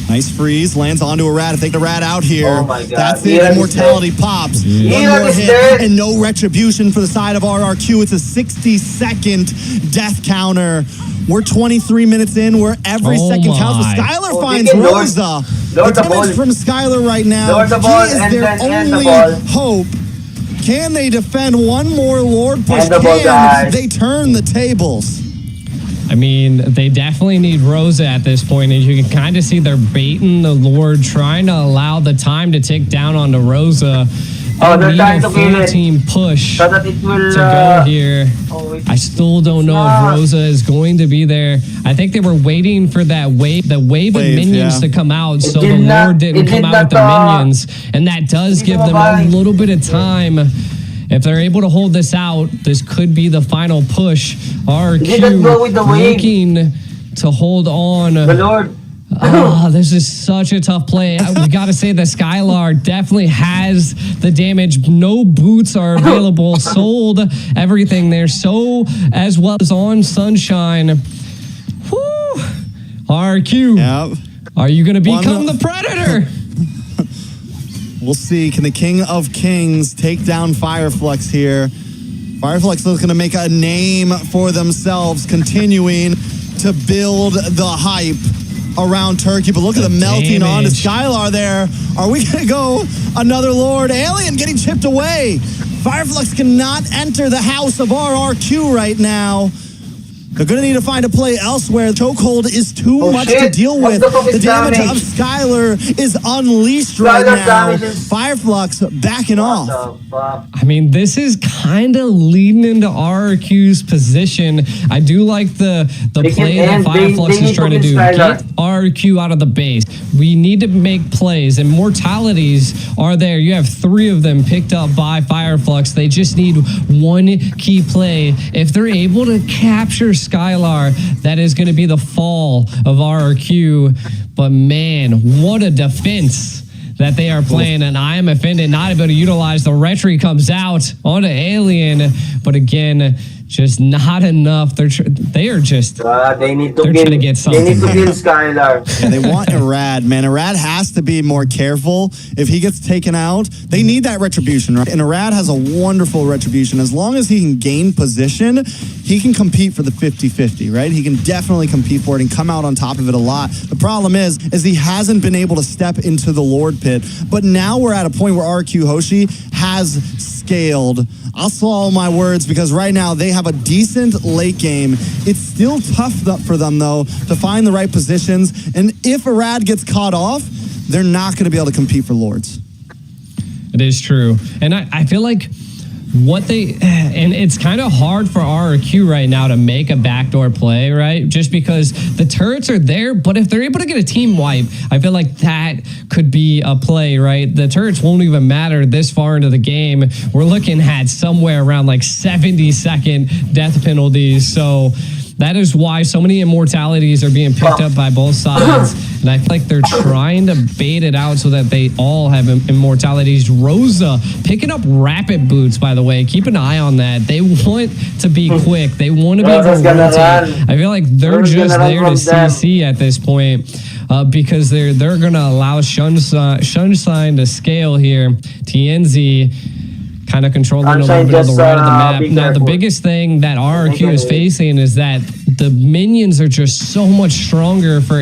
Nice freeze, lands onto a Rat. If they get a Rat out here, oh my God. That's it. Immortality pops. One more hit and no retribution for the side of RRQ. It's a 60-second death counter. We're 23 minutes in, where every second counts. But Skylar finds Rosa. The damage from Skylar right now. He is their only hope. Can they defend one more Lord push? Can they turn the tables? I mean, they definitely need Rosa at this point, and you can kind of see they're baiting the Lord, trying to allow the time to tick down onto Rosa. They're trying to full team push so that it will, to go here. I still don't know if Rosa is going to be there. I think they were waiting for that wave of minions to come out, so the Lord didn't come out with the minions, and that does give them a little bit of time. If they're able to hold this out, this could be the final push. RQ looking to hold on. The Lord. This is such a tough play. We got to say that Skylar definitely has the damage. No boots are available. Sold everything there. So as well as on Sunshine. Whew. RQ. Yep. Are you going to become the Predator? We'll see. Can the King of Kings take down Fireflux here? Fireflux is going to make a name for themselves, continuing to build the hype around Turkey. But look at the melting onto Skylar there. Are we going to go another Lord? Alien getting chipped away. Fireflux cannot enter the house of RRQ right now. They're going to need to find a play elsewhere. The chokehold is too much to deal with. The damage of Skylar is unleashed right now. Fireflux backing off. I mean, this is kind of leading into RRQ's position. I do like the play that Fireflux is trying to do. Get RRQ out of the base. We need to make plays, and mortalities are there. You have 3 of them picked up by Fireflux. They just need one key play. If they're able to capture Skylar, that is going to be the fall of RRQ. But man, what a defense that they are playing, and I am offended not able to utilize. The retry comes out onto Alien, but again, just not enough. They are just they need to trying to get something. They need to kill Skylar. Yeah, they want Irad, man. Irad has to be more careful. If he gets taken out, they need that retribution, right? And Irad has a wonderful retribution. As long as he can gain position, he can compete for the 50-50, right? He can definitely compete for it and come out on top of it a lot. The problem is he hasn't been able to step into the Lord pit. But now we're at a point where RQ Hoshi has scaled. I'll swallow my words because right now they have a decent late game. It's still tough for them, though, to find the right positions. And if Irad gets caught off, they're not going to be able to compete for Lords. It is true. And I feel like and it's kind of hard for RRQ right now to make a backdoor play, right? Just because the turrets are there, but if they're able to get a team wipe, I feel like that could be a play, right? The turrets won't even matter this far into the game. We're looking at somewhere around like 70-second death penalties. So that is why so many immortalities are being picked up by both sides. And I feel like they're trying to bait it out so that they all have immortalities. Rosa picking up rapid boots, by the way. Keep an eye on that. They want to be quick. They want to be able to rotate. I feel like they're just there to CC at this point because they're going to allow Sunshine to scale here. TNZ kind of controlling a little bit of the right of the map. Now, the biggest thing that RRQ is facing is that the minions are just so much stronger for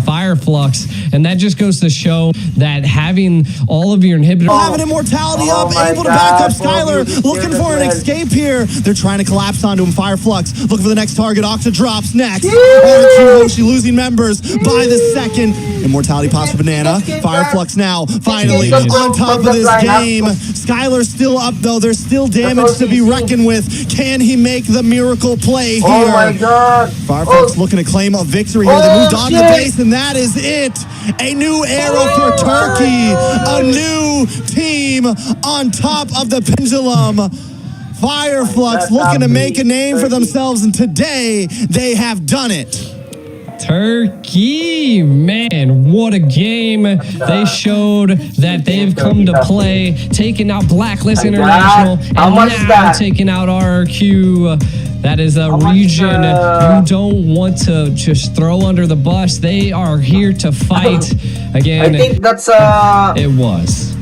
Fire Flux, and that just goes to show that having all of your inhibitors. Have an immortality up, able to back up Skylar, looking for an escape here. They're trying to collapse onto him. Fire Flux looking for the next target. Octa drops next. RRQ Hoshi losing members by the second. Immortality pops for Banana. Fire Flux now finally on top of this game. Skylar's still up though. There's still damage to be reckoned with. Can he make the miracle play here? Oh my god. Fireflux looking to claim a victory here. They moved on to the base, and that is it. A new era for Turkey. A new team on top of the pendulum. Fireflux looking to make a name for themselves, and today they have done it. Turkey, man, what a game. They showed that they've come to play, taking out Blacklist International, and now taking out RRQ. That is a region you don't want to just throw under the bus. They are here to fight. Again, I think that's it was.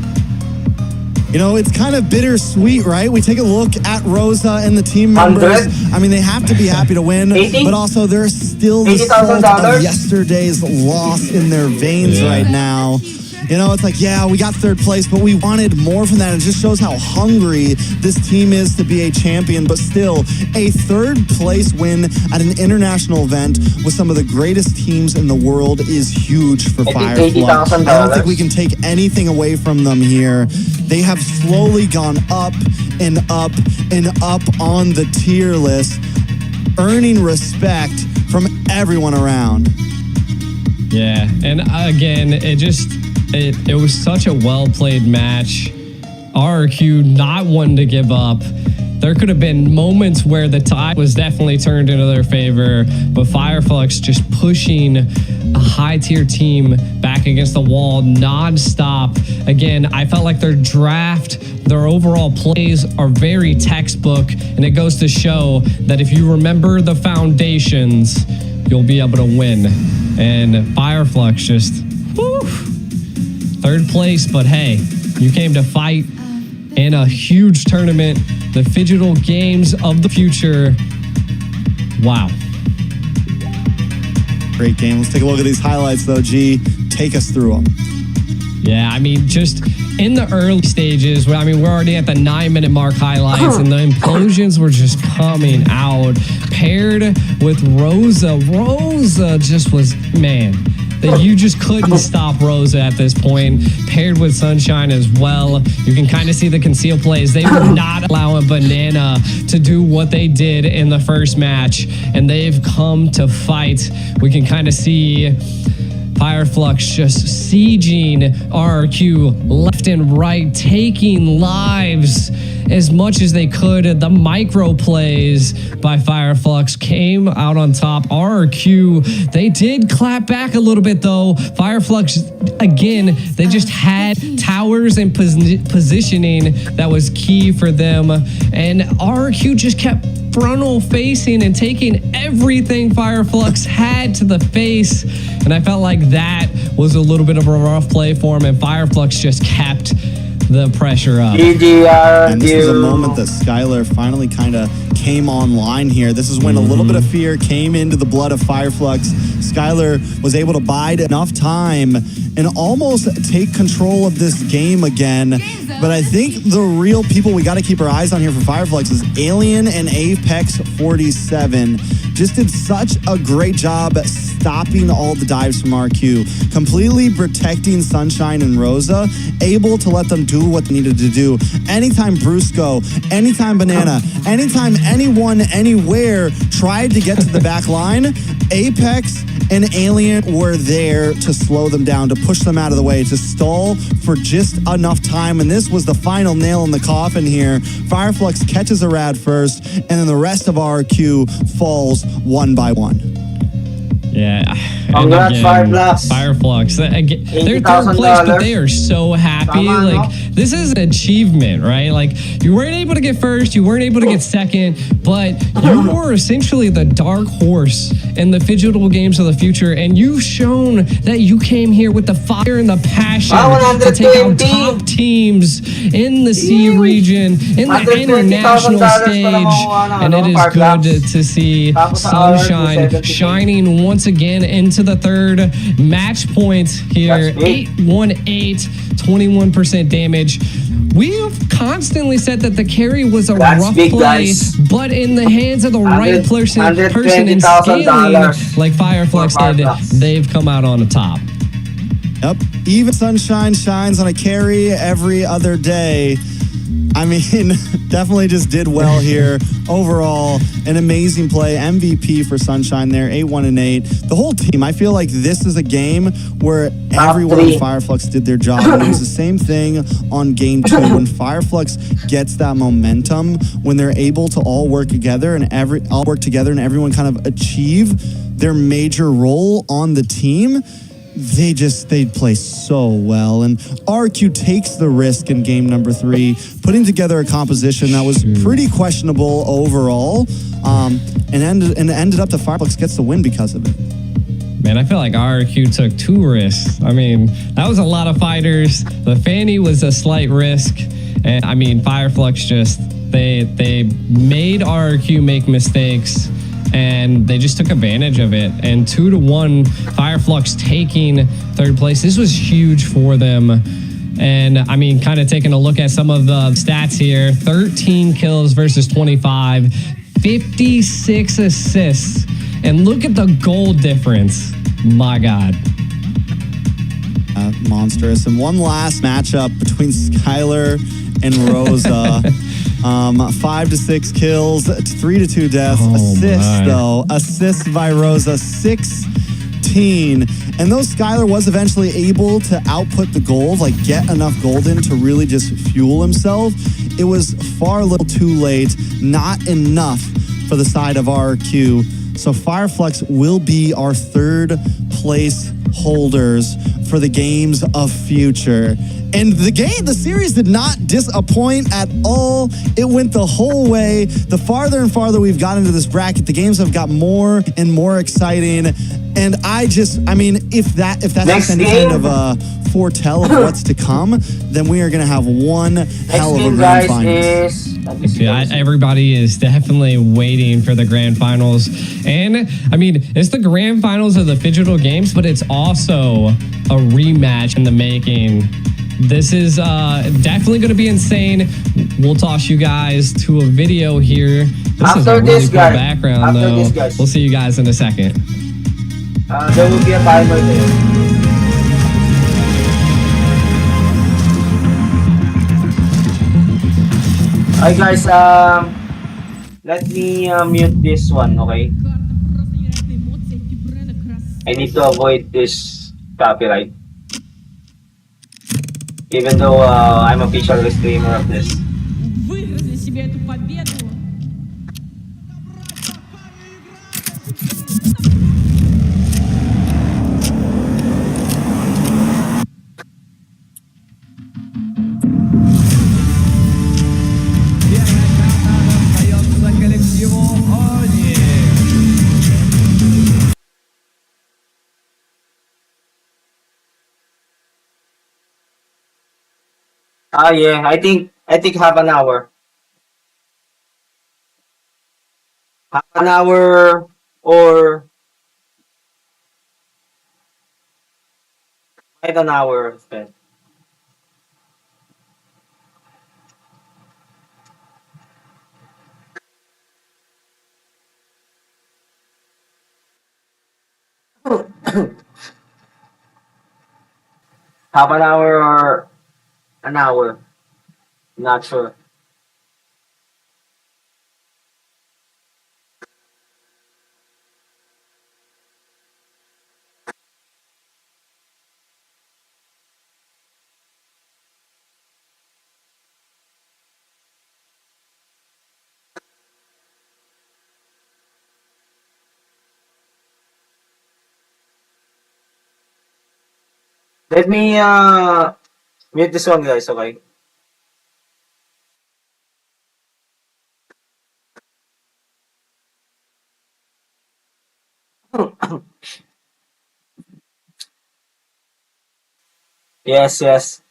You know, it's kind of bittersweet, right? We take a look at Rosa and the team members. I mean, they have to be happy to win, but also there's still the salt of yesterday's loss in their veins right now. You know, it's like, yeah, we got third place, but we wanted more from that. It just shows how hungry this team is to be a champion, but still a third place win at an international event with some of the greatest teams in the world is huge for Fireflux. I don't think we can take anything away from them here. They have slowly gone up and up and up on the tier list, earning respect from everyone around. Yeah, and again, it was such a well-played match. RRQ not wanting to give up. There could have been moments where the tide was definitely turned into their favor, but Fireflux just pushing a high-tier team back against the wall non-stop. Again, I felt like their draft, their overall plays are very textbook, and it goes to show that if you remember the foundations, you'll be able to win. And Fireflux just, whew, third place, but hey, you came to fight in a huge tournament, the Digital Games of the future. Wow. Great game. Let's take a look at these highlights though, G. Take us through them. Yeah, I mean, just in the early stages, I mean, we're already at the 9-minute mark highlights, and the implosions were just coming out. Paired with Rosa. Rosa just was, man, that you just couldn't stop Rosa at this point. Paired with Sunshine as well. You can kind of see the conceal plays. They were not allowing Banana to do what they did in the first match, and they've come to fight. We can kind of see Fireflux just sieging RRQ left and right, taking lives as much as they could. The micro plays by Fireflux came out on top. RRQ, they did clap back a little bit though. Fireflux, again, they just had towers and positioning that was key for them. And RRQ just kept frontal facing and taking everything Fireflux had to the face. And I felt like that was a little bit of a rough play for him, and Fireflux just kept the pressure up. And this is a moment that Skylar finally kind of came online here. This is when a little bit of fear came into the blood of Fireflux. Skylar was able to bide enough time and almost take control of this game again. But I think the real people we got to keep our eyes on here for Fireflux is Alien and Apex 47. Just did such a great job stopping all the dives from RQ, completely protecting Sunshine and Rosa, able to let them do what they needed to do. Anytime Brusco, anytime Banana, anytime anyone, anywhere tried to get to the back line, Apex and Alien were there to slow them down, to push them out of the way, to stall for just enough time. And this was the final nail in the coffin here. Fireflux catches a rad first, and then the rest of RQ falls one by one. Yeah. Congrats, Fireflux. Fireflux. They're third place, but they are so happy. Like, this is an achievement, right? Like, you weren't able to get first, you weren't able to get second, but you were essentially the dark horse in the Phygital games of the future, and you've shown that you came here with the fire and the passion to take out top teams in the C region, in the international stage, and it is good to see Sunshine shining once again into the third match point here. 818, 21% damage. We've constantly said that the carry was a rough play, but in the hands of the right person in scaling, like Fireflux did, they've come out on the top. Yep. Even Sunshine shines on a carry every other day. I mean, definitely just did well here. Overall, an amazing play. MVP for Sunshine there, 8-1-8. The whole team, I feel like this is a game where everyone in Fireflux did their job. And it was the same thing on game 2. When Fireflux gets that momentum, when they're able to all work together and everyone kind of achieve their major role on the team, they play so well. And RQ takes the risk in game number 3, putting together a composition that was pretty questionable overall, and ended up the Fireflux gets the win because of it. Man, I feel like RRQ took 2 risks. I mean, that was a lot of fighters. The Fanny was a slight risk. And I mean, Fireflux just, they made RRQ make mistakes, and they just took advantage of it. And 2-1, Fireflux taking third place. This was huge for them. And I mean, kind of taking a look at some of the stats here, 13 kills versus 25, 56 assists. And look at the goal difference. My God. Monstrous. And one last matchup between Skylar and Rosa. 5 to 6 kills, 3 to 2 deaths. Assists by Rosa, 16. And though Skylar was eventually able to output the gold, like get enough gold in to really just fuel himself, it was far a little too late, not enough for the side of RQ. So Fireflux will be our third place holders for the games of future. And the series did not disappoint at all. It went the whole way. The farther and farther we've gotten into this bracket, the games have got more and more exciting. And I mean, if that's any kind of a foretell of what's to come, then we are going to have one hell of a grand finals. Yeah, everybody is definitely waiting for the grand finals. And I mean, it's the grand finals of the Phygital games, but it's also a rematch in the making. This is definitely going to be insane. We'll toss you guys to a video here. This is a really cool background, though. We'll see you guys in a second. There will be a timer there. Alright guys, let me mute this one, okay? I need to avoid this copyright. Even though I'm official streamer of this. Выгрызли себе эту победу. Yeah, I think half an hour. Half an hour or quite an hour spent. Half an hour or an hour. Not sure. Let me mute this one, guys, okay? Yes, yes.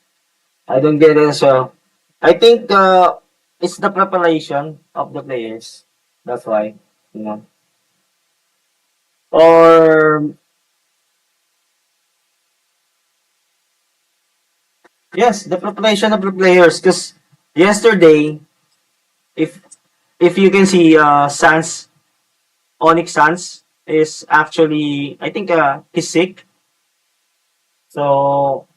I don't get it as well. I think it's the preparation of the players. That's why, you know. Or yes, the preparation of the players. Because yesterday, if if you can see, Sans Onyx Sans is actually, I think, he's sick. So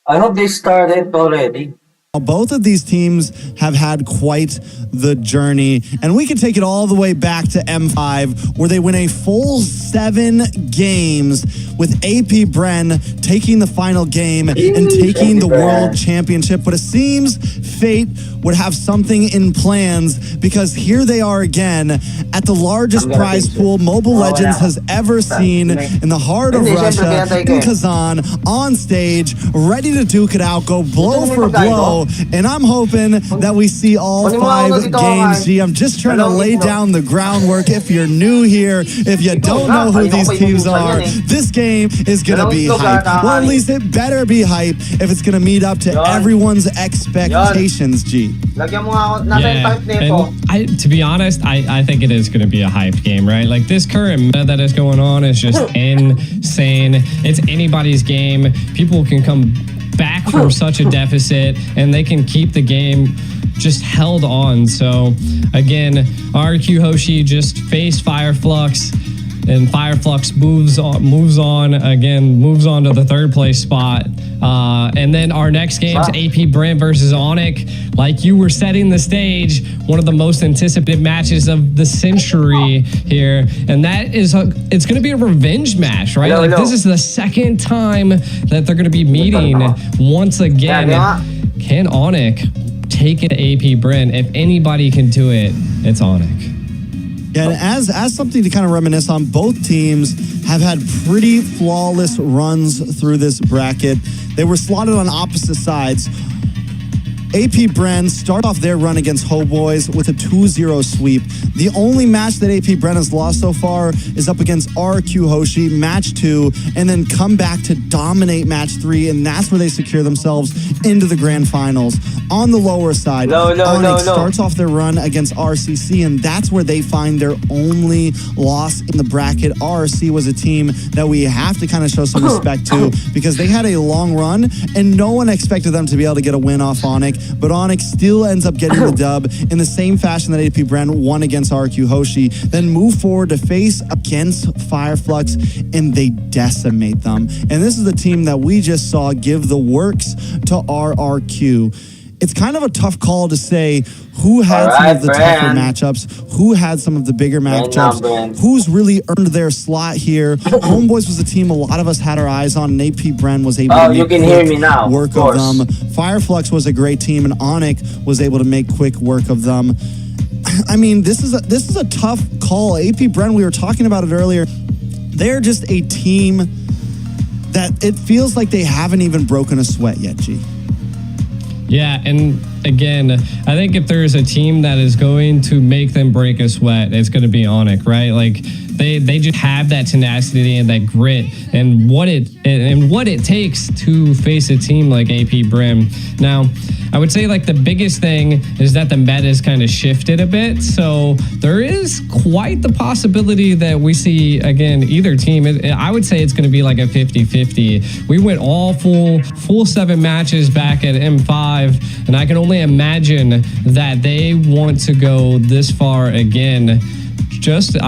I hope they started already. Both of these teams have had quite the journey, and we can take it all the way back to M5, where they win a full 7 games with AP BREN taking the final game and taking the world championship. But it seems fate would have something in plans, because here they are again at the largest prize pool Mobile Legends has ever seen, in the heart of Russia, in Kazan, on stage, ready to duke it out, go blow for blow. And I'm hoping that we see all 5 games, G. I'm just trying to lay down the groundwork. If you're new here, if you don't know who these teams are, this game is going to be hype. Well, at least it better be hype if it's going to meet up to everyone's expectations, G. Yeah, and to be honest, I think it is going to be a hyped game, right? Like, this current meta that is going on is just insane. It's anybody's game. People can come back from such a deficit, and they can keep the game just held on. So again, RRQ Hoshi just faced Fireflux, and Fireflux moves on to the 3rd place spot. And then our next game's AP BREN versus ONIC. Like you were setting the stage, one of the most anticipated matches of the century here. And that is, it's going to be a revenge match, right? Like, this is the 2nd time that they're going to be meeting once again. Can ONIC take it to AP BREN? If anybody can do it, it's ONIC. Yeah, and as something to kind of reminisce on, both teams have had pretty flawless runs through this bracket. They were slotted on opposite sides. AP BREN start off their run against Ho Boys with a 2-0 sweep. The only match that AP BREN has lost so far is up against RRQ Hoshi, match 2, and then come back to dominate match 3, and that's where they secure themselves into the grand finals. On the lower side, ONIC starts off their run against RCC, and that's where they find their only loss in the bracket. RRC was a team that we have to kind of show some respect to, because they had a long run, and no one expected them to be able to get a win off ONIC. But ONIC still ends up getting the dub in the same fashion that AP BREN won against RRQ Hoshi, then move forward to face against Fireflux, and they decimate them. And this is the team that we just saw give the works to RRQ. It's kind of a tough call to say who had some of the tougher matchups, who had some of the bigger matchups, who's really earned their slot here. Homeboys was a team a lot of us had our eyes on, and AP BREN was able to make quick work of them. Fireflux was a great team, and ONIC was able to make quick work of them. I mean, this is a tough call. AP BREN, we were talking about it earlier. They're just a team that it feels like they haven't even broken a sweat yet, G. Yeah, and again, I think if there's a team that is going to make them break a sweat, it's going to be ONIC, right? Like they just have that tenacity and that grit and what it takes to face a team like AP BREN. Now, I would say like the biggest thing is that the meta has kind of shifted a bit. So there is quite the possibility that we see, again, either team. I would say it's going to be like a 50-50. We went all full 7 matches back at M5, and I can only imagine that they want to go this far again. Just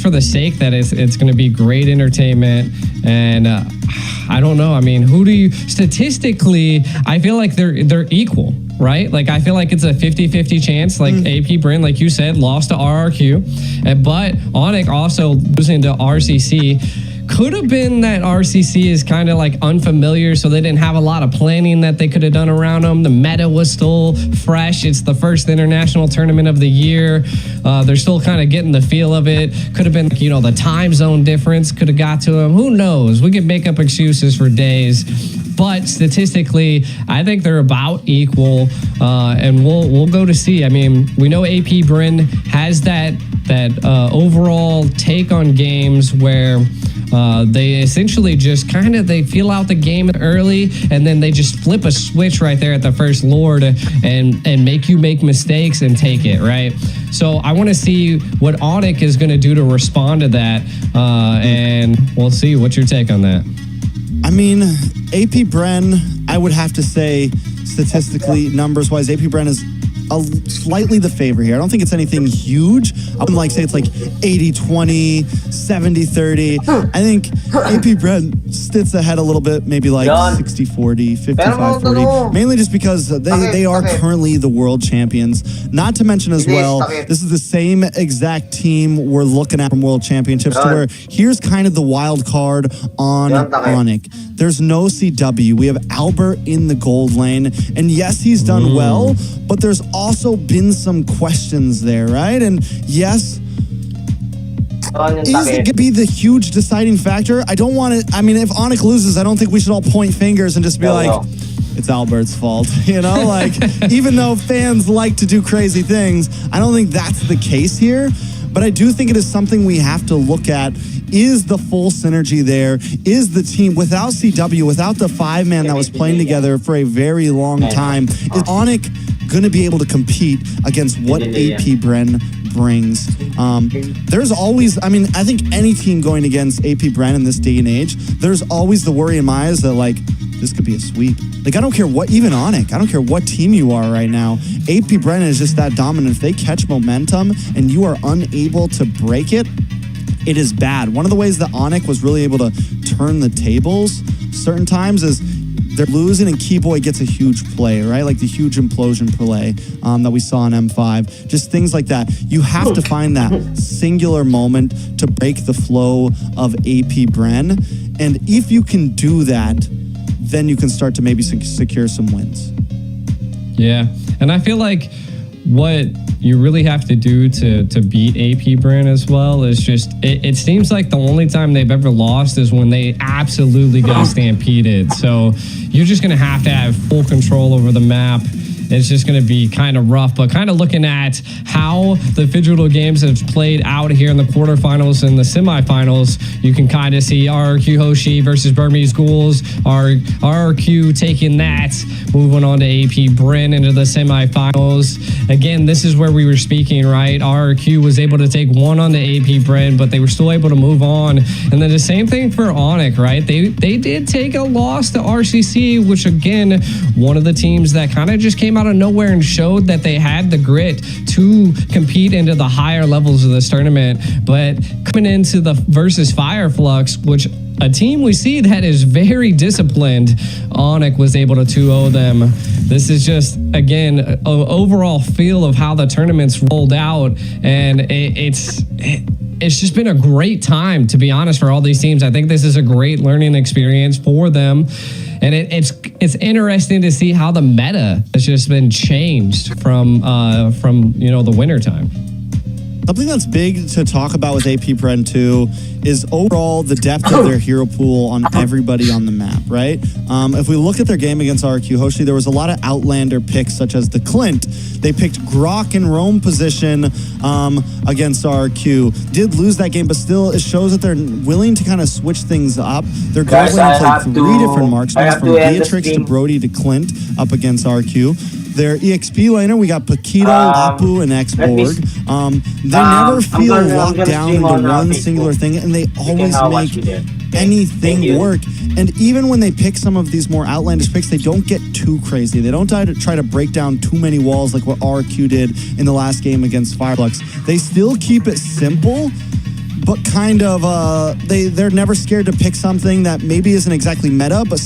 for the sake that it's going to be great entertainment. And I don't know. I mean, statistically, I feel like they're equal, right? Like, I feel like it's a 50-50 chance. Like AP BREN, like you said, lost to RRQ, but ONIC also losing to RCC. Could have been that RCC is kind of like unfamiliar, so they didn't have a lot of planning that they could have done around them. The meta was still fresh. It's the first international tournament of the year. They're still kind of getting the feel of it. Could have been, the time zone difference could have got to them. Who knows? We can make up excuses for days. But statistically, I think they're about equal, and we'll go to see. I mean, we know AP BREN has that overall take on games where they essentially just they feel out the game early, and then they just flip a switch right there at the first Lord and make you make mistakes and take it, right? So I want to see what ONIC is going to do to respond to that, and we'll see. What's your take on that? I mean, AP BREN, I would have to say, statistically, numbers-wise, AP BREN is slightly the favorite here. I don't think it's anything huge. I wouldn't say it's like 80-20, 70-30. I think AP BREN sits ahead a little bit, maybe like 60-40, 55-40. Mainly just because they are currently the world champions. Not to mention as well, this is the same exact team we're looking at from World Championships, to where here's kind of the wild card on ONIC. There's no CW. We have Albert in the gold lane. And yes, he's done well, but there's also been some questions there, right? And yes, is it going to be the huge deciding factor? I don't want it. I mean, if ONIC loses, I don't think we should all point fingers and just be it's Albert's fault. Like, even though fans like to do crazy things, I don't think that's the case here. But I do think it is something we have to look at. Is the full synergy there? Is the team, without CW, without the 5-man that was playing together for a very long time, is ONIC going to be able to compete against what AP BREN brings? There's always, I think any team going against AP BREN in this day and age, there's always the worry in my eyes that, like, this could be a sweep. Like, I don't care what, even ONIC, I don't care what team you are right now. AP BREN is just that dominant. If they catch momentum and you are unable to break it, it is bad. One of the ways that ONIC was really able to turn the tables certain times is they're losing and Keyboy gets a huge play, right? Like the huge implosion play that we saw in M5. Just things like that. You have to find that singular moment to break the flow of AP BREN. And if you can do that, then you can start to maybe secure some wins. Yeah, and I feel like what you really have to do to beat AP BREN as well is just, it seems like the only time they've ever lost is when they absolutely got stampeded. So you're just going to have full control over the map. It's just going to be kind of rough, but kind of looking at how the Digital games have played out here in the quarterfinals and the semifinals, you can kind of see RRQ Hoshi versus Burmese Ghouls, RRQ taking that, moving on to AP BREN into the semifinals. Again, this is where we were speaking, right? RRQ was able to take one on the AP BREN, but they were still able to move on. And then the same thing for ONIC, right? They did take a loss to RCC, which again, one of the teams that kind of just came out of nowhere and showed that they had the grit to compete into the higher levels of this tournament. But coming into the versus Fire Flux, which a team we see that is very disciplined, ONIC was able to 2-0 them. This is just, again, an overall feel of how the tournament's rolled out, and it's just been a great time, to be honest, for all these teams. I think this is a great learning experience for them. And it's interesting to see how the meta has just been changed from the wintertime. something that's big to talk about with AP BREN 2 is overall the depth of their hero pool on everybody on the map, right? If we look at their game against RRQ, Hoshi, there was a lot of outlander picks such as the Clint. They picked Grok and roam position against RRQ. Did lose that game, but still it shows that they're willing to kind of switch things up. They're going Guys, to I play have three to- different I marksmen have from to end the Beatrix to stream. Brody to Clint up against RQ. Their EXP laner, we got Paquito, Lapu, and X-Borg. They never feel I'm locked gonna down stream into on, one Facebook. singular thing, and they You can always now watch make me there. Thank anything you. work. And even when they pick some of these more outlandish picks, they don't get too crazy. They don't try to break down too many walls like what RQ did in the last game against Fireflux. They still keep it simple, but kind of they're never scared to pick something that maybe isn't exactly meta, but